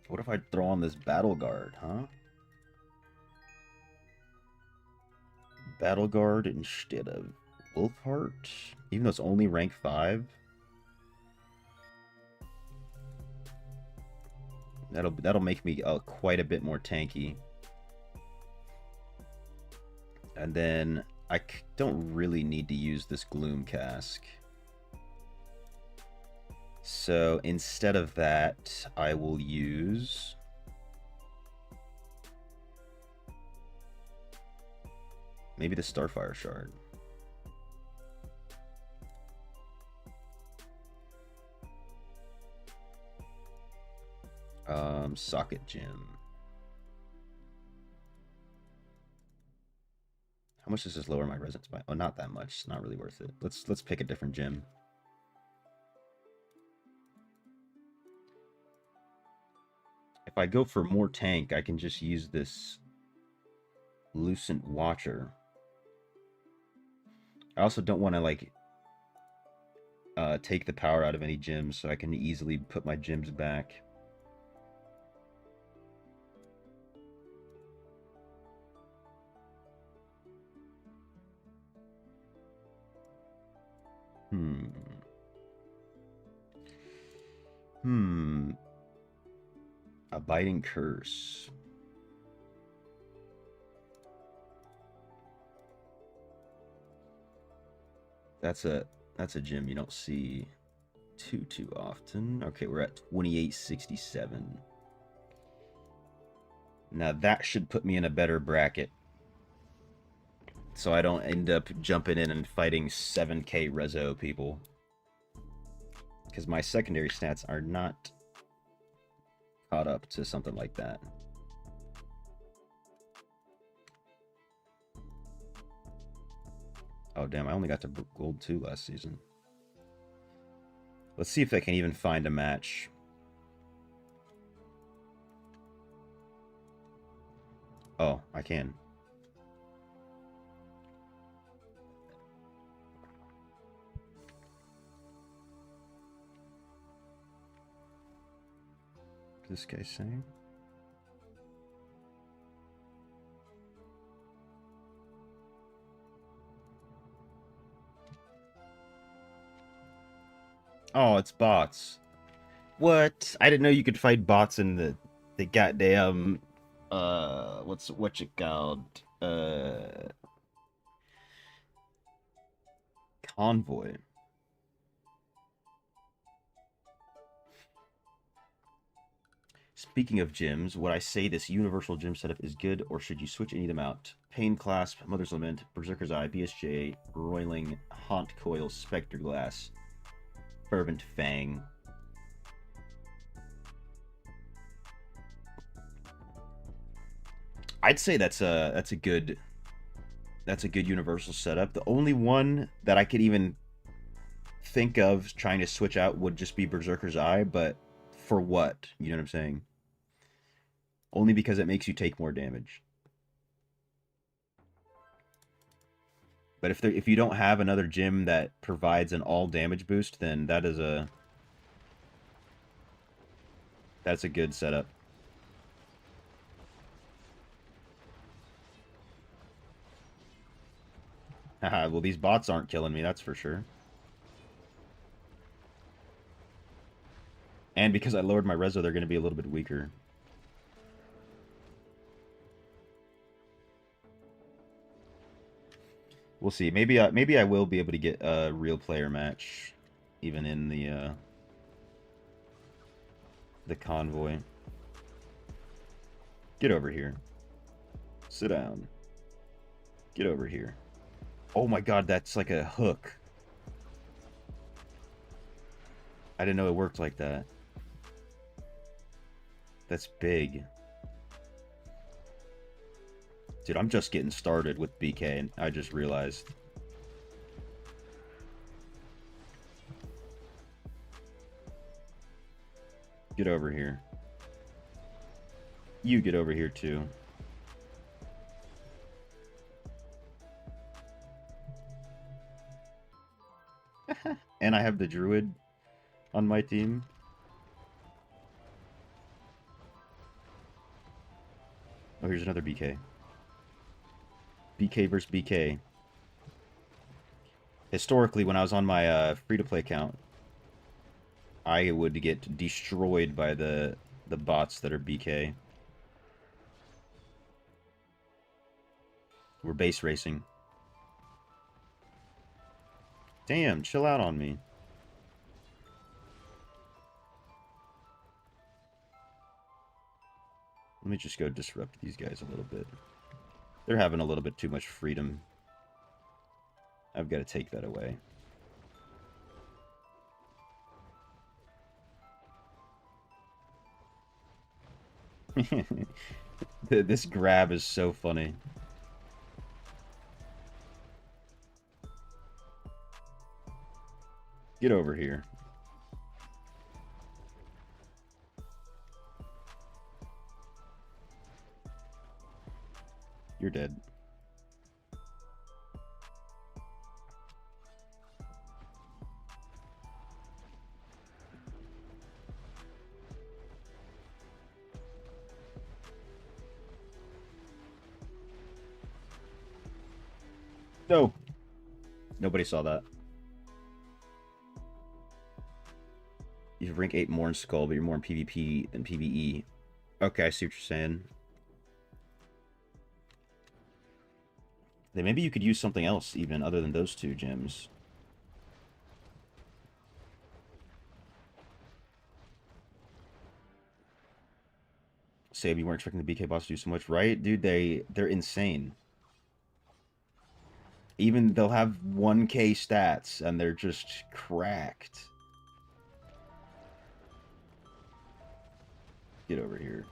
what if I throw on this Battle Guard, huh? Battle Guard instead of Wolfheart, even though it's only rank 5. That'll make me quite a bit more tanky. And then I don't really need to use this Gloom Cask. So instead of that, I will use maybe the Starfire Shard. Socket Gem. How much does this lower my resonance by? Oh, not that much. It's not really worth it. Let's pick a different gem. If I go for more tank, I can just use this Lucent Watcher. I also don't want to like take the power out of any gems, so I can easily put my gems back. A Biting Curse. That's a gem you don't see too often. Okay, we're at 2867. Now that should put me in a better bracket, so I don't end up jumping in and fighting 7K Rezo people, because my secondary stats are not caught up to something like that. Oh, damn, I only got to gold 2 last season. Let's see if I can even find a match. Oh, I can. What's this guy saying? Oh, it's bots. What? I didn't know you could fight bots in the goddamn what's it called? Convoy. Speaking of gyms, would I say this universal gym setup is good, or should you switch any of them out? Pain Clasp, Mother's Lament, Berserker's Eye, BSJ, Roiling, Haunt Coil, Spectre Glass, Fervent Fang. I'd say that's a good universal setup. The only one that I could even think of trying to switch out would just be Berserker's Eye, but for what? You know what I'm saying? Only because it makes you take more damage. But if you don't have another gym that provides an all damage boost, then that's a good setup. Haha, well, these bots aren't killing me, that's for sure. And because I lowered my reso, they're going to be a little bit weaker. We'll see. Maybe I will be able to get a real player match, even in the convoy. Get over here. Sit down. Get over here. Oh my god, that's like a hook. I didn't know it worked like that. That's big. Dude, I'm just getting started with BK, and I just realized. Get over here. You get over here, too. And I have the druid on my team. Oh, here's another BK. BK versus BK. Historically, when I was on my free-to-play account, I would get destroyed by the bots that are BK. We're base racing. Damn, chill out on me. Let me just go disrupt these guys a little bit. They're having a little bit too much freedom. I've got to take that away. This grab is so funny. Get over here. You're dead. No. Nobody saw that. You have rank 8 more in Skull, but you're more in PvP than PvE. Okay, I see what you're saying. Then maybe you could use something else even other than those two gems. Sab, you weren't expecting the BK boss to do so much, right? Dude, they're insane. Even they'll have 1k stats and they're just cracked. Get over here.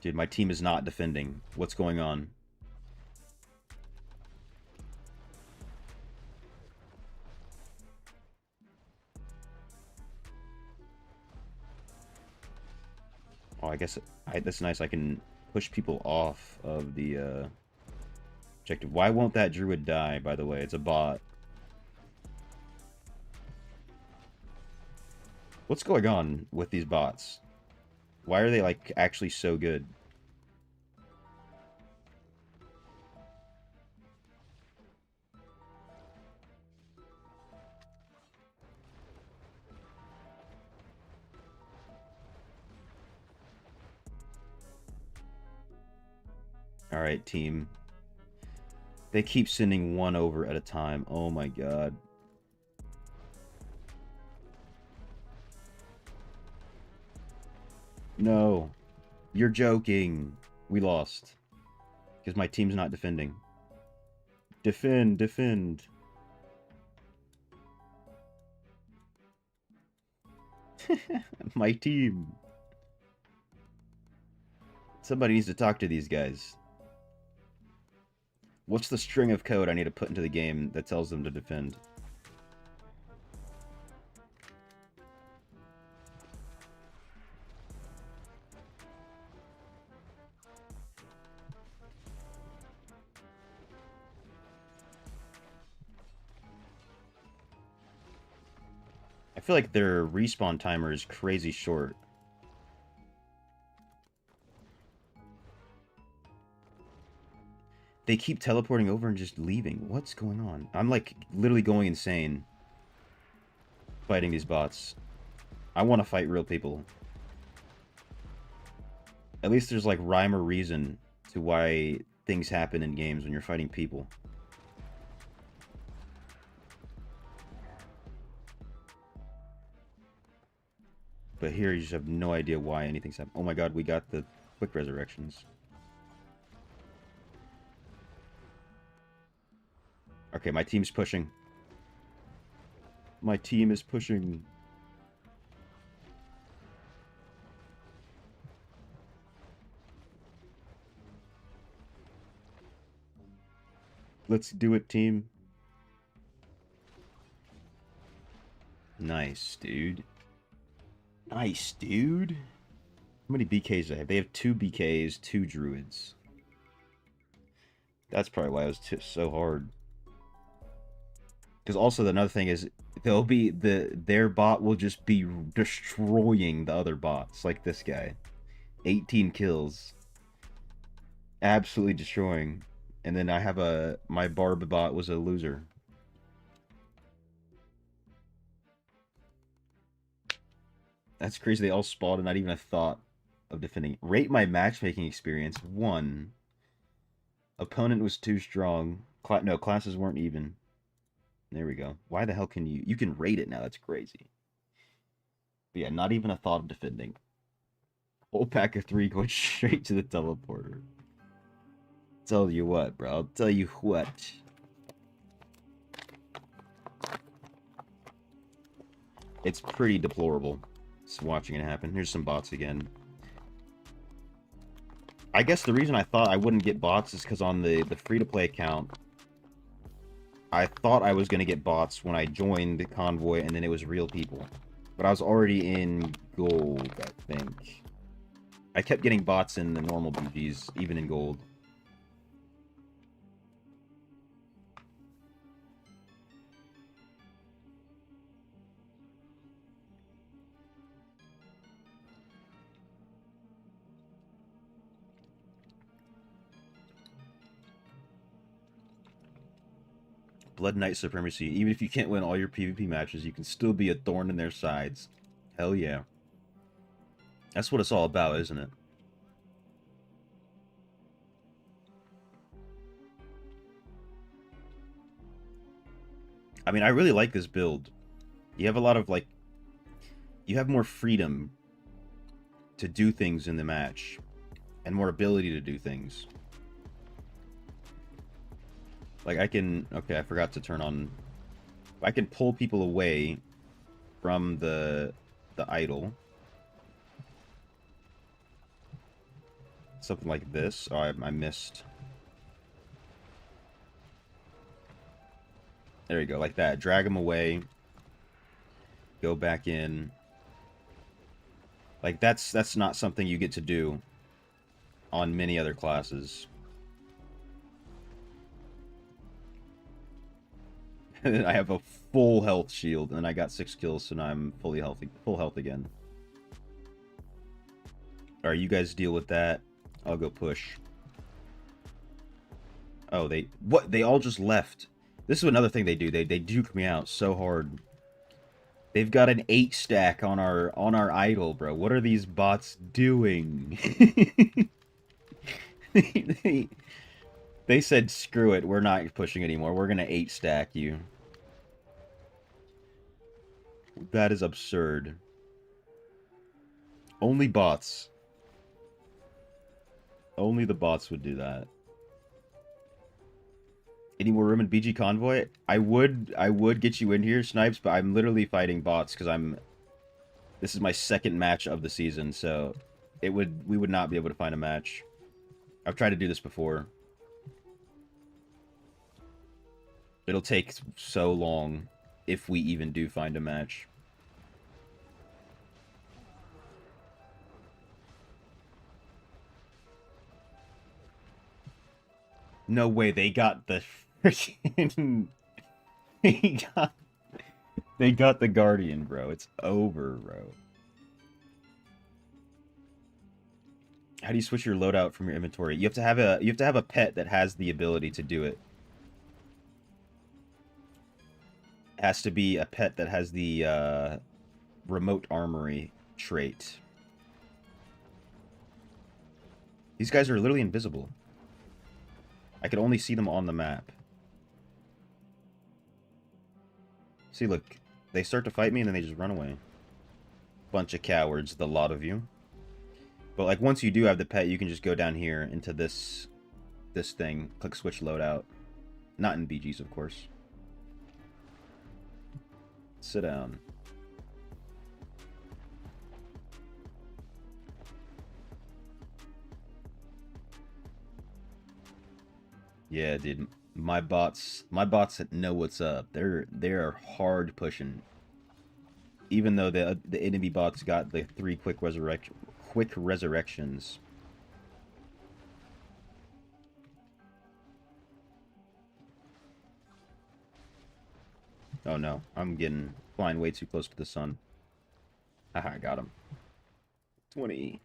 Dude, my team is not defending. What's going on? Oh, I guess that's nice. I can push people off of the objective. Why won't that druid die, by the way? It's a bot. What's going on with these bots? Why are they, like, actually so good? Alright, team. They keep sending one over at a time. Oh my god. No. You're joking. We lost. Because my team's not defending. Defend, defend. My team. Somebody needs to talk to these guys. What's the string of code I need to put into the game that tells them to defend? I feel like their respawn timer is crazy short. They keep teleporting over and just leaving. What's going on? I'm, like, literally going insane fighting these bots. I want to fight real people. At least there's, like, rhyme or reason to why things happen in games when you're fighting people. But here you just have no idea why anything's happening. Oh my god, we got the quick resurrections. Okay, my team's pushing. My team is pushing. Let's do it, team. Nice, dude. Nice, dude. How many BKs do they have? They have 2 BKs, 2 druids. That's probably why it was so hard. Because also another thing is they'll be their bot will just be destroying the other bots, like this guy. 18 kills. Absolutely destroying. And then I have my barb bot was a loser. That's crazy. They all spawned and not even a thought of defending. Rate my matchmaking experience. 1. Opponent was too strong. No, classes weren't even. There we go. Why the hell can you can rate it now? That's crazy. But yeah, not even a thought of defending. Whole pack of 3 going straight to the teleporter. Tell you what, bro. I'll tell you what. It's pretty deplorable. Just watching it happen. Here's some bots again. I guess the reason I thought I wouldn't get bots is because on the free-to-play account, I thought I was going to get bots when I joined the convoy, and then it was real people. But I was already in gold, I think. I kept getting bots in the normal BGs, even in gold. Blood Knight Supremacy. Even if you can't win all your PvP matches, you can still be a thorn in their sides. Hell yeah. That's what it's all about, isn't it? I mean, I really like this build. You have a lot of, like... You have more freedom to do things in the match. And more ability to do things. Like, I can... Okay, I forgot to turn on... I can pull people away from the idol. Something like this. Oh, I missed. There you go, like that. Drag them away. Go back in. Like, that's not something you get to do on many other classes. I have a full health shield, and I got 6 kills, so now I'm fully healthy, full health again. Alright, you guys deal with that. I'll go push. Oh, what? They all just left. This is another thing they do. They duke me out so hard. They've got an 8 stack on our idol, bro. What are these bots doing? they said, screw it, we're not pushing anymore. We're gonna 8 stack you. That is absurd. Only bots. Only the bots would do that. Any more room in BG Convoy? I would get you in here, Snipes, but I'm literally fighting bots because this is my second match of the season, so we would not be able to find a match. I've tried to do this before. It'll take so long if we even do find a match. No way, they got the freaking... they got the Guardian, bro. It's over, bro. How do you switch your loadout from your inventory? You have to have a pet that has the ability to do it. It has to be a pet that has the remote armory trait. These guys are literally invisible. I could only see them on the map. See, look. They start to fight me and then they just run away. Bunch of cowards, the lot of you. But, like, once you do have the pet, you can just go down here into this thing. Click switch loadout. Not in BGs, of course. Sit down. Yeah, dude. My bots know what's up. They're hard pushing. Even though the enemy bots got the 3 quick resurrections. Oh no, I'm flying way too close to the sun. Haha, I got him. 20.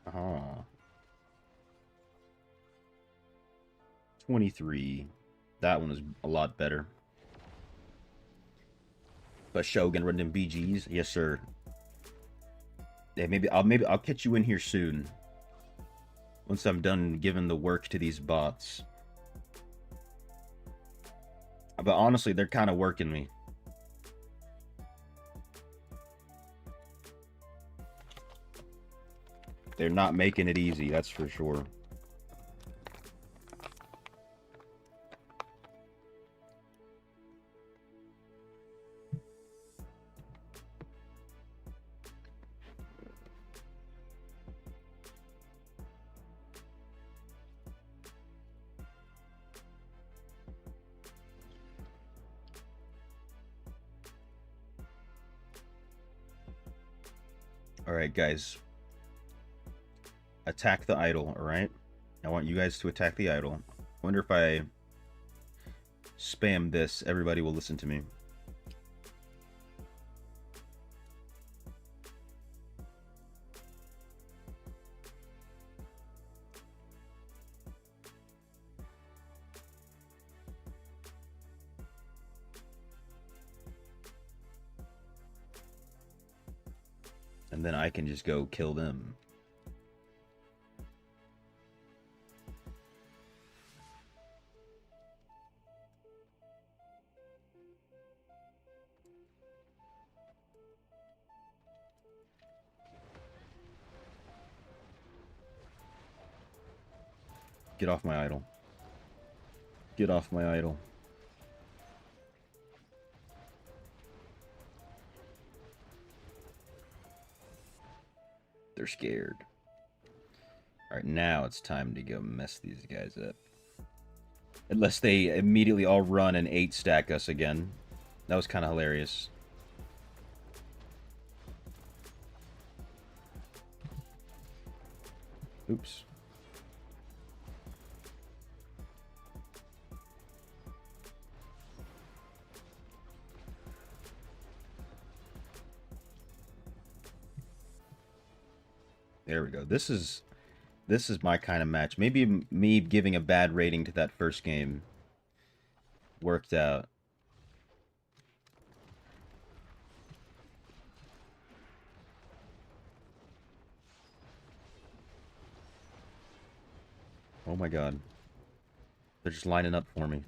Aha. 23. That one is a lot better. But Shogun running BGs, yes sir. Yeah, maybe I'll catch you in here soon. Once I'm done giving the work to these bots. But honestly, they're kind of working me. They're not making it easy, that's for sure. Alright, guys. Attack the idol, alright? I want you guys to attack the idol. Wonder if I spam this, everybody will listen to me. And then I can just go kill them. Get off my idol. Get off my idol. They're scared. Alright, now it's time to go mess these guys up. Unless they immediately all run and 8-stack us again. That was kind of hilarious. Oops. There we go. This is my kind of match. Maybe me giving a bad rating to that first game worked out. Oh my god. They're just lining up for me.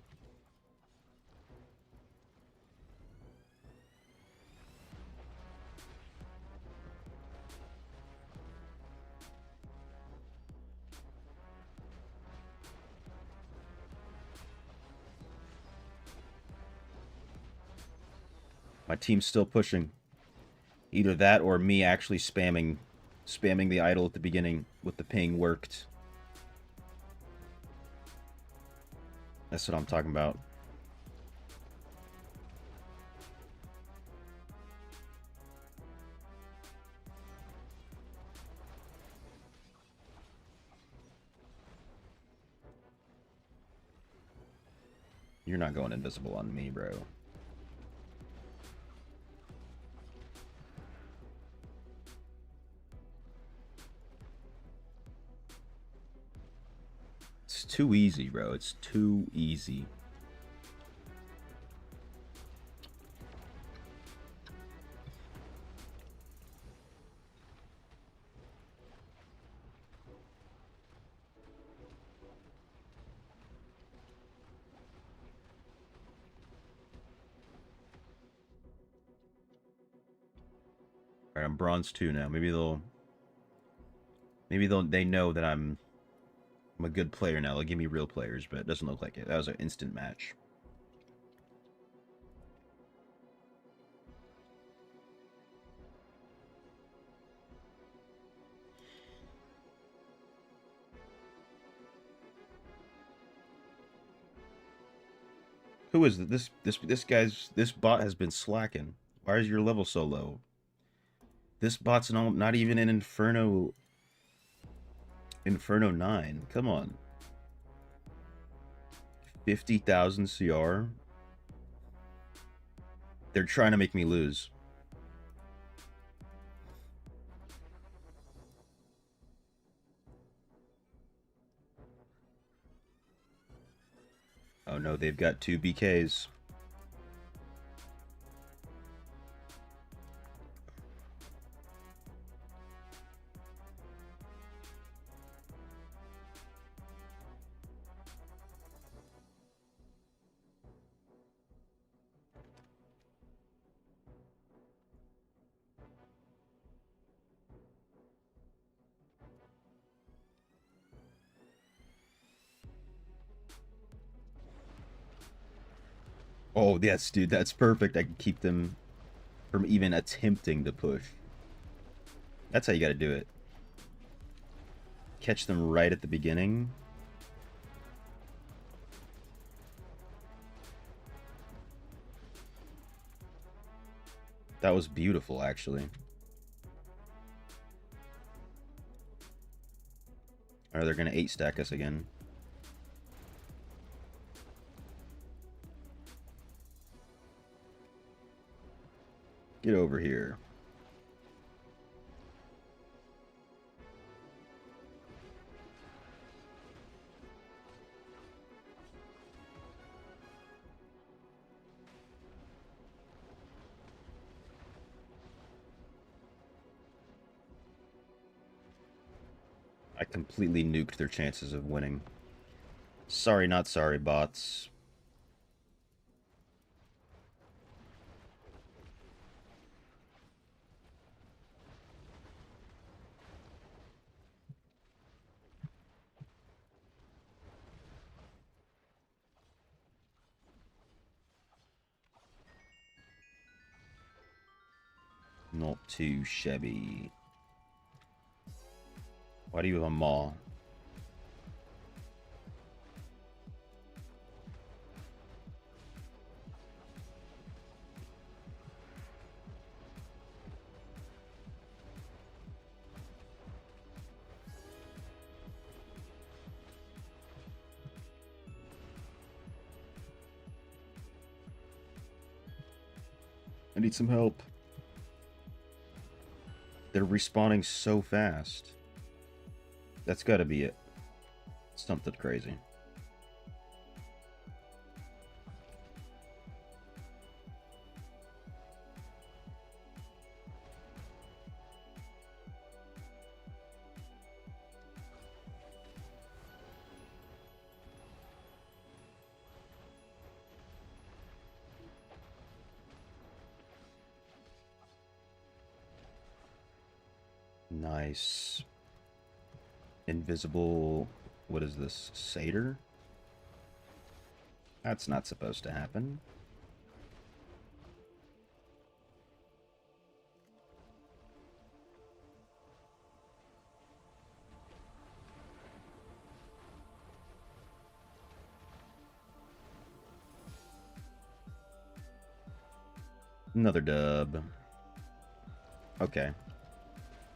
My team's still pushing. Either that or me actually spamming the idol at the beginning with the ping worked. That's what I'm talking about. You're not going invisible on me, bro. It's too easy, bro. It's too easy. Alright, I'm bronze 2 now. Maybe they know that I'm a good player now. They'll give me real players, but it doesn't look like it. That was an instant match. Who is this? This bot has been slacking. Why is your level so low? This bot's not even in Inferno 9. Come on. 50,000 CR. They're trying to make me lose. Oh no, they've got 2 BKs. Oh, yes, dude, that's perfect. I can keep them from even attempting to push. That's how you gotta do it. Catch them right at the beginning. That was beautiful, actually. Or they're gonna 8-stack us again. Get over here. I completely nuked their chances of winning. Sorry, not sorry, bots. Not too shabby. Why do you have a maw? I need some help. They're respawning so fast. That's gotta be it. Something crazy. Nice. Invisible... What is this? Satyr? That's not supposed to happen. Another dub. Okay.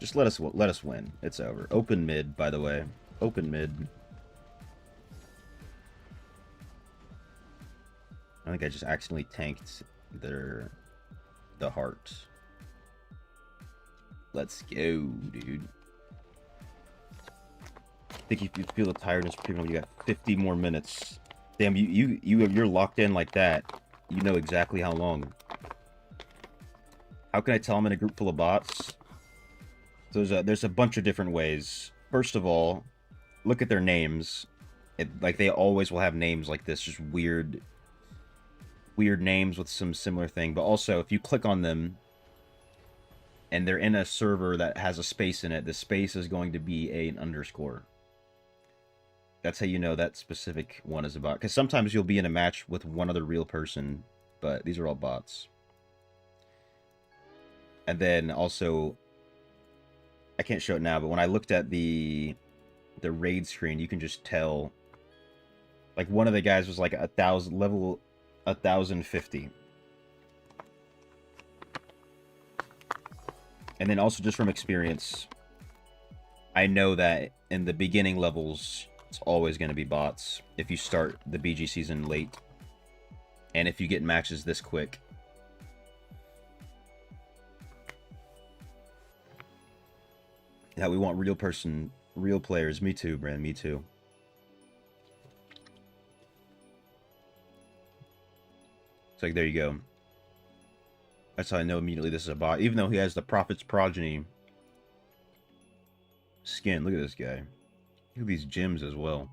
Just let us win. It's over. Open mid, by the way. Open mid. I think I just accidentally tanked the heart. Let's go, dude. I think if you feel the tiredness creeping up, you got 50 more minutes. Damn, you're locked in like that. You know exactly how long. How can I tell I'm in a group full of bots? There's a bunch of different ways. First of all, look at their names. Like, they always will have names like this, just weird names with some similar thing. But also, if you click on them and they're in a server that has a space in it, the space is going to be an underscore. That's how you know that specific one is a bot. Because sometimes you'll be in a match with one other real person, but these are all bots. And then also, I can't show it now, but when I looked at the raid screen, you can just tell. Like, one of the guys was like level 1050. And then also, just from experience, I know that in the beginning levels, it's always going to be bots if you start the BG season late. And if you get matches this quick. Yeah, we want real players. Me too, Brand. Me too. It's like, there you go. That's how I know immediately this is a bot. Even though he has the Prophet's Progeny skin. Look at this guy. Look at these gems as well.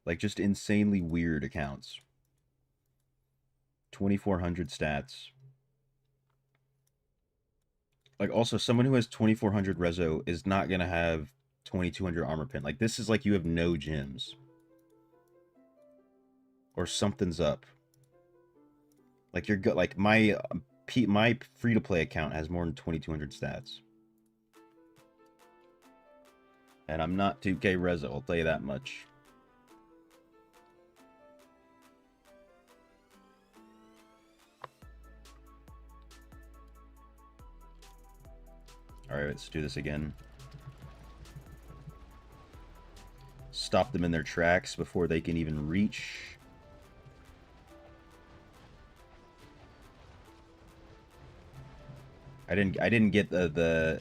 Like, just insanely weird accounts. 2,400 stats. Like, also, someone who has 2,400 rezo is not going to have 2,200 armor pin. Like, this is like you have no gems. Or something's up. Like, you're good. Like, my free-to-play account has more than 2,200 stats. And I'm not 2K rezo, I'll tell you that much. Alright, let's do this again. Stop them in their tracks before they can even reach. I didn't get the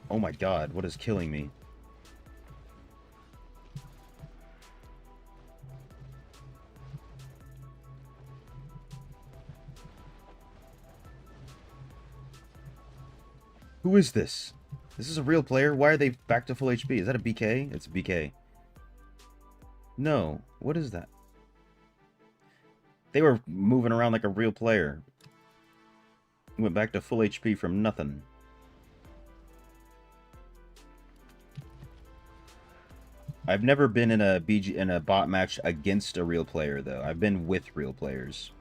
oh my god, what is killing me? Who is this? This is a real player? Why are they back to full HP? Is that a BK? It's a BK. No. What is that? They were moving around like a real player. Went back to full HP from nothing. I've never been in a bot match against a real player though. I've been with real players.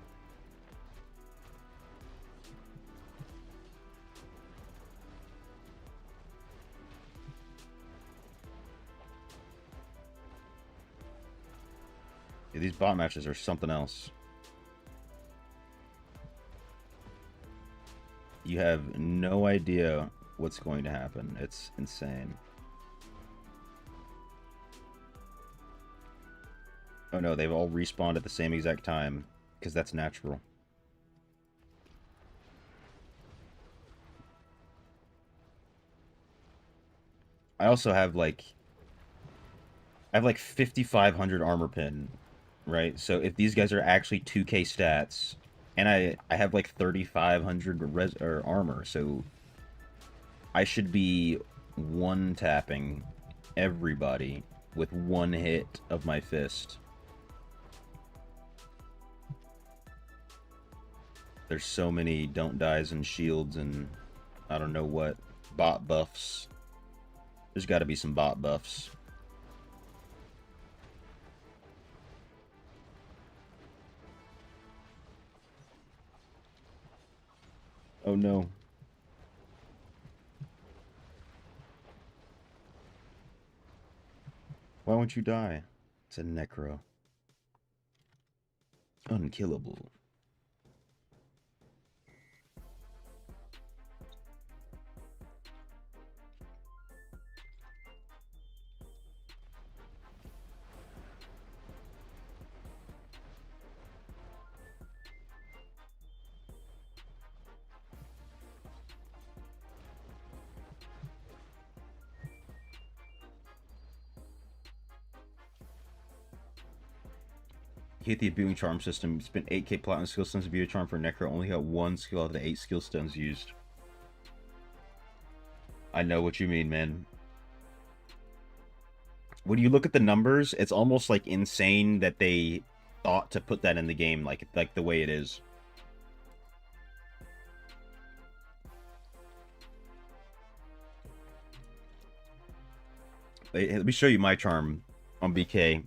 Yeah, these bot matches are something else. You have no idea what's going to happen. It's insane. Oh no, they've all respawned at the same exact time, because that's natural. I also have like 5,500 armor pin, right? So if these guys are actually 2k stats, and I have like 3,500 armor, so I should be one tapping everybody with one hit of my fist. There's so many don't dies and shields and I don't know what bot buffs. There's got to be some bot buffs. Oh no. Why won't you die? It's a necro. Unkillable. You hit the Abusing Charm system. You spent 8k platinum skill stones to be a charm for Necro. Only got one skill out of the 8 skill stones used. I know what you mean, man. When you look at the numbers, it's almost like insane that they thought to put that in the game like the way it is. Let me show you my charm on BK.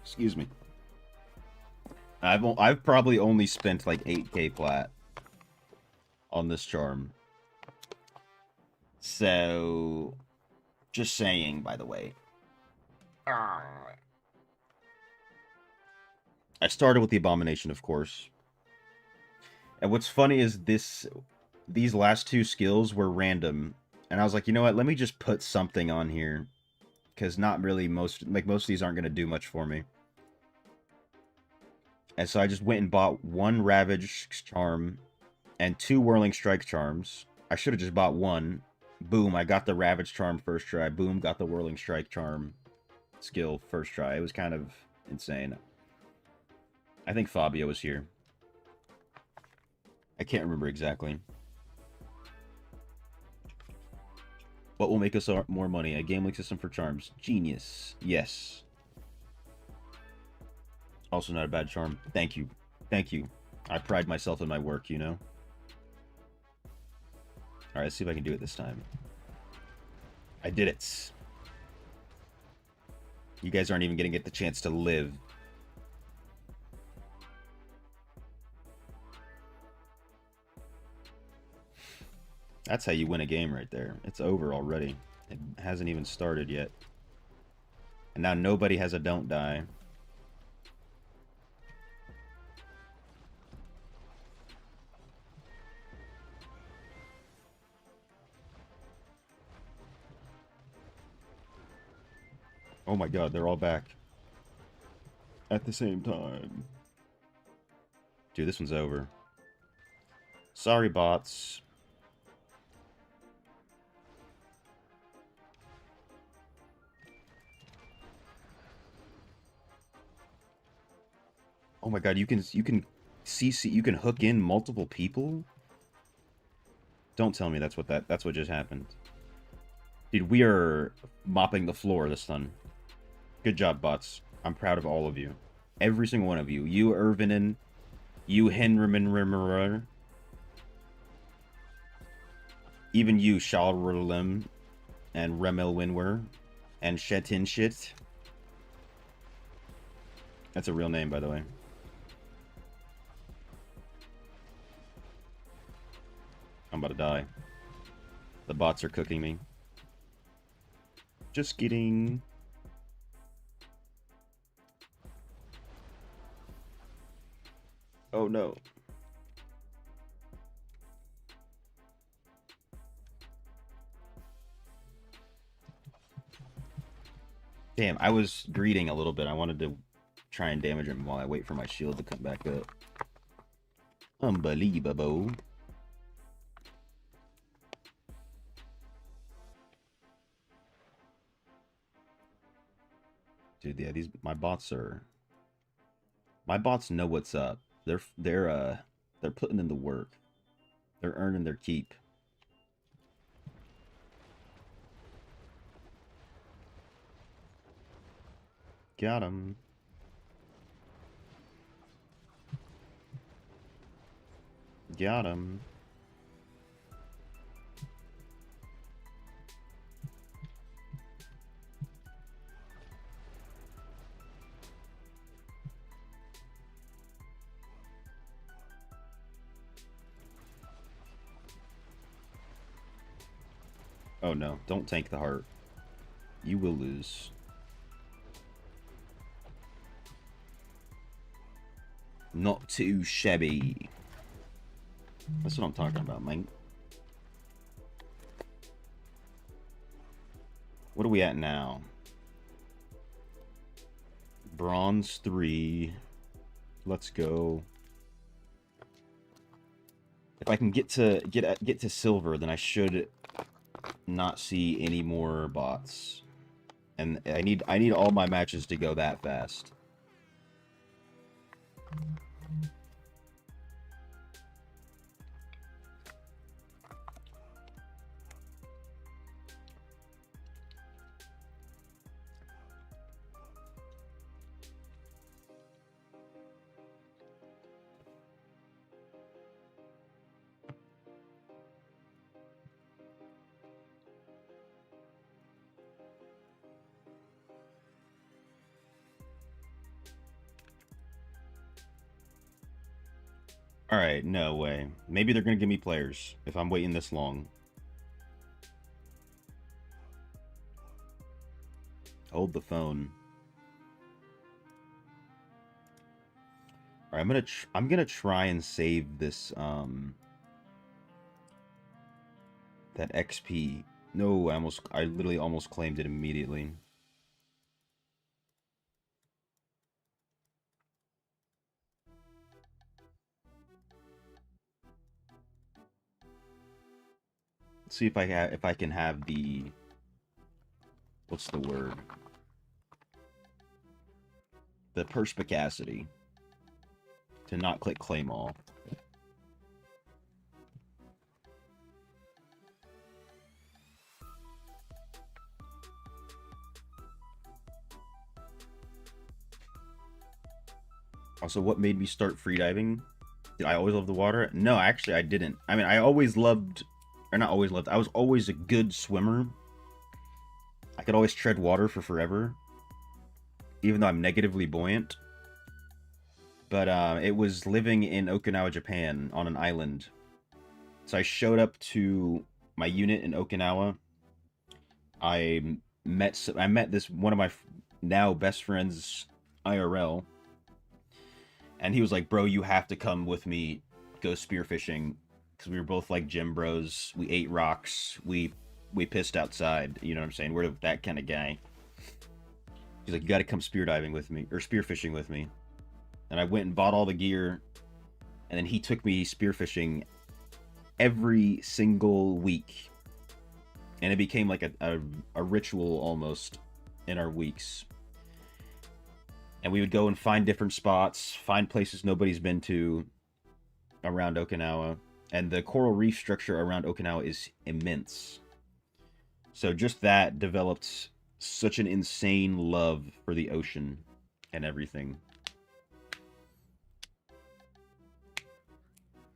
Excuse me. I've probably only spent like 8k plat on this charm. So, just saying, by the way. I started with the Abomination, of course. And what's funny is these last two skills were random. And I was like, you know what? Let me just put something on here. Because not really most of these aren't going to do much for me. And so I just went and bought one Ravage charm and 2 Whirling Strike charms. I should have just bought one. Boom, I got the Ravage charm first try. Boom, got the Whirling Strike charm skill first try. It was kind of insane. I think Fabio was here. I can't remember exactly. What will make us more money? A game link system for charms. Genius. Yes. Also not a bad charm. Thank you. Thank you. I pride myself in my work, you know? Alright, let's see if I can do it this time. I did it. You guys aren't even going to get the chance to live. That's how you win a game right there. It's over already. It hasn't even started yet. And now nobody has a don't die. Oh my god, they're all back. At the same time. Dude, this one's over. Sorry, bots. Oh my god, you can CC, you can hook in multiple people? Don't tell me that's what just happened. Dude, we are mopping the floor this time. Good job, bots. I'm proud of all of you. Every single one of you. You, Irvinin. You, Henriman. Even you, Shalralim. and Remel Winwer and Shetin Shit. That's a real name, by the way. I'm about to die. The bots are cooking me. Just kidding. Oh no. Damn, I was greeting a little bit. I wanted to try and damage him while I wait for my shield to come back up. Unbelievable. Dude, yeah, my bots know what's up. They're putting in the work. They're earning their keep. Got him. Got him. Oh no, don't tank the heart. You will lose. Not too shabby. That's what I'm talking about, man. What are we at now? Bronze 3. Let's go. If I can get to silver, then I should not see any more bots. And I need all my matches to go that fast. Alright, no way. Maybe they're gonna give me players if I'm waiting this long. Hold the phone. Alright, I'm gonna try and save this that XP. No, I literally almost claimed it immediately. Let's see if I can have the, what's the word? The perspicacity to not click claim all. Also, what made me start freediving? Did I always love the water? No, actually, I didn't. I mean, I always loved, or not always loved, I was always a good swimmer. I could always tread water for forever, even though I'm negatively buoyant. But it was living in Okinawa, Japan, on an island. So I showed up to my unit in Okinawa. I met this one of my now best friends IRL. And he was like, bro, you have to come with me, go spearfishing. Because we were both like gym bros. We ate rocks. We pissed outside. You know what I'm saying? We're that kind of guy. He's like, you got to come spearfishing with me. And I went and bought all the gear. And then he took me spearfishing every single week. And it became like a ritual almost in our weeks. And we would go and find different spots, find places nobody's been to around Okinawa. And the coral reef structure around Okinawa is immense. So just that developed such an insane love for the ocean and everything.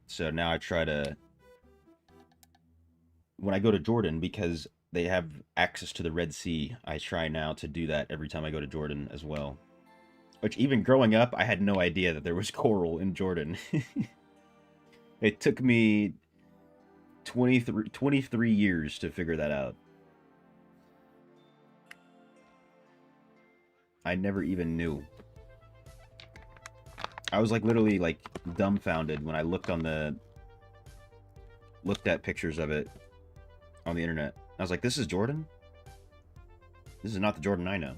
So now I try to, when I go to Jordan, because they have access to the Red Sea. I try now to do that every time I go to Jordan as well. Which, even growing up, I had no idea that there was coral in Jordan. It took me 23 years to figure that out. I never even knew. I was like literally like dumbfounded when I looked at pictures of it on the internet. I was like, this is Jordan? This is not the Jordan I know.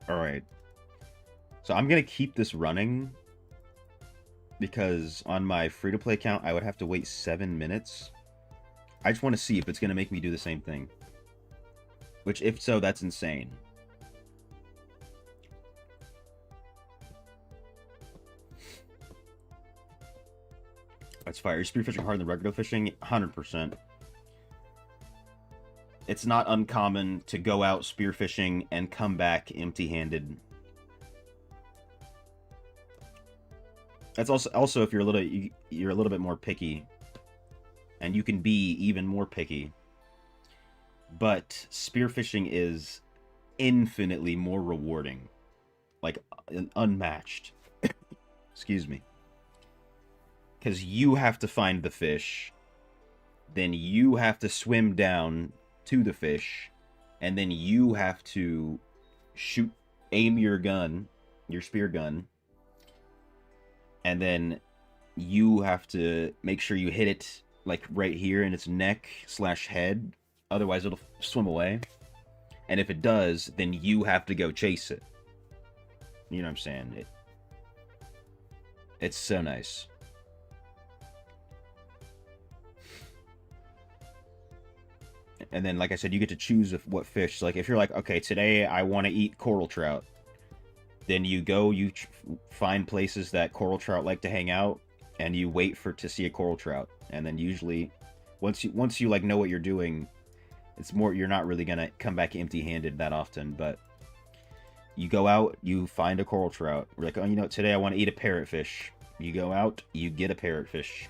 Alright. So I'm going to keep this running because on my free-to-play account, I would have to wait 7 minutes. I just want to see if it's going to make me do the same thing. Which, if so, that's insane. That's fire. Spearfishing harder than regular fishing? 100%. It's not uncommon to go out spearfishing and come back empty-handed. That's also if you're a little bit more picky, and you can be even more picky. But spearfishing is infinitely more rewarding, like unmatched. Excuse me. Because you have to find the fish, then you have to swim down to the fish, and then you have to aim your gun, your spear gun, and then you have to make sure you hit it like right here in its neck/head, otherwise it'll swim away. And if it does, then you have to go chase it. You know what I'm saying? It's so nice. And then, like I said, you get to choose what fish. Like, if you're like, okay, today I want to eat coral trout, then you go, you find places that coral trout like to hang out, and you wait to see a coral trout. And then usually, once you like know what you're doing, it's more, you're not really gonna come back empty-handed that often. But you go out, you find a coral trout. We're like, oh, you know, today I want to eat a parrotfish. You go out, you get a parrotfish.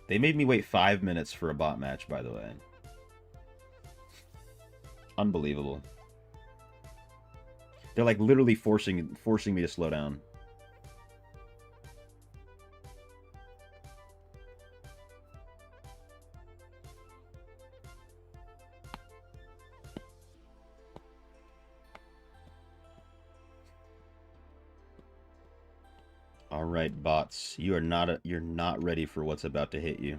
They made me wait 5 minutes for a bot match, by the way. Unbelievable. They're like literally forcing me to slow down. All right, bots. You're not ready for what's about to hit you.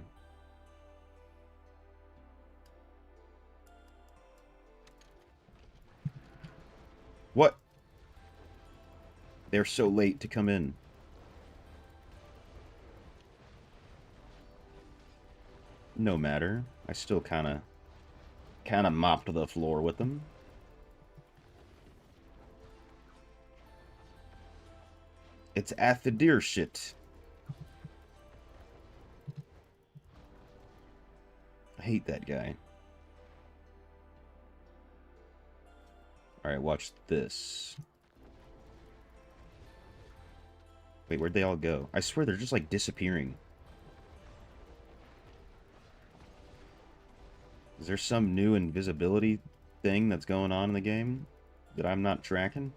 What? They're so late to come in. No matter. I still kind of mopped the floor with them. It's at the deer shit. I hate that guy. Alright, watch this. Wait, where'd they all go? I swear they're just like disappearing. Is there some new invisibility thing that's going on in the game that I'm not tracking?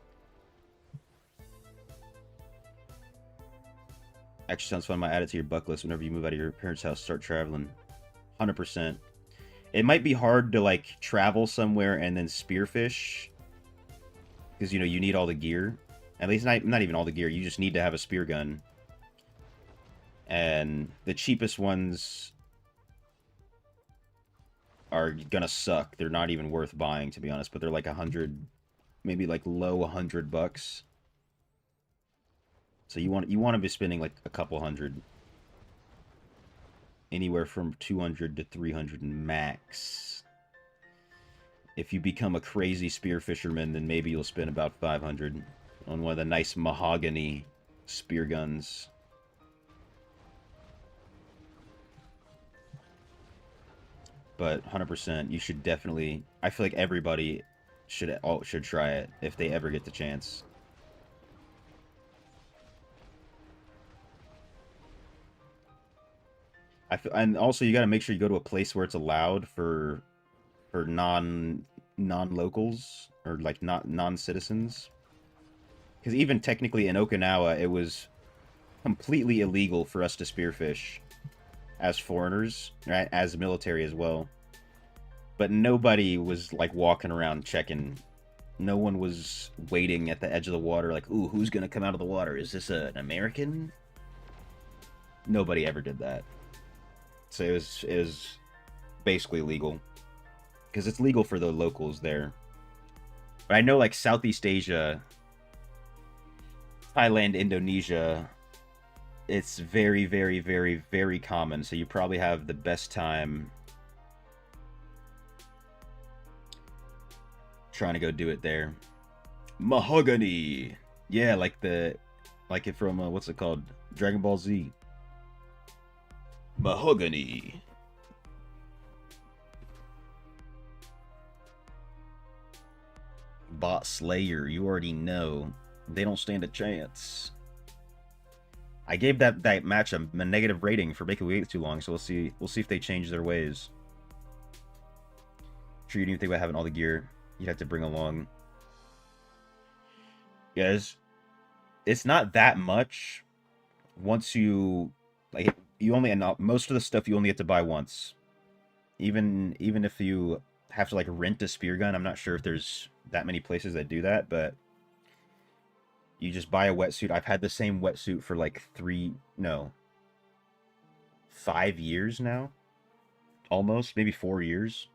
Actually sounds fun. I might add it to your bucket list whenever you move out of your parents' house, start traveling. 100%. It might be hard to like travel somewhere and then spearfish, because you know you need all the gear. At least not even all the gear. You just need to have a spear gun. And the cheapest ones are gonna suck. They're not even worth buying, to be honest. But they're like 100, maybe like low $100. So you want to be spending like a couple hundred, anywhere from 200 to 300 max. If you become a crazy spear fisherman, then maybe you'll spend about 500 on one of the nice mahogany spear guns. But 100%, you should definitely... I feel like everybody should try it if they ever get the chance. And also you got to make sure you go to a place where it's allowed for non-locals or like not non-citizens. Because even technically in Okinawa, it was completely illegal for us to spearfish as foreigners, right? As military as well. But nobody was like walking around checking. No one was waiting at the edge of the water like, ooh, who's gonna come out of the water? Is this an American? Nobody ever did that. So it was basically legal. Because it's legal for the locals there. But I know like Southeast Asia, Thailand, Indonesia, it's very, very, very, very common. So you probably have the best time trying to go do it there. Mahogany. Yeah, like it from what's it called? Dragon Ball Z. Mahogany. Bot Slayer, you already know. They don't stand a chance. I gave that match a negative rating for making me wait too long, so we'll see if they change their ways. Sure, you didn't even think about having all the gear you'd have to bring along. Guys, it's not that much once you like you only most of the stuff you only have to buy once. Even if you have to like rent a spear gun, I'm not sure if there's that many places that do that, but you just buy a wetsuit. I've had the same wetsuit for like 5 years now. Almost, maybe 4 years.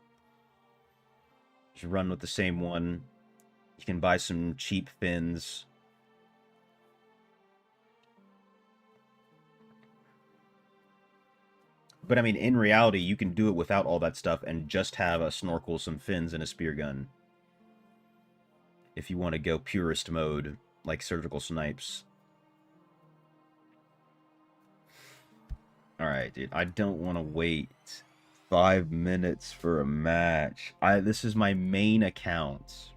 Just run with the same one. You can buy some cheap fins. But I mean, in reality, you can do it without all that stuff and just have a snorkel, some fins, and a spear gun. If you want to go purist mode, like surgical snipes. Alright, dude. I don't want to wait 5 minutes for a match. This is my main account.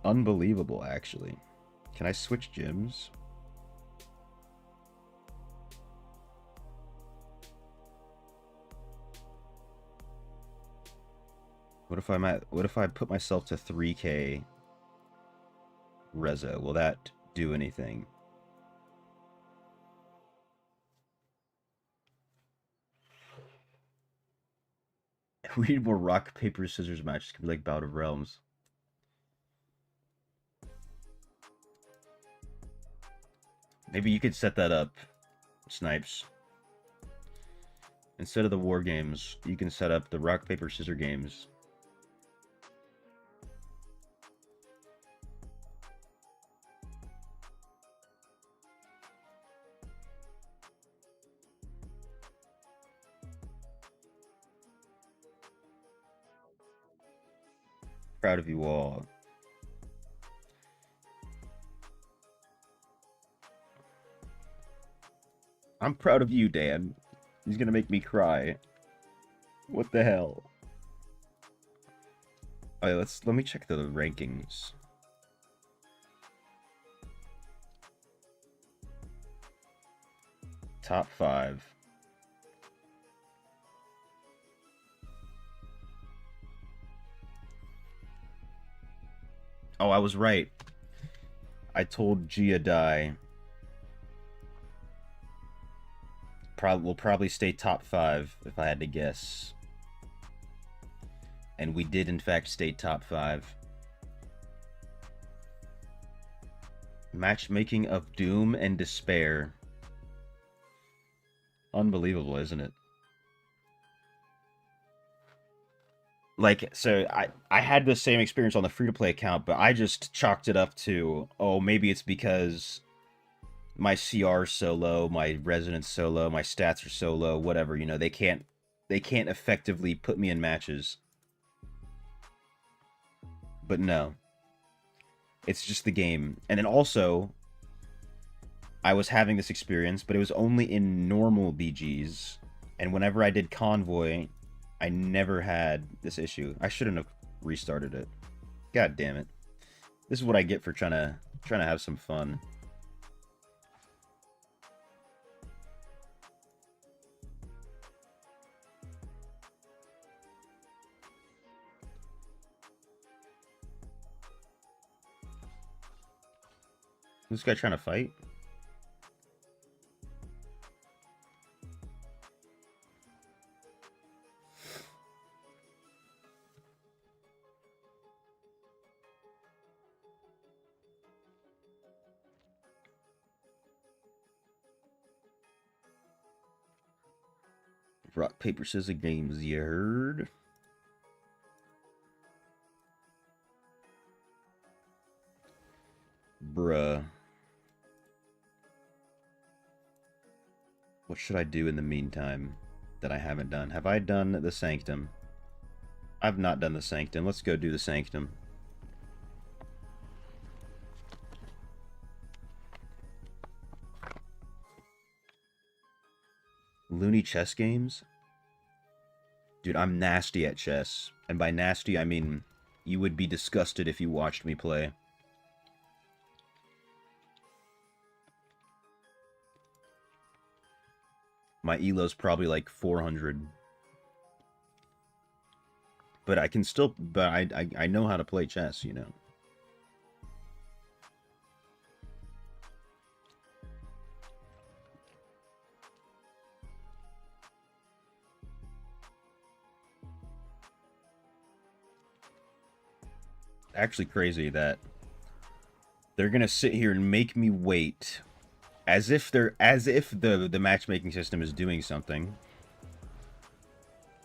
Unbelievable, actually. Can I switch gyms? What if I put myself to 3k Rezo? Will that do anything? We need more rock, paper, scissors matches. Could be like Bout of Realms. Maybe you could set that up, Snipes. Instead of the war games, you can set up the rock, paper, scissors games. Proud of you all. I'm proud of you, Dan. He's gonna make me cry. What the hell? Alright, let me check the rankings. Top 5. Oh, I was right. I told Gia Die. Will probably stay top 5 if I had to guess. And we did in fact stay top 5. Matchmaking of Doom and Despair. Unbelievable, isn't it? Like, so I had the same experience on the free-to-play account, but I just chalked it up to, oh, maybe it's because my CR's so low, my resonance so low, my stats are so low, whatever, you know, they can't effectively put me in matches. But no. It's just the game. And then also, I was having this experience, but it was only in normal BGs. And whenever I did Convoy, I never had this issue. I shouldn't have restarted it. God damn it. This is what I get for trying to have some fun. This guy trying to fight? Rock, paper, scissors games, you heard? Bruh. What should I do in the meantime that I haven't done? Have I done the Sanctum? I've not done the Sanctum. Let's go do the Sanctum. Looney chess games? Dude, I'm nasty at chess. And by nasty, I mean you would be disgusted if you watched me play. My ELO's probably like 400. But I can still... But I know how to play chess, you know. Actually crazy that they're gonna sit here and make me wait as if the matchmaking system is doing something,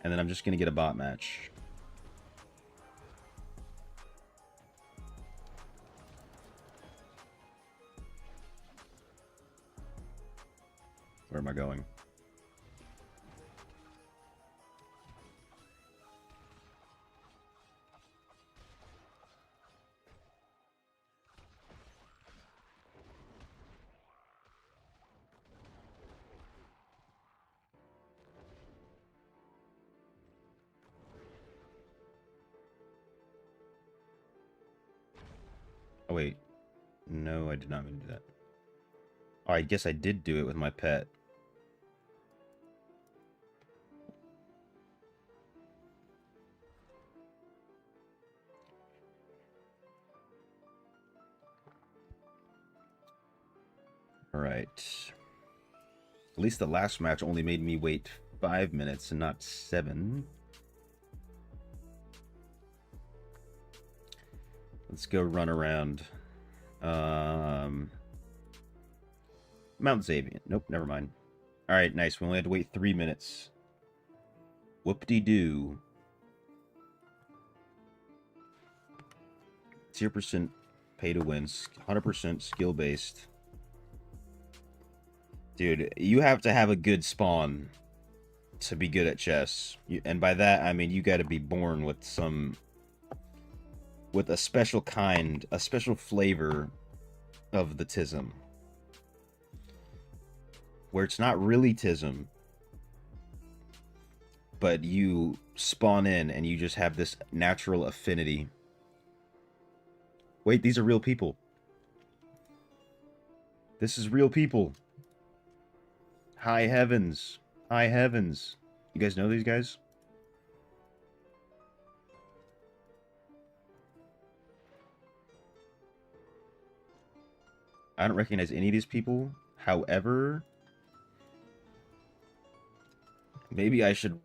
and then I'm just gonna get a bot match. Where am I going? Oh, wait. No, I did not mean to do that. Oh, I guess I did do it with my pet. Alright. At least the last match only made me wait 5 minutes and not 7. Let's go run around. Mount Zavian. Nope, never mind. Alright, nice. We only had to wait 3 minutes. Whoop-de-doo. 0% pay to win. 100% skill-based. Dude, you have to have a good spawn to be good at chess. And by that, I mean you gotta be born with some... with a special kind, a special flavor of the tism. Where it's not really tism, but you spawn in and you just have this natural affinity. Wait, these are real people. This is real people. High heavens. High heavens. You guys know these guys? I don't recognize any of these people. However, maybe I should...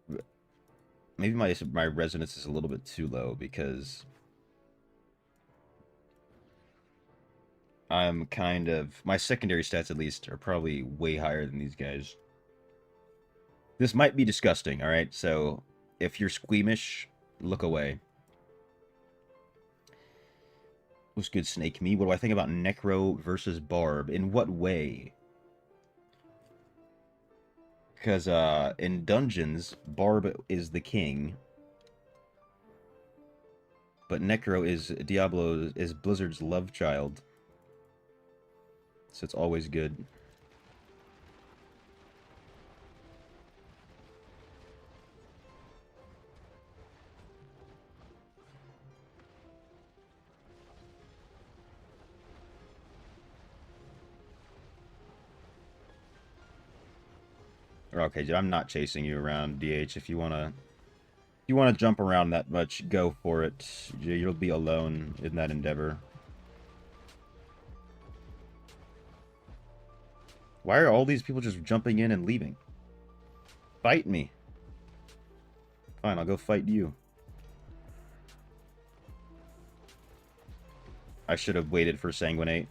maybe my resonance is a little bit too low because I'm kind of... my secondary stats, at least, are probably way higher than these guys. This might be disgusting, alright? So, if you're squeamish, look away. What's good, Snake Me? What do I think about Necro versus Barb? In what way? Because, in Dungeons, Barb is the king. But Necro is Blizzard's love child. So it's always good. Okay, dude, I'm not chasing you around, DH. If you wanna jump around that much, go for it. You'll be alone in that endeavor. Why are all these people just jumping in and leaving? Fight me. Fine, I'll go fight you. I should have waited for Sanguinate.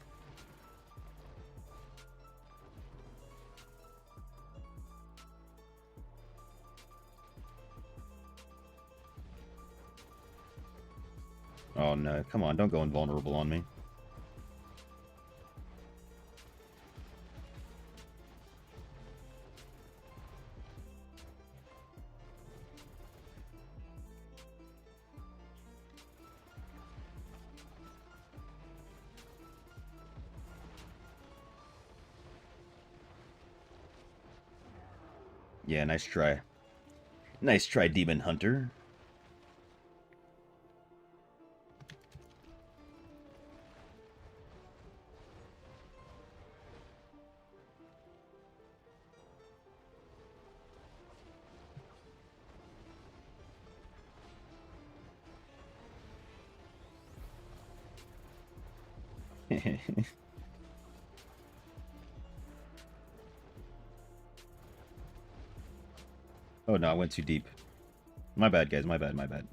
Oh no, come on, don't go invulnerable on me. Yeah, nice try. Nice try, Demon Hunter. Oh no, I went too deep. My bad, guys, my bad, my bad.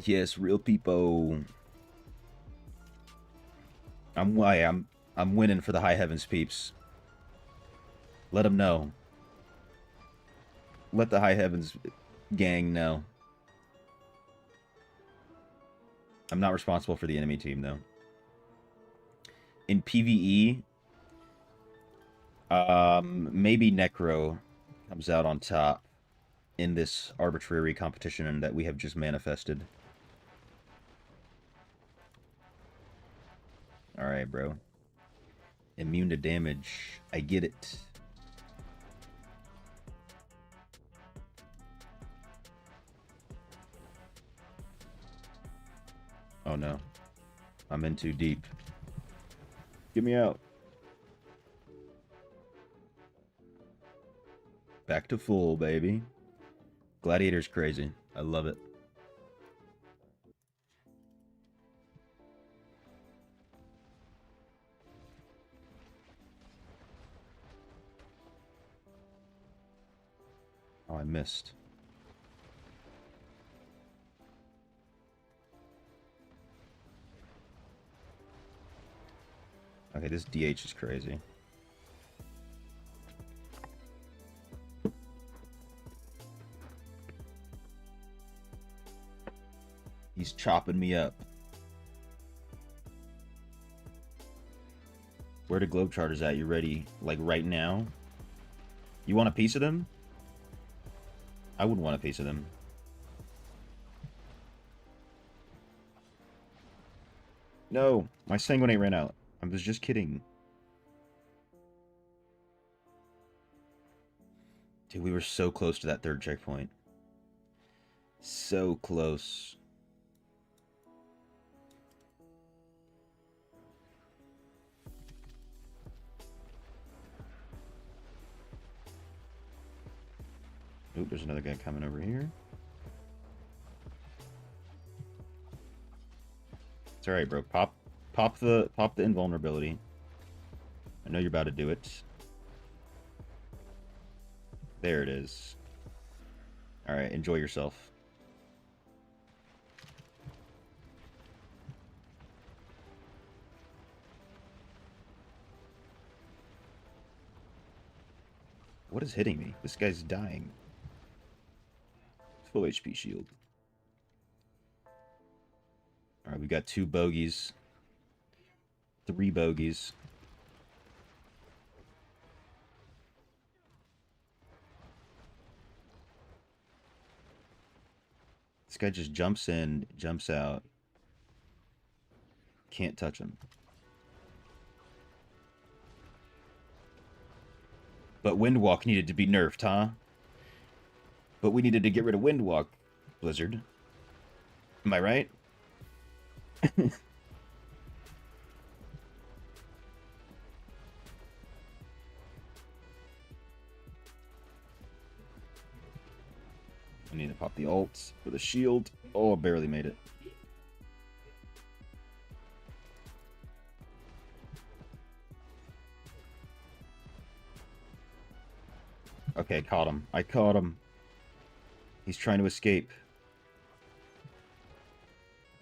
Yes, real people. I'm winning for the high heavens, peeps. Let them know. Let the high heavens gang know. I'm not responsible for the enemy team, though. In PvE, maybe Necro comes out on top in this arbitrary competition that we have just manifested. Alright, bro. Immune to damage. I get it. Oh no. I'm in too deep. Get me out. Back to full, baby. Gladiator's crazy. I love it. Oh, I missed. Okay, this DH is crazy. He's chopping me up. Where the Globetrotters at? You ready? Like right now? You want a piece of them? I wouldn't want a piece of them. No, my Sanguinate ran out. I was just kidding. Dude, we were so close to that third checkpoint. So close. Oop, there's another guy coming over here. It's alright, bro. Pop the invulnerability. I know you're about to do it. There it is. Alright, enjoy yourself. What is hitting me? This guy's dying. Full HP shield. Alright, we got 2 bogeys. 3 bogeys. This guy just jumps in, jumps out. Can't touch him. But Windwalk needed to be nerfed, huh? But we needed to get rid of Windwalk, Blizzard. Am I right? I need to pop the ult for the shield. Oh, I barely made it. Okay, caught him. I caught him. He's trying to escape.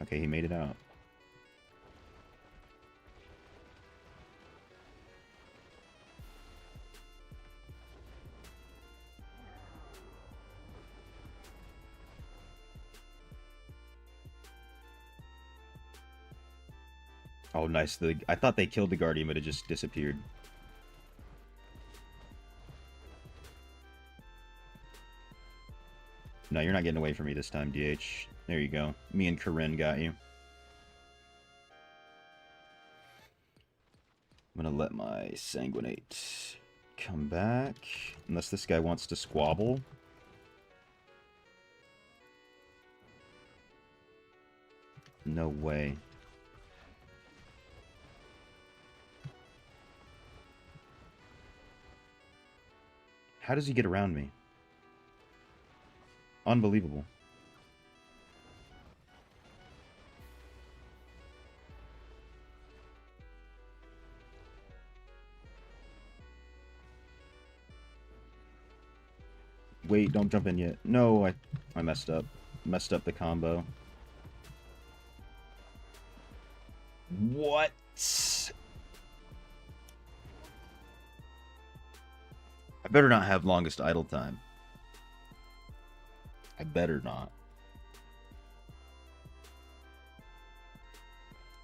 Okay, he made it out. Oh, nice. I thought they killed the Guardian, but it just disappeared. No, you're not getting away from me this time, DH. There you go. Me and Corinne got you. I'm gonna let my Sanguinate come back. Unless this guy wants to squabble. No way. How does he get around me? Unbelievable. Wait, don't jump in yet. No, I messed up. Messed up the combo. What? I better not have longest idle time. I better not.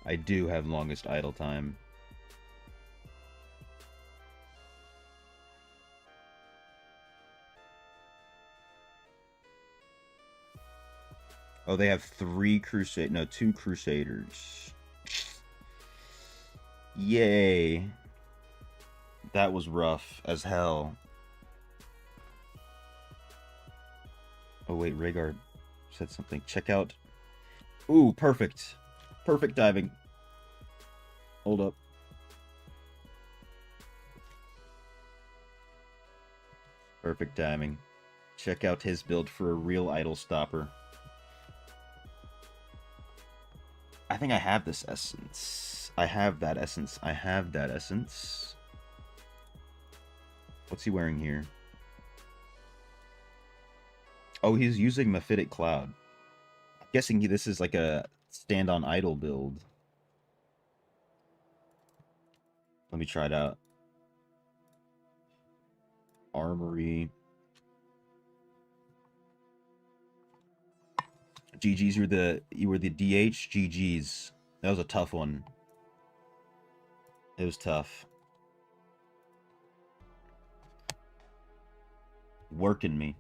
I do have longest idle time. Oh, they have two Crusaders. Yay. That was rough as hell. Oh wait, Rhaegar said something. Check out. Ooh, perfect. Perfect diving. Hold up. Perfect timing. Check out his build for a real idle stopper. I think I have this essence. I have that essence. I have that essence. What's he wearing here? Oh, he's using Mephitic Cloud. I'm guessing this is like a stand-on idle build. Let me try it out. Armory. GG's, you were the DH. GG's. That was a tough one. It was tough. Working me.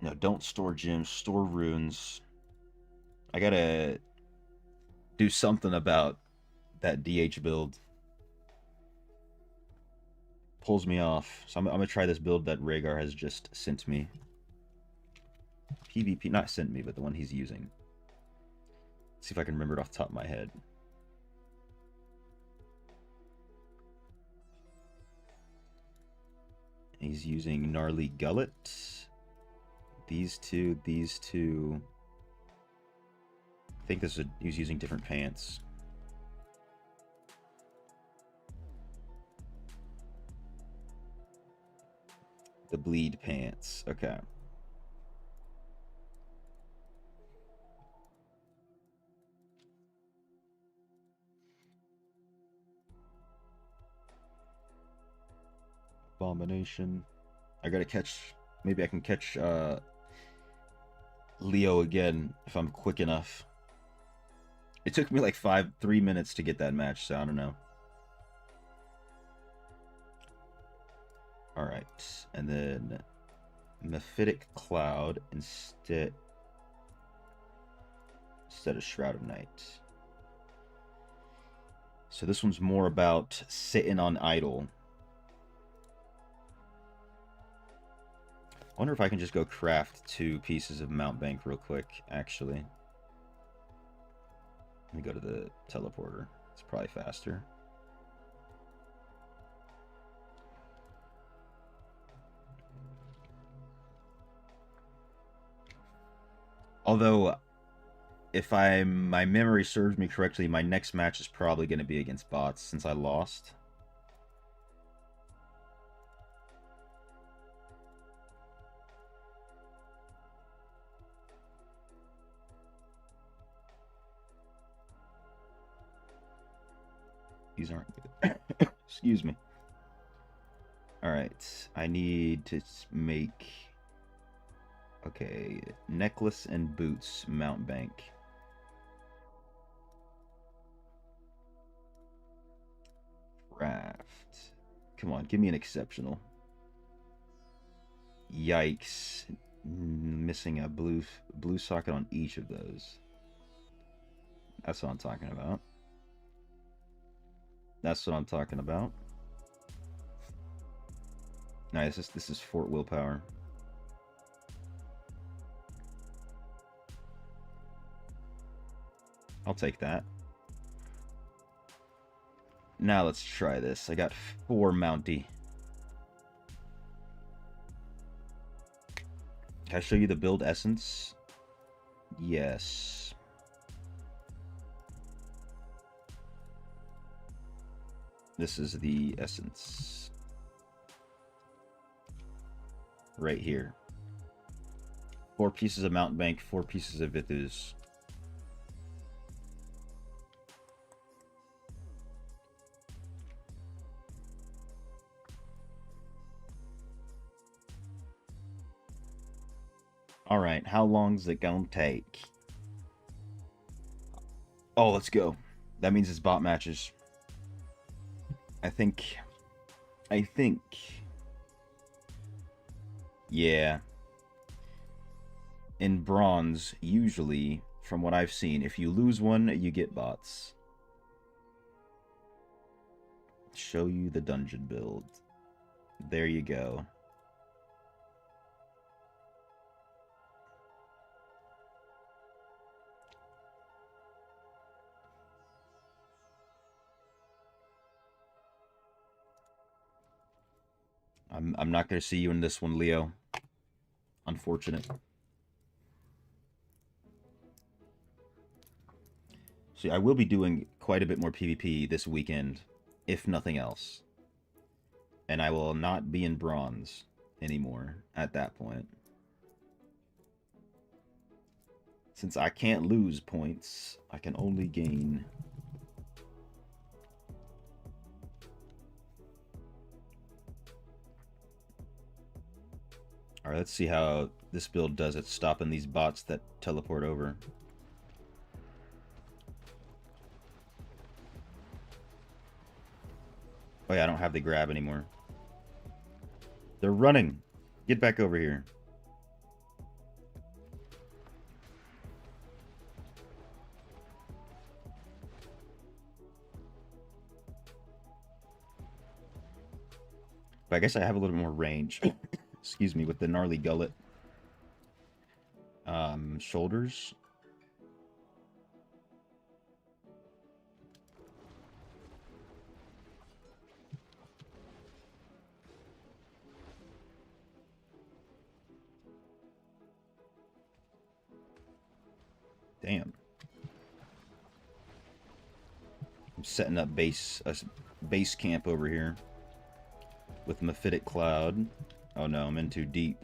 No, don't store gems. Store runes. I gotta do something about that DH build. Pulls me off. So I'm gonna try this build that Rhaegar has just sent me. PvP, not sent me, but the one he's using. Let's see if I can remember it off the top of my head. He's using Gnarly Gullet. These two. I think he's using different pants. The bleed pants. Okay. Abomination. I gotta catch. Maybe I can catch Leo again if I'm quick enough. It took me like 3 minutes to get that match, so I don't know. Alright, and then Mephitic Cloud instead of Shroud of Night. So this one's more about sitting on idle. I wonder if I can just go craft 2 pieces of Mount Bank real quick, actually. Let me go to the teleporter. It's probably faster. Although, if my memory serves me correctly, my next match is probably going to be against bots since I lost. These aren't good. Excuse me. Alright, I need to make... Okay, necklace and boots, mount bank. Craft. Come on, give me an exceptional. Yikes. Missing a blue socket on each of those. That's what I'm talking about. That's what I'm talking about. Nice, this is Fort Willpower. I'll take that. Now let's try this. I got 4 Mountie. Can I show you the build essence? Yes. This is the essence. Right here. 4 pieces of Mountain Bank, 4 pieces of Vithus. Alright, how long's it gonna take? Oh, let's go. That means it's bot matches. I think... Yeah. In bronze, usually, from what I've seen, if you lose one, you get bots. Show you the dungeon build. There you go. I'm not going to see you in this one, Leo. Unfortunate. See, I will be doing quite a bit more PvP this weekend, if nothing else. And I will not be in bronze anymore at that point. Since I can't lose points, I can only gain. Alright, let's see how this build does at stopping these bots that teleport over. Oh yeah, I don't have the grab anymore. They're running! Get back over here. But I guess I have a little more range. Excuse me, with the gnarly gullet. Shoulders. Damn. I'm setting up base camp over here with Mephitic Cloud. Oh no, I'm in too deep.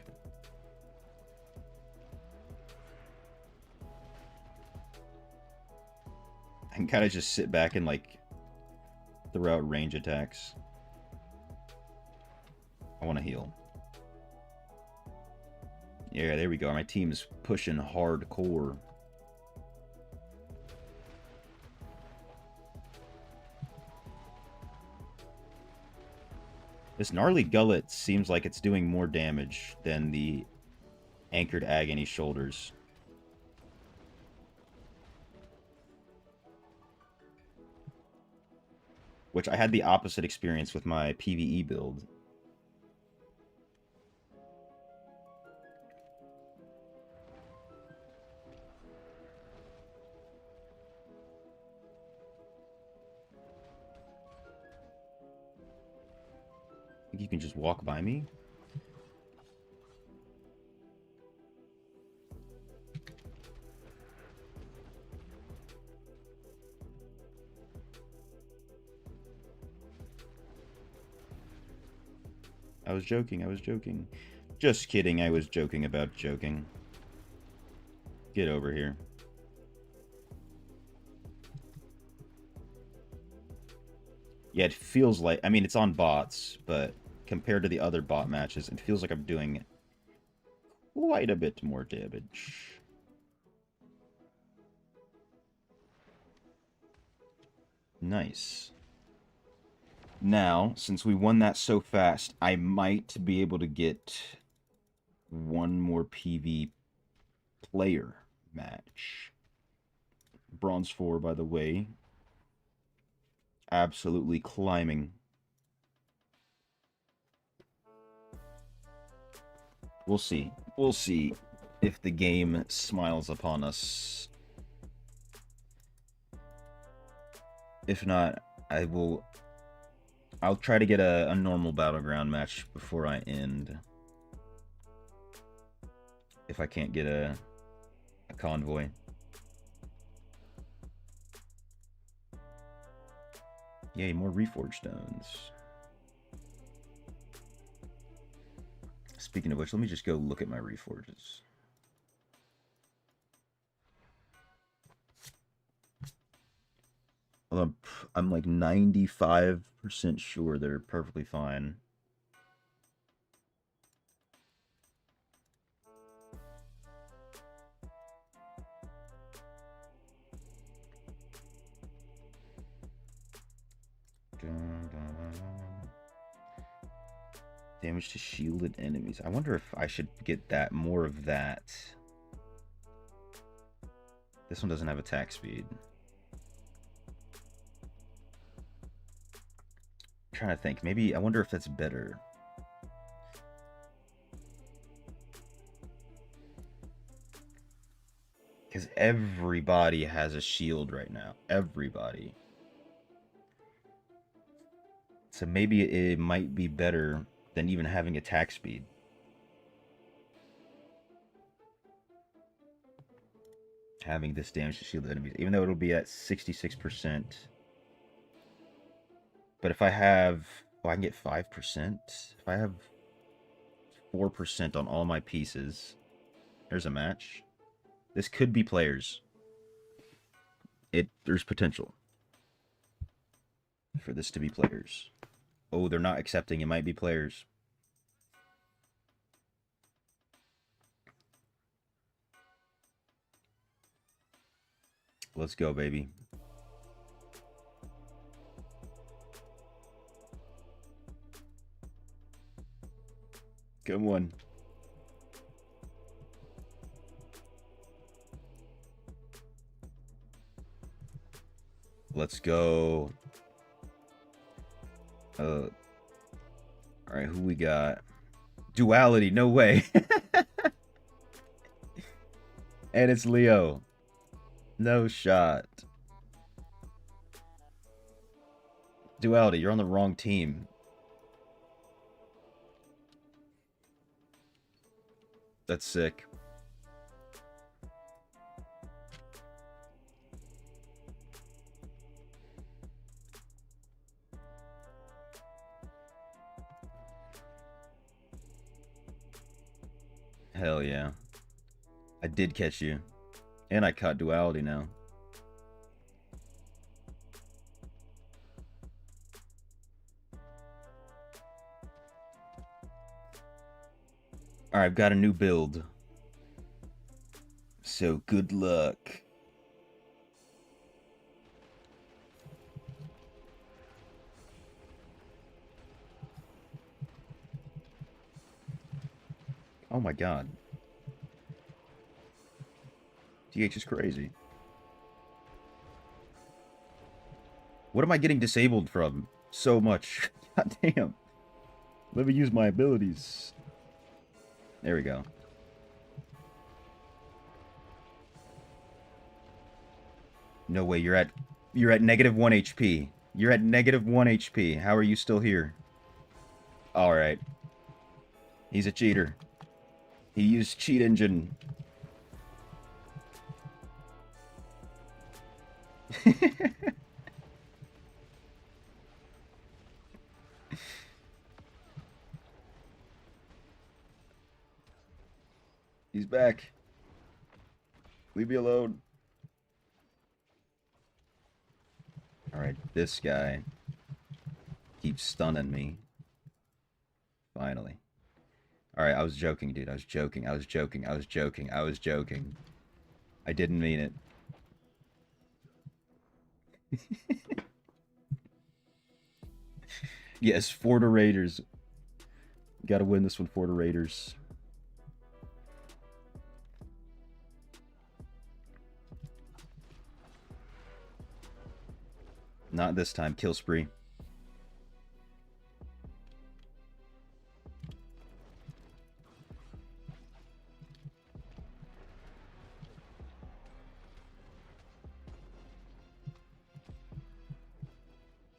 I can kind of just sit back and like throw out range attacks. I want to heal. Yeah, there we go. My team's pushing hardcore. This gnarly gullet seems like it's doing more damage than the anchored agony shoulders. Which I had the opposite experience with my PvE build. Think you can just walk by me? I was joking, I was joking. Just kidding, I was joking about joking. Get over here. Yeah, it feels like... I mean, it's on bots, but compared to the other bot matches, it feels like I'm doing quite a bit more damage. Nice. Now, since we won that so fast, I might be able to get one more PV player match. Bronze 4, by the way. Absolutely climbing. We'll see. We'll see if the game smiles upon us. If not, I'll try to get a normal battleground match before I end. If I can't get a convoy. Yay, more reforged stones. Speaking of which, let me just go look at my reforges. I'm like 95% sure they're perfectly fine. Damage to shielded enemies. I wonder if I should get that, more of that. This one doesn't have attack speed. I'm trying to think. Maybe, I wonder if that's better. Because everybody has a shield right now. Everybody. So maybe it might be better than even having attack speed. Having this damage to shield enemies, even though it'll be at 66%. But if I have, oh, I can get 5%. If I have 4% on all my pieces, there's a match. This could be players. There's potential for this to be players. Oh, they're not accepting. It might be players. Let's go, baby. Come on. Let's go. All right, who we got? Duality, no way. And it's Leo. No shot. Duality, you're on the wrong team. That's sick. Hell yeah. I did catch you. And I caught Duality now. Alright, I've got a new build. So good luck. Oh my god. TH is crazy. What am I getting disabled from so much? God damn. Let me use my abilities. There we go. No way, you're at -1 HP. You're at -1 HP. How are you still here? Alright. He's a cheater. He used cheat engine. He's back. Leave me alone. Alright, this guy keeps stunning me. Finally. Alright, I was joking, dude. I was joking. I was joking. I was joking. I was joking. I didn't mean it. Yes, for the Raiders. Gotta win this one for the Raiders. Not this time. Kill spree.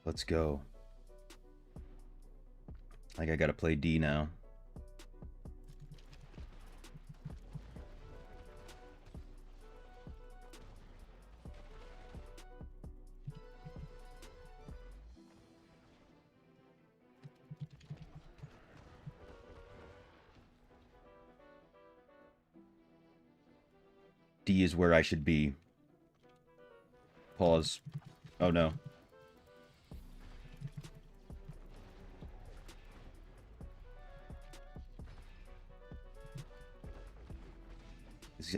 Let's go. Like I gotta play D now. D is where I should be. Pause. Oh no.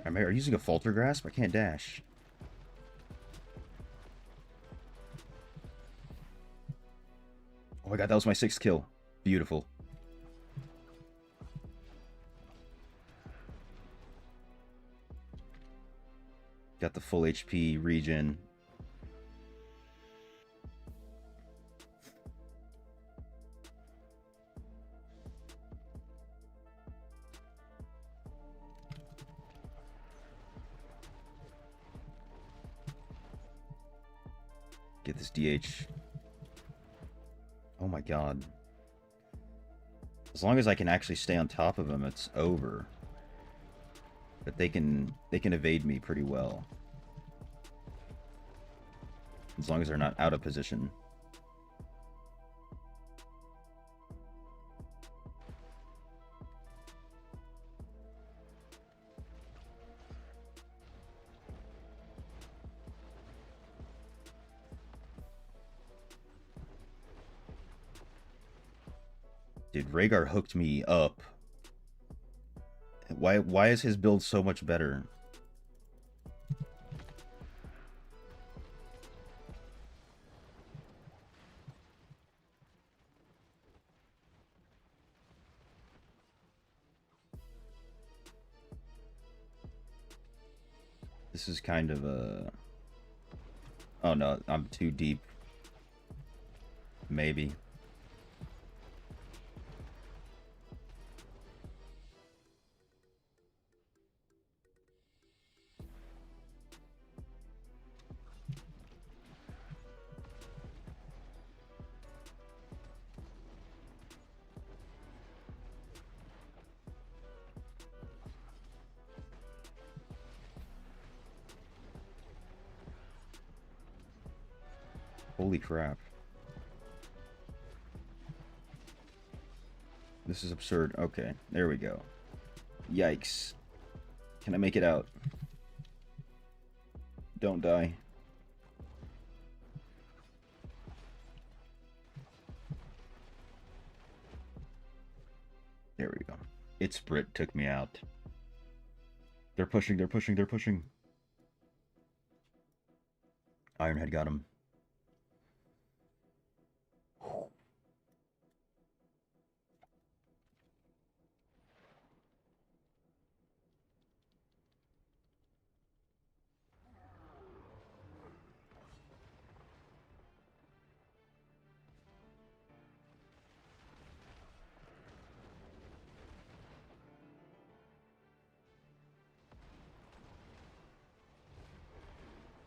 Are you using a falter grasp? I can't dash. Oh my god, that was my 6th kill. Beautiful. Got the full HP regen. Get this DH. Oh my god. As long as I can actually stay on top of them, it's over. But they can evade me pretty well. As long as they're not out of position. Dude, Rhaegar hooked me up. Why is his build so much better? This is kind of a... Oh no, I'm too deep. Maybe. Holy crap. This is absurd. Okay, there we go. Yikes. Can I make it out? Don't die. There we go. It's Brit took me out. They're pushing, they're pushing, they're pushing. Ironhead got him.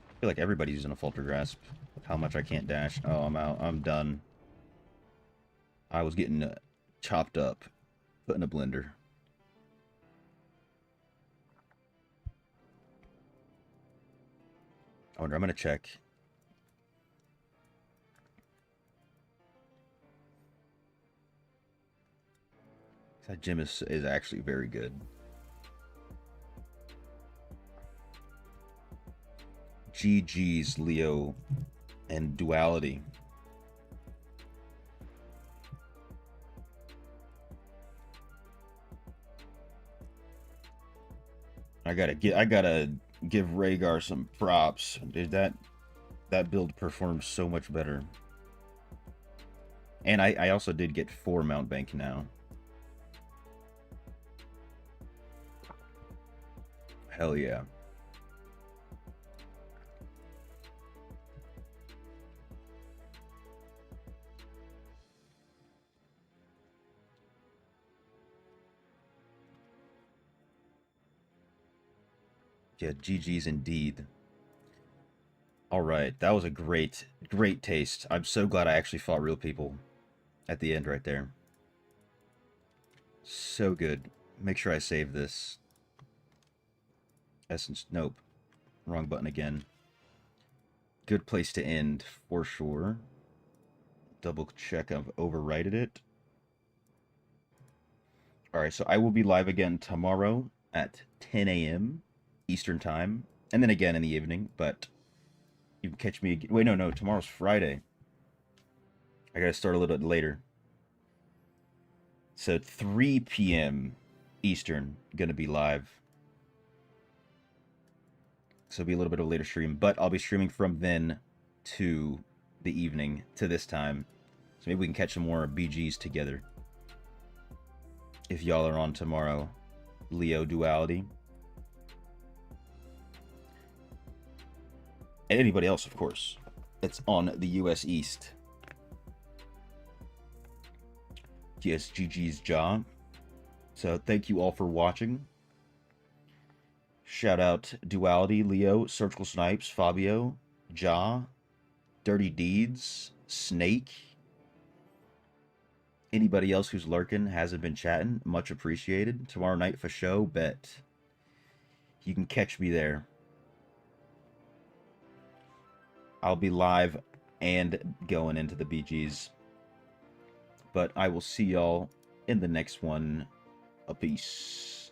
I feel like everybody's using a Falter Grasp. With how much I can't dash. Oh, I'm out. I'm done. I was getting chopped up. Put in a blender. I wonder, I'm going to check. That gym is actually very good. GG's, Leo and Duality. I gotta give Rhaegar some props. Dude, that build performs so much better. And I also did get 4 Mount Bank now. Hell yeah. Yeah, GG's indeed. Alright, that was a great taste. I'm so glad I actually fought real people at the end right there. So good. Make sure I save this. Essence, nope. Wrong button again. Good place to end, for sure. Double check I've overwrited it. Alright, so I will be live again tomorrow at 10 a.m. Eastern Time. And then again in the evening, but you can catch me again. Wait, no, tomorrow's Friday. I gotta start a little bit later. So 3 p.m. Eastern, gonna be live. So it'll be a little bit of a later stream, but I'll be streaming from then to the evening to this time. So maybe we can catch some more BGs together. If y'all are on tomorrow, Leo Duality. And anybody else, of course, that's on the US East. Yes, GG's job. So thank you all for watching. Shout out Duality, Leo, Surgical Snipes, Fabio, Ja, Dirty Deeds, Snake. Anybody else who's lurking, hasn't been chatting, much appreciated. Tomorrow night for show, bet. You can catch me there. I'll be live and going into the BGs. But I will see y'all in the next one. A peace.